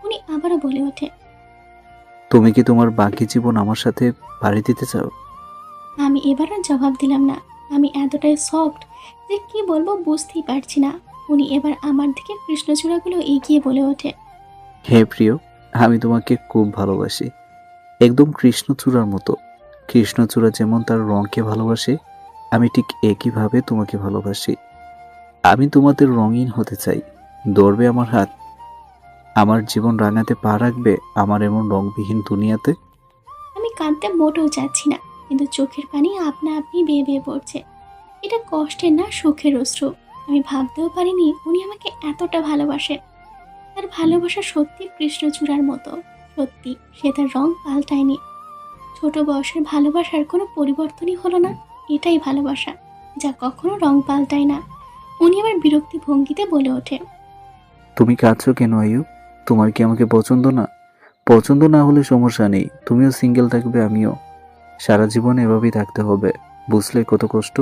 উনি আবারও বলে ওঠে, তুমি কি তোমার বাকি জীবন আমার সাথে পাড়ি দিতে চাও? আমি এবার আর জবাব দিলাম না। আমি এতটাই সফট যে কি বলবো বুঝতেই পারছি না। উনি এবার আমার দিকে কৃষ্ণচূড়াগুলো এগিয়ে বলে ওঠে, হে প্রিয়, আমি তোমাকে খুব ভালোবাসি, একদম কৃষ্ণচূড়ার মতো। কৃষ্ণচূড়া যেমন তার রঙকে ভালোবাসে, আমি ঠিক একইভাবে তোমাকে ভালোবাসি। আমি তোমাদের রঙিন হতে চাই। ধরবে আমার হাত, আমার জীবন রাঙাতে পা রাখবে আমার এমন রংবিহীন দুনিয়াতে। আমি কাঁদতে মোটেও চাচ্ছি না, কিন্তু চোখের পানি আপনা আপনি বেয়ে বেয়ে পড়ছে। এটা কষ্টের না সুখের অশ্রু। আমি ভাবতেও পারিনি উনি আমাকে এতটা ভালোবাসেন। তার ভালোবাসা সত্যি কৃষ্ণচূড়ার মতো। সত্যি সে তার রং পাল্টায়নি। ছোট বয়সের ভালোবাসার কোনো পরিবর্তনই হলো না। এটাই ভালোবাসা, যা কখনো রং পাল্টায় না। উনি আবার বিরক্তি ভঙ্গিতে বলে ওঠে, তুমি কাঁদছো কেন আয়ু? তোমার কি আমাকে পছন্দ না? পছন্দ না হলে সমস্যা নেই, তুমিও সিঙ্গেল থাকবে, আমিও। সারা জীবন এভাবেই থাকতে হবে, বুঝলে কত কষ্ট?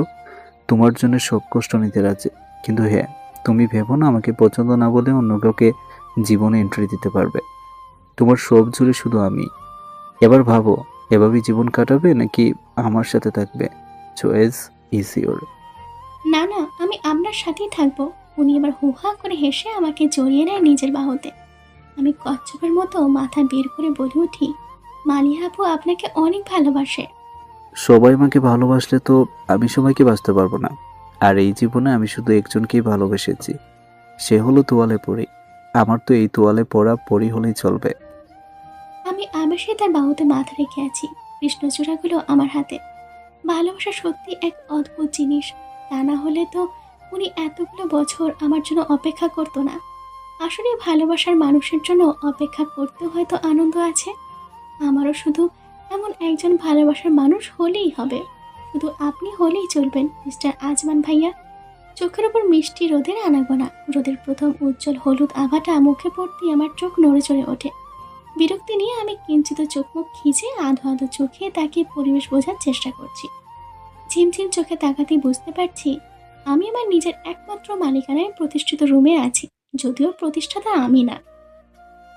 তোমার জন্য সব কষ্ট নিতে রাজি। কিন্তু হ্যাঁ, তুমি ভেবো না আমাকে পছন্দ না বলে অন্য কাউকে জীবনে এন্ট্রি দিতে পারবে। তোমার সব জুড়ে শুধু আমি। এবার ভাবো, এভাবেই জীবন কাটাবে নাকি আমার সাথে থাকবে? Choice is your. না না, আমি আপনার সাথেই থাকবো। উনি এবার হুহা করে হেসে আমাকে জড়িয়ে নেয় নিজের বাহুতে। আমি কচ্ছপের মতো মাথা বের করে বলে উঠি, মালিয়া আপু আপনাকে অনেক ভালোবাসে। সবাই আমাকে ভালোবাসলে তো আমি সবাইকে বাঁচতে পারবো না। আর এই জীবনে আমি শুধু একজনকেই ভালোবেসেছি, সে হলো তোয়ালে পরি। আমার তো এই তোয়ালে পরা পরি হলেই চলবে। আমি আবেশে তার বাহুতে মাথা রেখে আছি, কৃষ্ণচূড়াগুলো আমার হাতে। ভালোবাসা সত্যি এক অদ্ভুত জিনিস। তা না হলে তো উনি এতগুলো বছর আমার জন্য অপেক্ষা করতো না। আসলে ভালোবাসার মানুষের জন্য অপেক্ষা করতে হয়তো আনন্দ আছে। আমারও শুধু এমন একজন ভালোবাসার মানুষ হলেই হবে। শুধু আপনি হলেই চলবেন মিস্টার আজমান ভাইয়া। চোখের ওপর মিষ্টি রোদের আনাগোনা। রোদের প্রথম উজ্জ্বল হলুদ আভাটা মুখে পড়তেই আমার চোখ নড়ে চড়ে ওঠে। বিরক্তি নিয়ে আমি কিঞ্চিত চোখ মুখ খিচে আধো আধো চোখে তাকিয়ে পরিবেশ বোঝার চেষ্টা করছি। ঝিমঝিম চোখে তাকাতেই বুঝতে পারছি আমি আমার নিজের একমাত্র মালিকানায় প্রতিষ্ঠিত রুমে আছি, যদিও প্রতিষ্ঠাতা আমি না।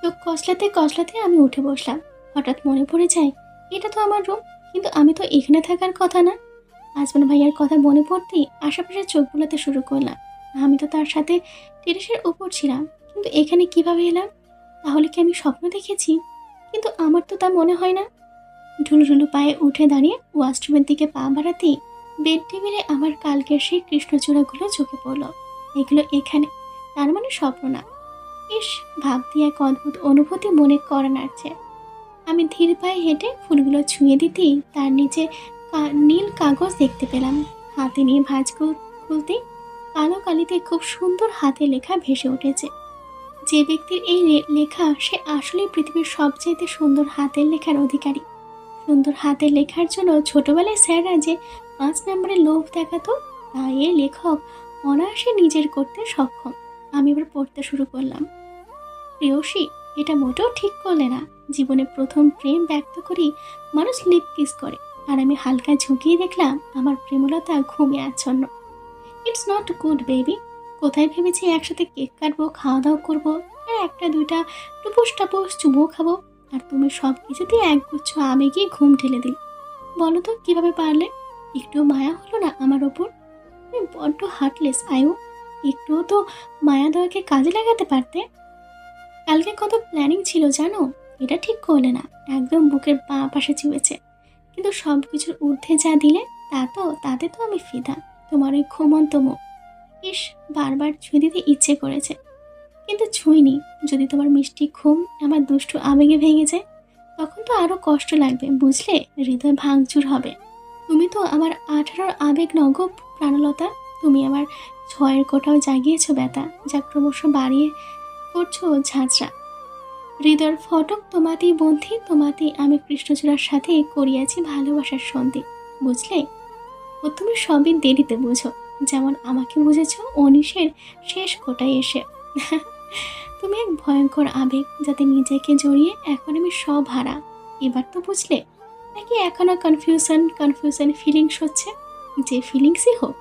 চোখ কসলাতে কসলাতে আমি উঠে বসলাম। হঠাৎ মনে পড়ে যায় এটা তো আমার রুম, কিন্তু আমি তো এখানে থাকার কথা না। আজমান ভাইয়ার কথা মনে পড়তেই আশেপাশে চোখ বোলাতে শুরু করলাম। আমি তো তার সাথে টেরেসের উপর ছিলাম, কিন্তু এখানে কিভাবে এলাম? তাহলে কি আমি স্বপ্ন দেখেছি? কিন্তু আমার তো তা মনে হয় না। ঢুলঢুলু পায়ে উঠে দাঁড়িয়ে ওয়াশরুমের দিকে পা বাড়াতেই বেড টেবিলে আমার কালকের সেই কৃষ্ণচূড়াগুলো চোখে পড়ল। এগুলো এখানে, তার মানে স্বপ্ন না। ইস, ভাবতে এক অদ্ভুত অনুভূতি মনে করা নাড়ছে। আমি ধীর পায়ে হেঁটে ফুলগুলো ছুঁয়ে দিতেই তার নিচে নীল কাগজ দেখতে পেলাম। হাতে নিয়ে ভাঁজ খুলতেই কালো কালিতে খুব সুন্দর হাতে লেখা ভেসে উঠেছে। যে ব্যক্তির এই লেখা, সে আসলে পৃথিবীর সবচেয়ে সুন্দর হাতের লেখার অধিকারী। সুন্দর হাতের লেখার জন্য ছোটবেলায় স্যাররা যে 5 নম্বরের লোভ দেখাতো, তা এই লেখক অনায়াসে নিজের করতে সক্ষম। আমি এবার পড়তে শুরু করলাম। প্রেয়সী, এটা মোটেও ঠিক করলে না। জীবনে প্রথম প্রেম ব্যক্ত করি মানুষ লিপ কিস করে, আর আমি হালকা ঝুঁকিয়ে দেখলাম আমার প্রেমলতা ঘুমিয়ে আচ্ছন্ন। It's not good baby. কোথায় ভেবেছি একসাথে কেক কাটবো, খাওয়া দাওয়া করবো, আর একটা দুইটা টুপুস টাপুস চুমো খাবো, আর তুমি সব কিছুতে একগুচ্ছ আবেগে ঘুম ঢেলে দিল। বলো তো কিভাবে পারলে? একটু মায়া হলো না আমার ওপর? তুমি বড্ড হার্টলেস আয়ু। একটুও তো মায়া দেওয়াকে কাজে লাগাতে পারতে। কালকে কত প্ল্যানিং ছিল জানো? এটা ঠিক করলে না, একদম বুকের বাঁ পাশে চুয়েছে। কিন্তু সব কিছুর ঊর্ধ্বে যা দিলে তাতে তো আমি ফিদা। তোমার ওই ঘুমন্ত মুখ, ইস, বারবার ছুঁয়ে দিতে ইচ্ছে করেছে, কিন্তু ছুঁইনি। যদি তোমার মিষ্টি ঘুম আমার দুষ্টু আবেগে ভেঙে যায়, তখন তো আরো কষ্ট লাগবে, বুঝলে? হৃদয় ভাঙচুর হবে। তুমি তো আমার 18 আবেগ নগ প্রাণলতা। তুমি আমার 6 কোটাও জাগিয়েছো ব্যথা, যা ক্রমশ বাড়িয়ে করছো ঝাঁঝরা। হৃদয়ের ফটক তোমাতেই বন্ধি, তোমাতেই আমি কৃষ্ণচূড়ার সাথে করিয়াছি ভালোবাসার সন্ধি, বুঝলে? ও তুমি সবই দেরিতে বুঝো, যেমন আমাকে বুঝেছো 19-এর শেষ কোটায় এসে। তুমি এক ভয়ঙ্কর আবেগ, যাতে নিজেকে জড়িয়ে এখন আমি সব হারা। এবার তো বুঝলে? নাকি এখনো কনফিউশন ফিলিংস হচ্ছে? যে ফিলিংসই হোক,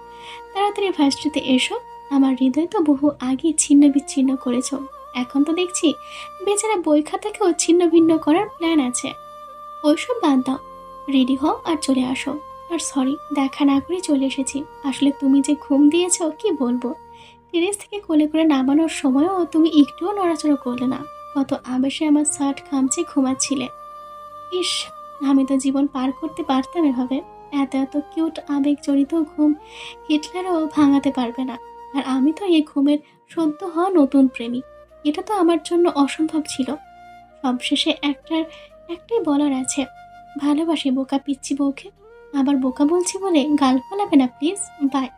তাড়াতাড়ি ভার্সিটিতে এসো। আমার হৃদয় তো বহু আগে ছিন্ন বিচ্ছিন্ন করেছ, এখন তো দেখছি বেচারা বই খাতাকেও ছিন্ন ভিন্ন করার প্ল্যান আছে। ওইসব বাদ দাও, রেডি হও আর চলে আসো। আর সরি, দেখা না করে চলে এসেছি। আসলে তুমি যে ঘুম দিয়েছো কি বলবো। টেরেস থেকে কোলে করে নামানোর সময়ও তুমি একটুও নড়াচড়া করলে না। কত আবেশে আমার শার্ট খামচে ঘুমাচ্ছিলে। ইস, আমি তো জীবন পার করতে পারতাম এভাবে। এত এত কিউট আবেগ জড়িত ঘুম হিটলারও ভাঙাতে পারবে না। আর আমি তো এই ঘুমের সদ্য হওয়া নতুন প্রেমিক। এটা তো আমার জন্য অসম্ভব ছিল। সবশেষে একটাই বলার আছে, ভালোবাসি বোকা পিচ্ছি বউকে। আবার বোকা বলছি বলে গাল ফলাবে না প্লিজ। বাই।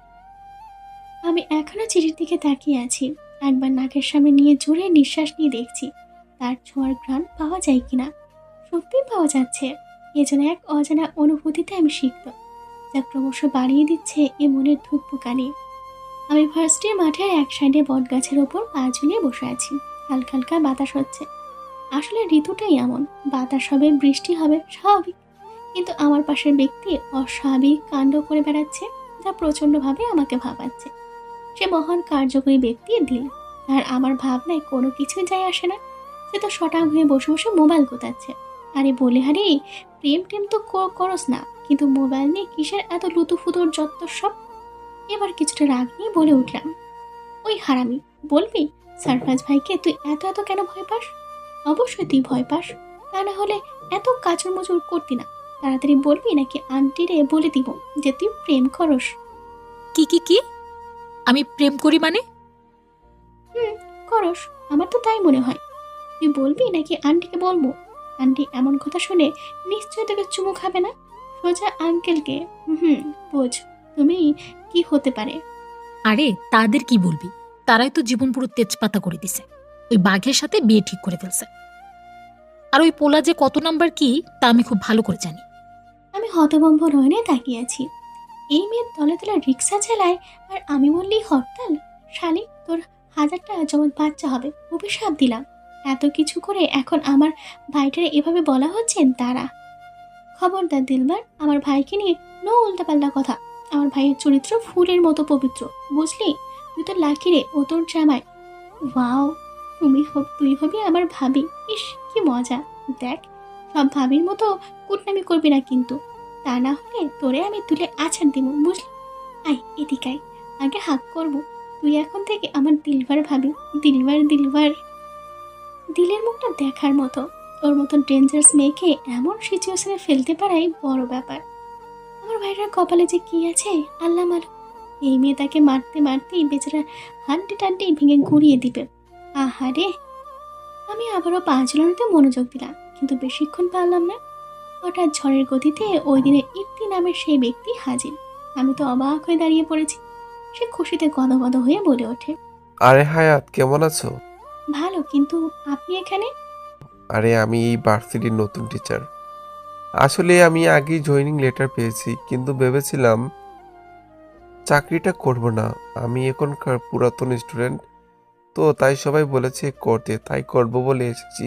আমি এখনো চিঠির দিকে তাকিয়ে আছি। একবার নাকের সামনে নিয়ে জোরে নিঃশ্বাস নিয়ে দেখছি তার ছোঁয়ার ঘ্রাণ পাওয়া যায় কিনা। সত্যিই পাওয়া যাচ্ছে। এজন্য এক অজানা অনুভূতিতে আমি সিক্ত, যা ক্রমশ বাড়িয়ে দিচ্ছে এ মনের ধুকপুকানি। আমি ভার্সিটির মাঠের এক সাইডে বট গাছের ওপর পা ঝুলিয়ে বসে আছি। হালকা হালকা বাতাস হচ্ছে। আসলে ঋতুটাই এমন, বাতাস হবে, বৃষ্টি হবে, স্বাভাবিক। কিন্তু আমার পাশের ব্যক্তি অস্বাভাবিক কাণ্ড করে বেড়াচ্ছে, যা প্রচণ্ডভাবে আমাকে ভাবাচ্ছে। সে মহান কার্যকরী ব্যক্তি দিল, আর আমার ভাবনায় কোনো কিছুই যায় আসে না। সে তো শটাং হয়ে বসে বসে মোবাইল গোতাচ্ছে। আরে বলে হারে, প্রেম টেম তো করস না, কিন্তু মোবাইল নিয়ে কিসের এত লুতুফুতুর যত্ত সব। এবার কিছুটা রাগ নিয়ে বলে উঠলাম, ওই হারামি, বলবি সারফাজ ভাইকে তুই এত এত কেন ভয় পাস? অবশ্যই তুই ভয় পাস, তা না হলে এত কাচুর মুচুর করতি না। তাড়াতাড়ি বলবি, নাকি আন্টিরে বলে দিব যে তুই প্রেম করস। কি কি কি? আমি প্রেম করি মানে? করস, আমার তো তাই মনে হয়। তুই বলবি নাকি আন্টিকে বলবো? আন্টি এমন কথা শুনে নিশ্চয়ই তোকে চুমু খাবে না। সোজা আঙ্কেলকে বোঝ তুমি কি হতে পারে। আরে তাদের কি বলবি, তারাই তো জীবন পুরো তেজপাতা করে দিছে। ওই বাঘের সাথে বিয়ে ঠিক করে ফেলছে। আর ওই পোলা যে কত নাম্বার কি তা আমি খুব ভালো করে জানি। আমি হতভম্ব নয়নে তাকিয়ে আছি। এই মেয়ের তলে তলে রিক্সা চালায়, আর আমি বললেই হরতাল। শালি, তোর 1000 টাকা জমা বাচ্চা হবে, অভিশাপ দিলাম। এত কিছু করে এখন আমার ভাইটারে এভাবে বলা হচ্ছে, দাঁড়া। খবরদার দিলবার, আমার ভাইকে নিয়ে নো উল্টাপাল্টা কথা। আমার ভাইয়ের চরিত্র ফুলের মতো পবিত্র, বুঝলি? তুই তো লাকি রে, ও তোর জামাই। ওয়াও, তুই হবি আমার ভাবি। ইস, কি মজা। দেখ, সব ভাবির মতো কুটনামি করবি না কিন্তু, তা না হলে তোরে আমি তুলে আছাড় দিব, বুঝলি? আয় এদিকে আয়, আগে হাক করব। তুই এখন থেকে আমার দিলবার ভাবি। দিলবার দিলের মুখটা দেখার মতো। ওর মতো ডেঞ্জারাস মেয়েকে এমন সিচুয়েশনে ফেলতে পারাই বড় ব্যাপার। আমার ভাইটার কপালে যে কি আছে আল্লাহ মালুম। এই মেয়ে তাকে মারতে মারতেই বেচারা হাড্ডি টাড্ডি ভেঙে গুঁড়িয়ে দিবে। আহারে। আমি আবারও পা ঝুলানোতে মনোযোগ দিলাম, কিন্তু বেশিক্ষণ পারলাম না। হঠাৎ ঝড়ের গতিতে ওই দিনের ইফতি নামের সেই ব্যক্তি হাজির। আমি তো অবাক হয়ে দাঁড়িয়ে পড়েছি। সে খুশিতে গদগদ হয়ে বলে ওঠে, আরে হায়াত, কেমন আছো? ভালো, কিন্তু আপনি এখানে? আরে আমি এই ভার্সিটির নতুন টিচার। আসলে আমি আগেই জয়েনিং লেটার পেয়েছি, কিন্তু ভেবেছিলাম চাকরিটা করব না। আমি এখনকার পুরাতন স্টুডেন্ট, তো তাই সবাই বলেছে করতে, তাই করব বলে এসেছি।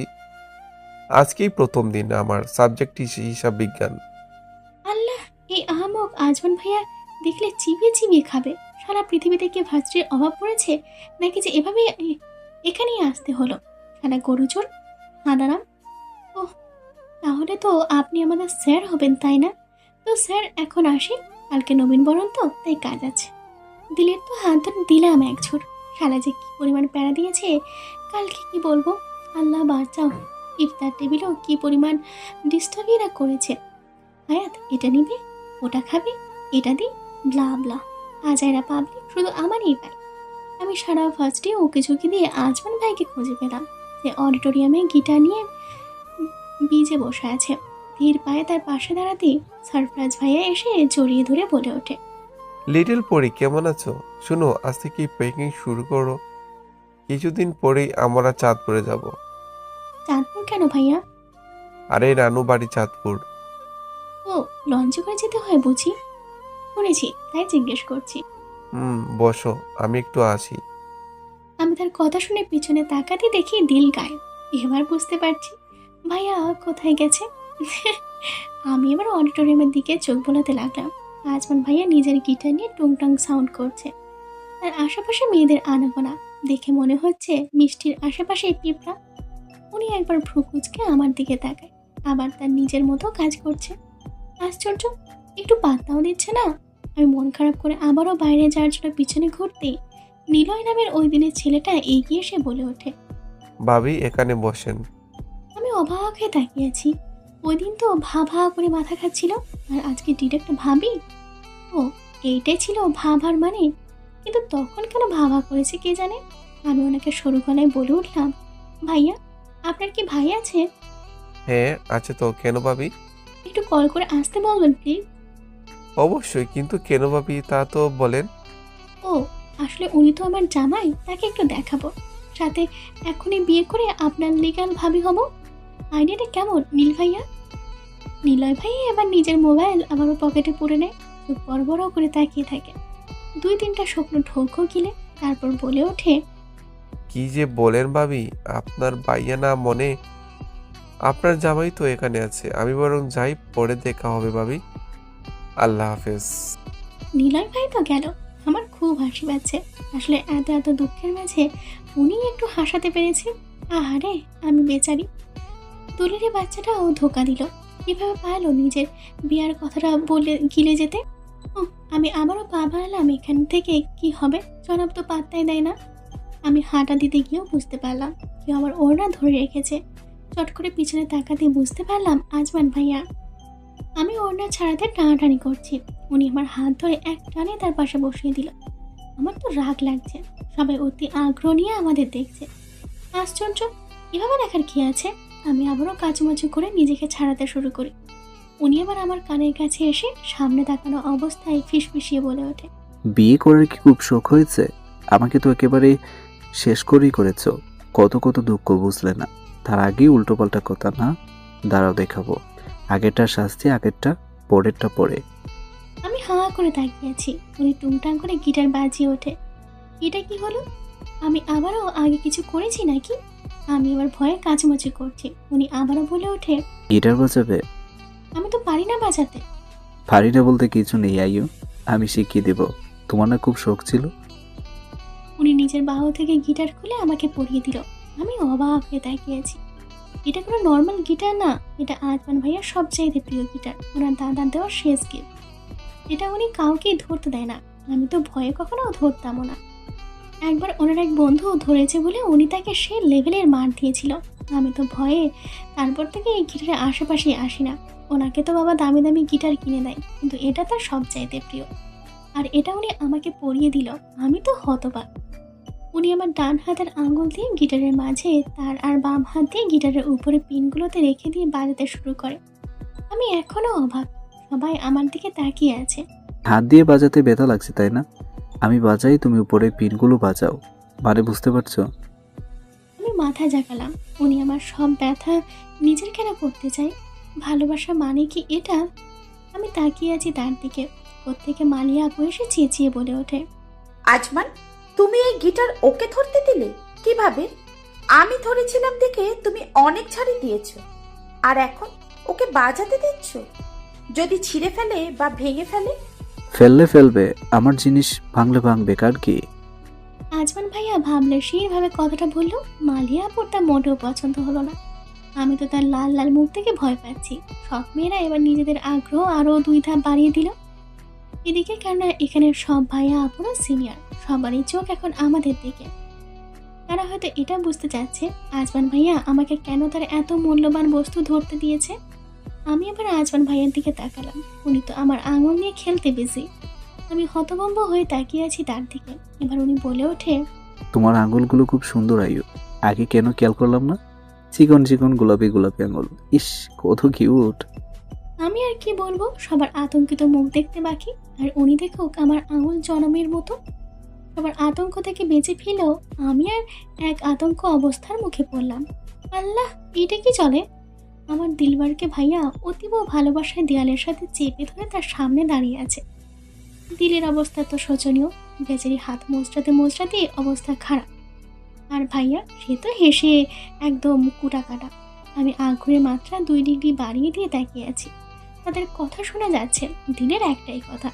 আজকেই প্রথম দিন। আমার সাবজেক্ট হিসাব বিজ্ঞান। আল্লাহ, এই আহামক আজমান ভাইয়া দেখলে চিবিয়ে চিবিয়ে খাবে। সারা পৃথিবীতে কি ভাতৃর অভাব পড়েছে নাকি যে এভাবেই এখানেই আসতে হলো? সারা গরুচোর হাঁদারাম। ওহ, তাহলে তো আপনি আমাদের স্যার হবেন, তাই না? তো স্যার এখন আসি, কালকে নবীনবরণ তো, তাই কাজ আছে। দিলের তো হাত ধরে দিলাম এক ঝুড়। শালা যে কি পরিমাণ প্যারা দিয়েছে, কালকে কি বলবো। আল্লাহ বাঁচাও। ইফতার টেবিলও কি পরিমাণ ডিস্টার্বই করেছে। হায়াত, এটা নিবি, ওটা খাবি, এটা দি, ব্লা ব্লা। আজাইরা পাবলিক শুধু আমারই পাই। আমি সারা ফার্স্টে ওকে ঝুঁকি দিয়ে আজমান ভাইকে খুঁজে পেলাম। সে অডিটোরিয়ামে গিটার নিয়ে বিজে বসে আছে। ধীর পায়ে তার পাশে দাঁড়াতেই সারফরাজ ভাইয়া এসে জড়িয়ে ধরে বলে ওঠে, লিটল পরি, কেমন আছো? শুনো, আজ থেকে প্যাকিং শুরু করো। কিছুদিন পরেই আমরা চাঁদপুরে যাব। চাঁদপুর কেন ভাইয়া? আরে রানু বাড়ি চাঁদপুর। ও, লঞ্চে করে যেতে হয় বুঝি? শুনেছি, তাই জিজ্ঞেস করছি। বসো, আমি একটু আসি। আমি আমি তার কথা শুনে পিছনে তাকাতে দেখি দিল গায়েব। এবার বুঝতে পারছি ভাইয়া কোথায় গেছে। আমি এবার অডিটোরিয়ামের দিকে চোখ বোলাতে লাগলাম। আজমান ভাইয়া নিজের গিটার নিয়ে টুংটাং সাউন্ড করছে। তার আশেপাশে মেয়েদের আনাগোনা দেখে মনে হচ্ছে মিষ্টির আশেপাশে পিঁপড়া। উনি একবার ভ্রু কুঁচকে আমার দিকে তাকায়, আবার তার নিজের মতো কাজ করছে। আশ্চর্য, একটু পাত্তাও দিচ্ছে না। আমি মন খারাপ করে আবারও বাইরে যাওয়ার জন্য পিছনে ঘুরতেই নিলয় নামের ওই দিনের ছেলেটা এগিয়ে এসে বলে ওঠে। ভাবি এখানে বসেন। আমি অবাক হয়ে তাকিয়েছি। ওই দিন তো ভা ভা করে মাথা খাচ্ছিল, আর আজকে ডিরেক্ট ভাবি। ও, এইটাই ছিল ভাবার মানে। কিন্তু তখন কেন ভাবা করেছে কে জানে। আমি ওনাকে সরু গলায় বলে উঠলাম, ভাইয়া আপনার কি ভাই আছে? হ্যাঁ আছে তো, কেন ভাবি? একটু কল করে আসতে বলবেন প্লিজ। অবশ্যই, কিন্তু কেন ভাবি তা তো বলেন। ও, আসলে উনি তো আমার জামাই, তাকে একটু দেখাবো, সাথে এখনই বিয়ে করে আপনার লিগ্যাল ভাবি হব। আইডিয়াটা কেমন নীল ভাইয়া? নিলয় ভাই এবার নিজের মোবাইল আবারও পকেটে পুরে নেয়, চোখ বড় বড় করে তাকিয়ে থাকে। 2-3টা শুকনো ঢোকও গিলে তারপর বলে ওঠে, কি যে বলেন ভাবি, আপনার ভাইয়া না মনে? আপনার জামাই তো এখানে আছে, আমি বরং যাই, পরে দেখা হবে ভাবি। আল্লাহ হাফেজ। নিলয় ভাই তো গেল। আমার খুব হাসি পাচ্ছে। আসলে এত এত দুঃখের মাঝে উনি একটু হাসাতে পেরেছে। আহারে আমি বেচারি। দুলের বাচ্চাটাও ধোকা দিল। কিভাবে পারলো নিজের বিয়ার কথাটা বলে গিলে যেতে। আমি আবারও পা বাড়ালাম। এখান থেকে কি হবে জনাব তো পাত্তাই দেয় না। আমি হাঁটা দিতে গিয়েও বুঝতে পারলাম কেউ আমার ওড়না ধরে রেখেছে। চট করে পিছনে তাকাতে বুঝতে পারলাম আজমান ভাইয়া। আমি ওড়না ছাড়াতে টানাটানি করছি, উনি আমার হাত ধরে এক টানে তার পাশে বসিয়ে দিল। আমার তো রাগ লাগছে। সবাই অতি আগ্রহ নিয়ে আমাদের দেখছে। আশ্চর্য, এভাবে দেখার কি আছে। আমি আবারও কাচুমাচু করে নিজেকে ছাড়াতে শুরু করি। উনি আবার আমার কানের কাছে এসে সামনে তাকানো অবস্থায় ফিসফিসিয়ে বলে ওঠে, বিয়ে করার কি খুব শখ হয়েছে? আমাকে তো একেবারে শেষ করেই করেছ। কত কত দুঃখ বুঝলে না, তার আগেই উল্টোপাল্টা কথা না। দাঁড়াও দেখাবো, আগেরটা শাস্তি আগেরটা, পরেরটা পরে। আমি হাঁ করে তাকিয়েছি। উনি টুংটাং করে গিটার বাজিয়ে ওঠে। এটা কি হলো? আমি আবারও আগে কিছু করেছি নাকি? আমি এবার ভয়ে কাচুমাচু করছি। উনি আবারও বলে ওঠে, গিটার বাজাবে? আমি তো পারি না বাজাতে। পারি না বলতে কিছু নেই আইয়ু, আমি শিখিয়ে দেব। তোমার না খুব শখ ছিল? উনি নিজের বাহু থেকে গিটার খুলে আমাকে পরিয়ে দিল। আমি অবাক হয়ে তাকিয়েছি। এটা কোনো নর্মাল গিটার না, এটা আজমান ভাইয়ার সবচাইতে প্রিয় গিটার, ওনার দাদার দেওয়া শেষ গিফট। এটা উনি কাউকেই ধরতে দেয় না। আমি তো ভয়ে কখনো ধরতামও না। একবার ওনার এক বন্ধু ধরেছে বলে উনি তাকে সে লেভেলের মার দিয়েছিল। আমি তো ভয়ে তারপর থেকে এই গিটারের আশেপাশেই আসি না। ওনাকে তো বাবা দামি দামি গিটার কিনে দেয়, কিন্তু এটা তার সবচাইতে প্রিয়। আর এটা উনি আমাকে পরিয়ে দিল। আমি তো হতবাক। উনি আমার ডান হাতের আঙুল দিয়ে গিটারের মাঝে তার আর বাম হাত দিয়ে গিটারের উপরে পিনগুলোতে রেখে দিয়ে বাজাতে শুরু করে। আমি এখনো অবাক। সবাই আমার দিকে তাকিয়ে আছে। হাত দিয়ে বাজাতে ব্যথা লাগছে তাই না? আমি বাজাই, তুমি উপরে পিনগুলো বাজাও। মানে বুঝতে পারছো? আমি মাথা জাগালাম। উনি আমার সব ব্যথা নিজের কেন করতে চায়? ভালোবাসা মানে কি এটা? আমি তাকিয়ে আছি তার দিকে। কোত্থেকে মালিয়া আপু এসে চেঁচিয়ে বলে ওঠে, আজমান, তুমি এই গিটার ওকে ধরতে দিলে কিভাবে? আমি ধরেছিলাম দেখে তুমি অনেক ছাড়ি দিয়েছো, আর এখন ওকে বাজাতে দিচ্ছ? যদি ছিঁড়ে ফেলে বা ভেঙে ফেলে? ফেললে ফেলবে, আমার জিনিস ভাঙলে ভাঙবে, কার কি? আজমান ভাইয়া ভাবলে সেইভাবে কথাটা বললো। মালিয়া আপুর তা মোটেও পছন্দ হলো না। আমি তো তার লাল লাল মুখ থেকে ভয় পাচ্ছি। সব মেয়েরা এবার নিজেদের আগ্রহ আরও 2 ধাপ বাড়িয়ে দিল। এদিকে কেননা এখানের সব ভাইয়া আপুরা সিনিয়র, সবারই চোখ এখন আমাদের দিকে। তারা হয়তো এটা বুঝতে চাচ্ছে আজমান ভাইয়া আমাকে কেন তার এত মূল্যবান বস্তু ধরতে দিয়েছে। আমি আবার আজমান ভাইয়ের দিকে তাকালাম। উনি তো আমার আঙুল নিয়ে খেলতে বিজি। আমি হতভম্ব হয়ে তাকিয়ে আছি তার দিকে। এবার উনি বলে ওঠে, তোমার আঙুলগুলো খুব সুন্দর আইয়ু, আগে কেন খেয়াল করলাম না? চিকন চিকন গোলাপি গোলাপি আঙুল, ইস কত কিউট। আমি আর কি বলবো, সবার আতঙ্কিত মুখ দেখতে বাকি। আর উনি দেখুক আমার আঙুল জনমের মতো। সবার আতঙ্ক থেকে বেঁচে ফিরেও আমি আর এক আতঙ্ক অবস্থার মুখে পড়লাম। আল্লাহ, এটা কি চলে? আমার দিলবারকে ভাইয়া অতীব ভালোবাসায় দেয়ালের সাথে চেপে ধরে তার সামনে দাঁড়িয়ে আছে। দিলের অবস্থা তো শোচনীয়। বেচারি হাত মোচড়াতে মোচড়াতে অবস্থা খারাপ। আর ভাইয়া সে তো হেসে একদম কুটা কাটা। আমি আগ্রহের মাত্রা 2 ডিগ্রি বাড়িয়ে দিয়ে তাকিয়ে আছি। তাদের কথা শোনা যাচ্ছে, দিনের একটাই কথা।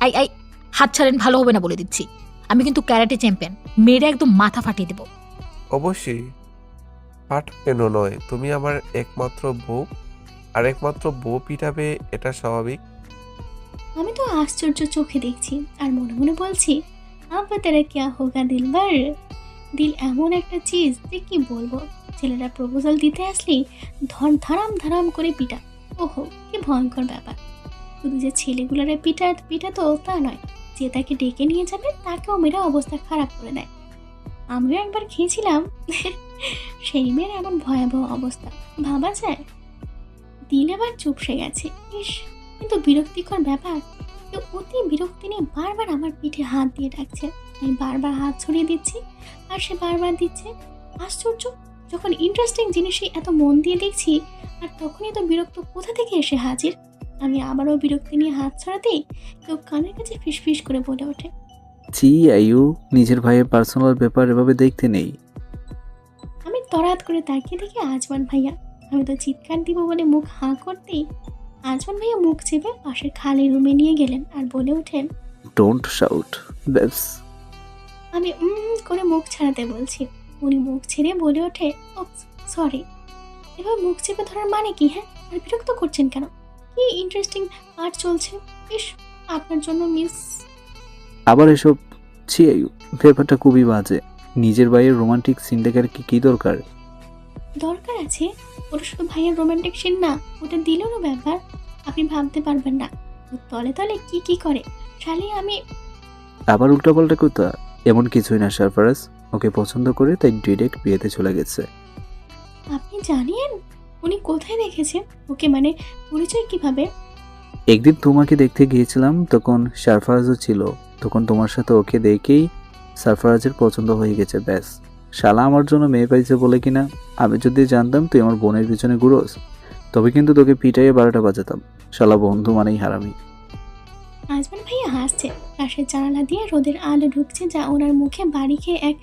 আই আই হাত ছাড়েন, ভালো হবে না বলে দিচ্ছি। আমি কিন্তু ক্যারাটে চ্যাম্পিয়ন, মেরে একদম মাথা ফাটিয়ে দেবো। অবশ্যই, পাঠ কেন নয়, তুমি আমার একমাত্র বউ, আর একমাত্র বউ পিটাবে, এটা স্বাভাবিক। আমি তো আশ্চর্য চোখে দেখছি আর মনে মনে বলছি, আব তেরা ক্যা হোগা দিলবার। দিল এমন একটা চিজ যে কি বলবো। ছেলেরা প্রপোজাল দিতে আসলেই ধারাম ধারাম করে পিটা। ওহো, কি ভয়ঙ্কর ব্যাপার। শুধু যে ছেলেগুলোরা পিটাতো তা নয়, যে তাকে ডেকে নিয়ে যাবে তাকেও মেরে অবস্থা খারাপ করে দেয়। আমিও একবার খেয়েছিলাম সেই মেয়ের এমন ভয়াবহ অবস্থা, ভাবা যায়। দিল এবার চুপসে গেছে। ইস, কিন্তু বিরক্তিকর ব্যাপার, কেউ অতি বিরক্তি নিয়ে বারবার আমার পিঠে হাত দিয়ে ডাকছে। আমি বারবার হাত ছড়িয়ে দিচ্ছি আর সে বারবার দিচ্ছে। আশ্চর্য, যখন ইন্টারেস্টিং জিনিসই এত মন দিয়ে দেখছি আর তখনই তো বিরক্ত কোথা থেকে এসে হাজির। আমি আবারও বিরক্তি নিয়ে হাত ছড়াতেই কেউ কানের কাছে ফিসফিস করে বলে ওঠে, জি আইউ, নিজের ভাইয়ের পার্সোনাল ব্যাপার এভাবে দেখতে নেই। আমি তড়াৎ করে তাকিয়ে দেখি আজমান ভাইয়া। আমি তো চিৎকার দিব বলে মুখ হাঁ করতেই আজমান ভাইয়া মুখ চেপে পাশের খালি রুমে নিয়ে গেলেন আর বলে ওঠেন, ডোন্ট শাউট বেবস। আমি করে মুখ ছাড়াতে বলছি। উনি মুখ ছেড়ে বলে ওঠে, ও সরি। এবার মুখ চেপে ধরার মানে কি? হ্যাঁ, আর বিরক্ত করছেন কেন? কি ইন্টারেস্টিং পার্ট চলছে। ইস, আপনার জন্য মিস। আবার এসব, ছি আইউ, ব্যাপারটা খুবই বাজে। নিজের ভাইয়ের রোমান্টিক সিন দেখার কি দরকার? দরকার আছে, ওটা শুধু ভাইয়ের রোমান্টিক সিন না, ওটা দিলেরও ব্যাপার। আপনি ভাবতে পারবেন না ও তলে তলে কি করে। শালি আমি আবার উল্টাপাল্টা কথা। এমন কিছুই না সারফারাজ, ওকে পছন্দ করে তাই ডিরেক্ট বিয়েতে চলে গেছে। আপনি জানেন উনি কোথায় দেখেছে ওকে, মানে পরিচয় কিভাবে? একদিন তোমাকে দেখতে গিয়েছিলাম, তখন সারফারাজও ছিল। তখন তোমার সাথে ওকে দেখেই সারফারাজের পছন্দ হয়ে গেছে। ব্যাস, শালা আমার জন্য মেয়ে পাইছে বলে কিনা। আমি যদি জানতাম তুই আমার বোনের পিছনে ঘুরোস, তবে কিন্তু তোকে পিটাইয়ে 12টা বাজাতাম। শালা বন্ধু মানেই হারামি। আজমান ভাইয়া হাসছে। পাশের জানালা দিয়ে রোদের আলো ঢুকছে, যা ওনার মুখে বাড়ি খেয়ে এক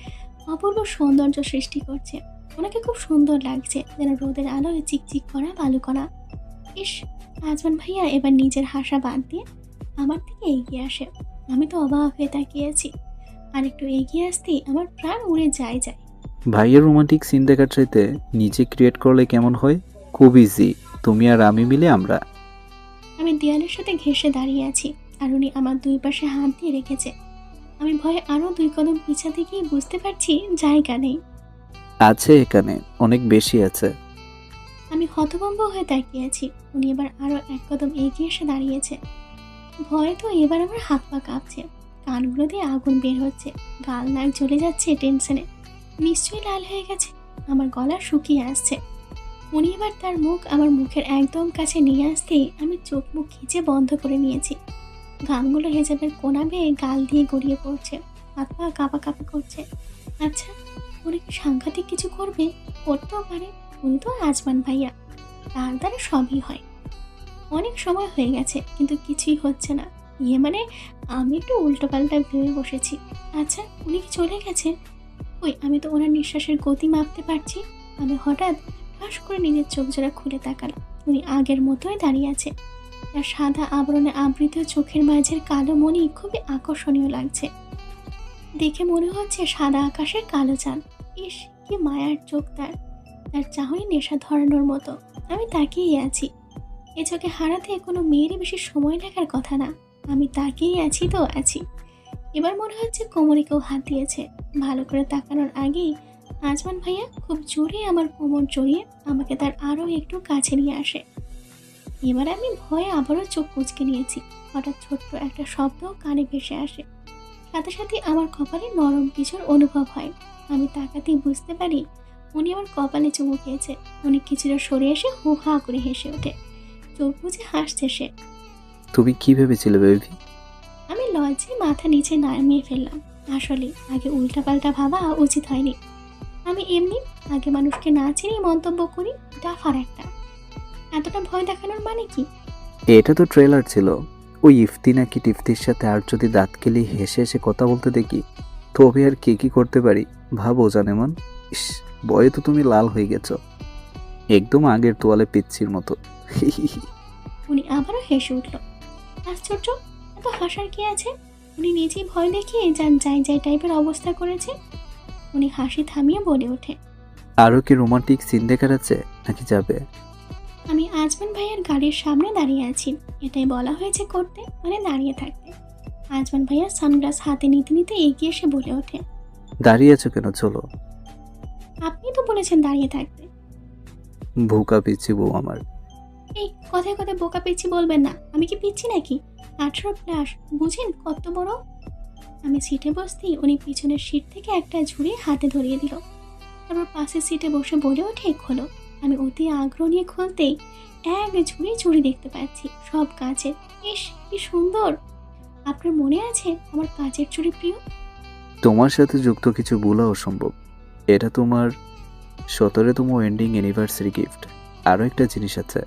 অপূর্ব সৌন্দর্য সৃষ্টি করছে। ওনাকে খুব সুন্দর লাগছে, যেন রোদের আলোয় চিকচিক করা বালুকণা। ইস, আজমান ভাইয়া এবার নিজের হাসা বাদ দিয়ে আমার দিকে এগিয়ে আসে। আমি তো অবাক হয়ে তাকিয়ে আছি। আর একটু এগিয়ে আসতেই আমার প্রাণ উড়ে যায়। ভাইয়ের রোমান্টিক সিন দেখার চাইতে নিজে ক্রিয়েট করলে কেমন হয়? খুব ইজি, তুমি আর আমি মিলে আমরা। আমি দেয়ালের সাথে ঘেঁষে দাঁড়িয়ে আছি আর উনি আমার দুই পাশে হাত দিয়ে রেখেছে। আমি ভয়ে আরও 2 কদম পিছাতে গিয়ে বুঝতে পারছি জায়গা নেই। আছে, এখানে অনেক বেশি আছে। আমি হতভম্ব হয়ে তাকিয়ে আছি। উনি এবার আরও 1 কদম এগিয়ে এসে দাঁড়িয়েছে। ভয়ে তো এবার আমার হাত পা কাঁপছে, কানগুলো দিয়ে আগুন বের হচ্ছে, গাল নাক জ্বলে যাচ্ছে টেনশনে। নিশ্চয়ই লাল হয়ে গেছে, আমার গলা শুকিয়ে আসছে। উনি এবার তার মুখ আমার মুখের একদম কাছে নিয়ে আসতেই আমি চোখ মুখ খিচে বন্ধ করে নিয়েছি। ঘামগুলো হেজাবের কোনা বেয়ে গাল দিয়ে গড়িয়ে পড়ছে, হাত পা কাঁপাকাঁপি করছে। আচ্ছা, উনি কি সাংঘাতিক কিছু করবে? করতেও পারে, উনি তো আজমান ভাইয়া, তার দ্বারা সবই হয়। অনেক সময় হয়ে গেছে কিন্তু কিছুই হচ্ছে না। মানে আমি একটু উল্টোপাল্টা ভেবে বসেছি। আচ্ছা, উনি কি চলে গেছে? ওই, আমি তো ওনার নিঃশ্বাসের গতি মাপতে পারছি। আমি হঠাৎ ঠাস করে নিজের চোখ জোড়া খুলে তাকালাম। উনি আগের মতোই দাঁড়িয়ে আছে। তার সাদা আবরণে আবৃত চোখের মাঝের কালো মণি খুবই আকর্ষণীয় লাগছে। দেখে মনে হচ্ছে সাদা আকাশের কালো চাঁদ। ইস, কি মায়ার চোখ তার চাহনি নেশা ধরানোর মতো। আমি তাকিয়ে আছি। এ চোখে হারাতে কোনো মেয়েরই বেশি সময় লাগার কথা না। আমি তাকিয়ে আছি তো আছি। এবার মনে হচ্ছে কোমরে কেউ হাত দিয়েছে। ভালো করে তাকানোর আগেই আজমান ভাইয়া খুব জোরে আমার কোমর জড়িয়ে আমাকে তার আরও একটু কাছে নিয়ে আসে। এবার আমি ভয়ে আবারও চোখ কুঁচকে নিয়েছি। হঠাৎ ছোট্ট একটা শব্দ কানে ভেসে আসে, সাথে সাথে আমার কপালে নরম কিছুর অনুভব হয়। আমি তাকাতেই বুঝতে পারি উনি আমার কপালে চুমু খেয়েছে। উনি কিছুটা সরে এসে হু হা করে হেসে ওঠে, চোখ বুঝে হাসছে সে। তুমি কি ভেবেছিলে বেবি? আমি লজ্জায় মাথা নিচে নামিয়ে ফেললাম। আসলে আগে উল্টাপাল্টা ভাবা উচিত হয়নি। আমি এমনি আগে মানুষকে না চিনেই মন্তব্য করি, ডাফার একটা। এতটা ভয় দেখানোর মানে কি? এটা তো ট্রেলার ছিল। ওই ইফতি নাকি টিফতির সাথে আর যদি দাঁত কেলি হেসে হেসে কথা বলতে দেখি, তবে আর কি করতে পারি? ভাবো জানেমান, ইস, বয়ে তো তুমি লাল হয়ে গেছো, একদম আগের তোয়ালে পিচ্ছির মতো। উনি আবারও হেসে উঠল। আশ্চর্য, এত হাসার কি আছে? উনি নিজেই ভয় দেখিয়ে যান যাই যাই টাইপের অবস্থা করেছে। উনি হাসি থামিয়ে বলে ওঠে, আরও কি রোমান্টিক সিন দেখার আছে নাকি যাবে? আমি আজমান ভাইয়ের গাড়ির সামনে দাঁড়িয়ে আছি। এটাই বলা হয়েছে করতে, মানে দাঁড়িয়ে থাকতে। আজমান ভাইয়া সানগ্লাস হাতে নিতে নিতে এগিয়ে এসে বলে ওঠে, দাঁড়িয়ে আছো কেন, চলো। আপনি তো বলেছেন দাঁড়িয়ে থাকতে। ভুকা পিচ্ছি বউ আমার। এই কথায় কথায় বোকা পিচ্ছি বলবেন না। আমি কি পিচ্ছি নাকি? 18+, বুঝেন কত বড়? আমি সিটে বসতেই উনি পিছনের সিট থেকে একটা ঝুড়ি হাতে ধরিয়ে দিল। তারপর পাশের সিটে বসে বলে ওঠে, খোলো। আমি অতি আগ্রহ নিয়ে খুলতেই এক ঝুড়ি চুড়ি দেখতে পাচ্ছি, সব কাচের। ইস, কি সুন্দর! আপনার মনে আছে আমার কাচের চুড়ি প্রিয়? তোমার সাথে যুক্ত কিছু ভুলা অসম্ভব। এটা তোমার 17তম এন্ডিং অ্যানিভার্সারি গিফট। আরও একটা জিনিস আছে।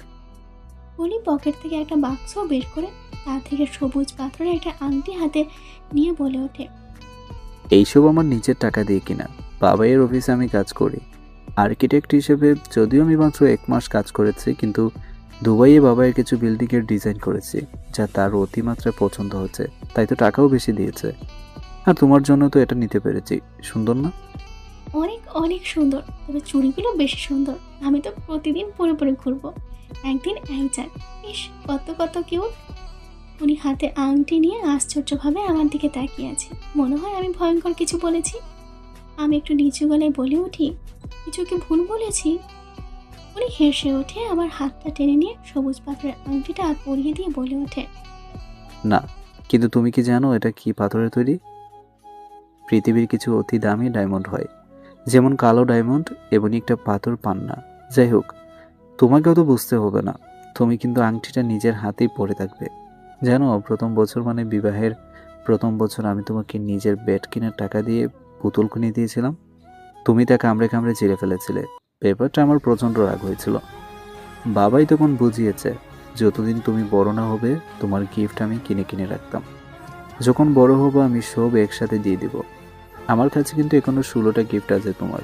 বলি পকেট থেকে একটা বাক্স বের করে তা থেকে সবুজ পাথরের একটা আংটি হাতে নিয়ে বলে ওঠে, এইসব আমার নিজের টাকা দিয়ে কিনা। বাবাইয়ের অফিসে আমি কাজ করি আর্কিটেক্ট হিসেবে। যদিও আমি মাত্র 1 মাস কাজ করেছি, কিন্তু দুবাইয়ে বাবাইয়ের কিছু বিল্ডিংয়ের ডিজাইন করেছি, যা তার অতিমাত্রায় পছন্দ হচ্ছে, তাই তো টাকাও বেশি দিয়েছে। আর তোমার জন্য তো এটা নিতে পেরেছি। সুন্দর না? অনেক অনেক সুন্দর, তবে চুড়িগুলো বেশি সুন্দর। আমি তো প্রতিদিন পরে পরে ঘুরবো, একদিন এক যাক। ইস, কত কত কিউট! উনি হাতে আংটি নিয়ে আশ্চর্যভাবে আমার দিকে তাকিয়ে আছে। মনে হয় আমি ভয়ঙ্কর কিছু বলেছি। আমি একটু নিচু গলায় বলে উঠি, কিছু কি ভুল বলেছি? উনি হেসে ওঠে আমার হাতটা টেনে নিয়ে সবুজ পাথরের আংটিটা পরিয়ে দিয়ে বলে ওঠে, না, কিন্তু তুমি কি জানো এটা কি পাথরের তৈরি? পৃথিবীর কিছু অতি দামি ডায়মন্ড হয়, যেমন কালো ডায়মন্ড, এমনই একটা পাথর পান না। যাই হোক, তোমাকেও তো বুঝতে হবে না। তুমি কিন্তু আংটিটা নিজের হাতেই পরে থাকবে। জানো, প্রথম বছর মানে বিবাহের প্রথম বছর আমি তোমাকে নিজের বেড কেনার টাকা দিয়ে পুতুল কিনে দিয়েছিলাম। তুমি তা কামড়ে কামড়ে চিড়ে ফেলেছিলে। ব্যাপারটা আমার প্রচণ্ড রাগ হয়েছিল। বাবাই তখন বুঝিয়েছে, যতদিন তুমি বড় না হবে তোমার গিফট আমি কিনে কিনে রাখতাম। যখন বড় হবো আমি সব একসাথে দিয়ে দিব। আমার কাছে কিন্তু এখনো 16টা গিফট আছে তোমার।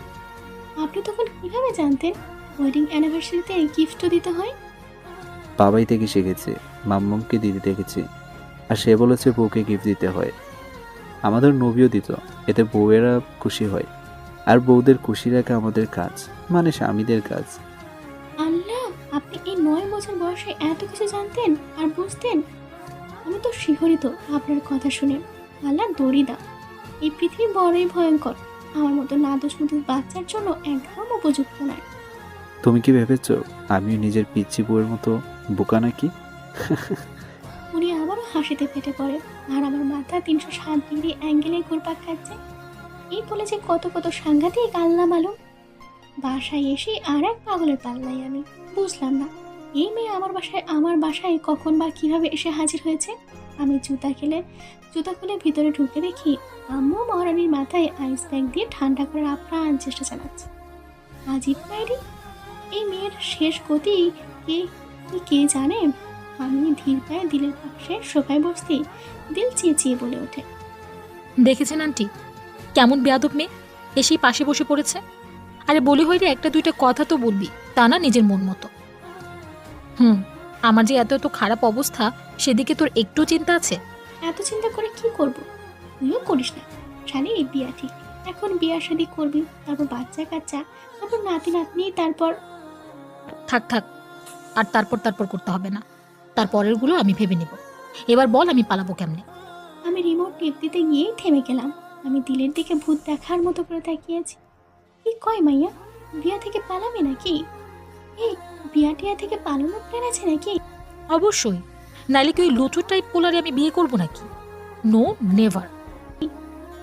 আপনি তখন কিভাবে জানতেন ওয়েডিং অ্যানিভার্সারিতে গিফটও দিতে হয়? বাবাই থেকে শিখেছি, মাম্মামকে দিতে দেখেছি, আর সে বলেছে বউকে গিফট দিতে হয়। আমাদের নবীও দিত, এতে বউয়েরা খুশি হয়, আর বউদের খুশি রাখা আমাদের কাজ, মানে স্বামীদের কাজ। আল্লাহ, আপনি এই 9 বছর বয়সে এত কিছু জানতেন আর বুঝতেন! আমি তো শিহরিত আপনার কথা শুনে। আল্লাহ দড়ি দাও, এই পৃথিবী বড়ই ভয়ঙ্কর। আমার মতো নাদোষ মুদোষ বাচ্চার জন্য একদম উপযুক্ত নয়। তুমি কি ভেবেছো আমিও নিজের পিচ্ছি বউয়ের মতো বোকা নাকি? উনি আবারও হাসিতে ফেটে পড়ে, আর আমার মাথা 360 ডিগ্রি অ্যাঙ্গেলে ঘুরপাক খাচ্ছে। এই বলে যে কত কত সাংঘাতিক আল্লাহ মালুম। বাসায় এসে আর এক পাগলের পাল্লাই আমি। বুঝলাম না, এই মেয়ে আমার বাসায় কখন বা কিভাবে এসে হাজির হয়েছে। আমি জুতা খুলে ভিতরে ঢুকে দেখি আম্মু মহারানীর মাথায় আইস প্যাক দিয়ে ঠান্ডা করার আপ্রাণ চেষ্টা চালাচ্ছে। আজিব মাইরি, এই মেয়ের শেষ গতি কে জানে। আমি ধীর পায়ে দিলের পাশে সোফায় বসতেই দিল চেঁচিয়ে বলে ওঠে, দেখেছেন আন্টি, কেমন বেয়াদব মেয়ে এসেই পাশে বসে পড়েছে। আরে বলি হইলে একটা দুইটা কথা তো বলবি, তা না নিজের মন মতো। আমার যে এত এত খারাপ অবস্থা, সেদিকে তোর একটু চিন্তা আছে? এত চিন্তা করে কি করব? তুইও করিস না, শালি এই বিয়া ঠিক। এখন বিয়া শাদি করবি, তারপর বাচ্চা কাচ্চা, তারপর নাতি নাতনি, তারপর থাক থাক, আর তারপর করতে হবে না। তারপরেরগুলো আমি ভেবে নেব। এবার বল আমি পালাবো কেমনে? আমি রিমোট টিপ দিতে গিয়েই থেমে গেলাম। আমি দিলের দিকে ভূত দেখার মতো করে তাকিয়েছি। কি কয় মাইয়া, বিয়া থেকে পালাবে নাকি? এই বিয়া টিয়া থেকে পালানোর প্ল্যান আছে নাকি? অবশ্যই, নাইলে কি ওই লুচুর টাইপ পোলারে আমি বিয়ে করবো নাকি? No, never.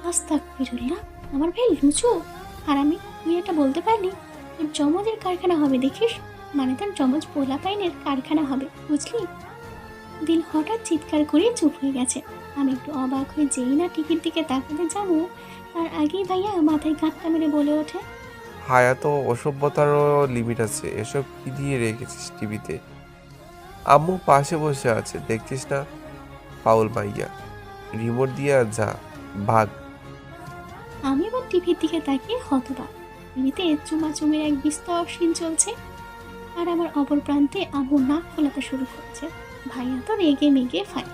আস্তাগফিরুল্লাহ, আমার ভাই লুচু? আর আমি, তুই এটা বলতে পারলি? তোর জমজের কারখানা হবে দেখিস, মানে তোর জমজ পোলা পাইনের কারখানা হবে, বুঝলি? দিল হঠাৎ চিৎকার করে চুপ হয়ে গেছে। আমি একটু অবাক হয়ে যেই না টিভির দিকে তাকাতে যাবো, তার আগেই ভাইয়া মাথায় গাঁটটা মেরে বলে ওঠে, হায়া তো অসভ্যতারও লিমিট আছে। এসব কি দিয়ে রেখেছিস টিভিতে? আম্মু পাশে বসে আছে, দেখছিস না? পাউল মাইয়া, রিমোট দিয়ে যা, ভাগ। আমি আবার টিভির দিকে তাকিয়ে হতবাক। টিভিতে চুমাচুমির এক বিস্তর সিন চলছে, আর আমার অপর প্রান্তে আম্মু নাক ফোলাতে শুরু করেছে। ভাইয়া তো রেগে মেগে ফাই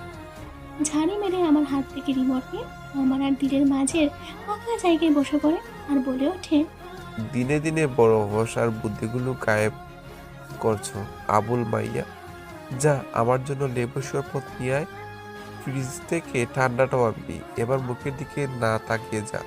ঝাড়ি মেরে আমার হাত থেকে রিমোট নিয়ে আমার আর দিলের মাঝের ফাঁকা জায়গায় বসে পড়ে আর বলে ওঠে, দিনে দিনে বড় হস আর বুদ্ধিগুলো গায়েব করছো আবুল মাইয়া। যা আমার জন্য লেবু শরবত নিয়ে আয়, ফ্রিজ থেকে ঠান্ডাটাও আনবি। এবার মুখের দিকে না তাকিয়ে যা।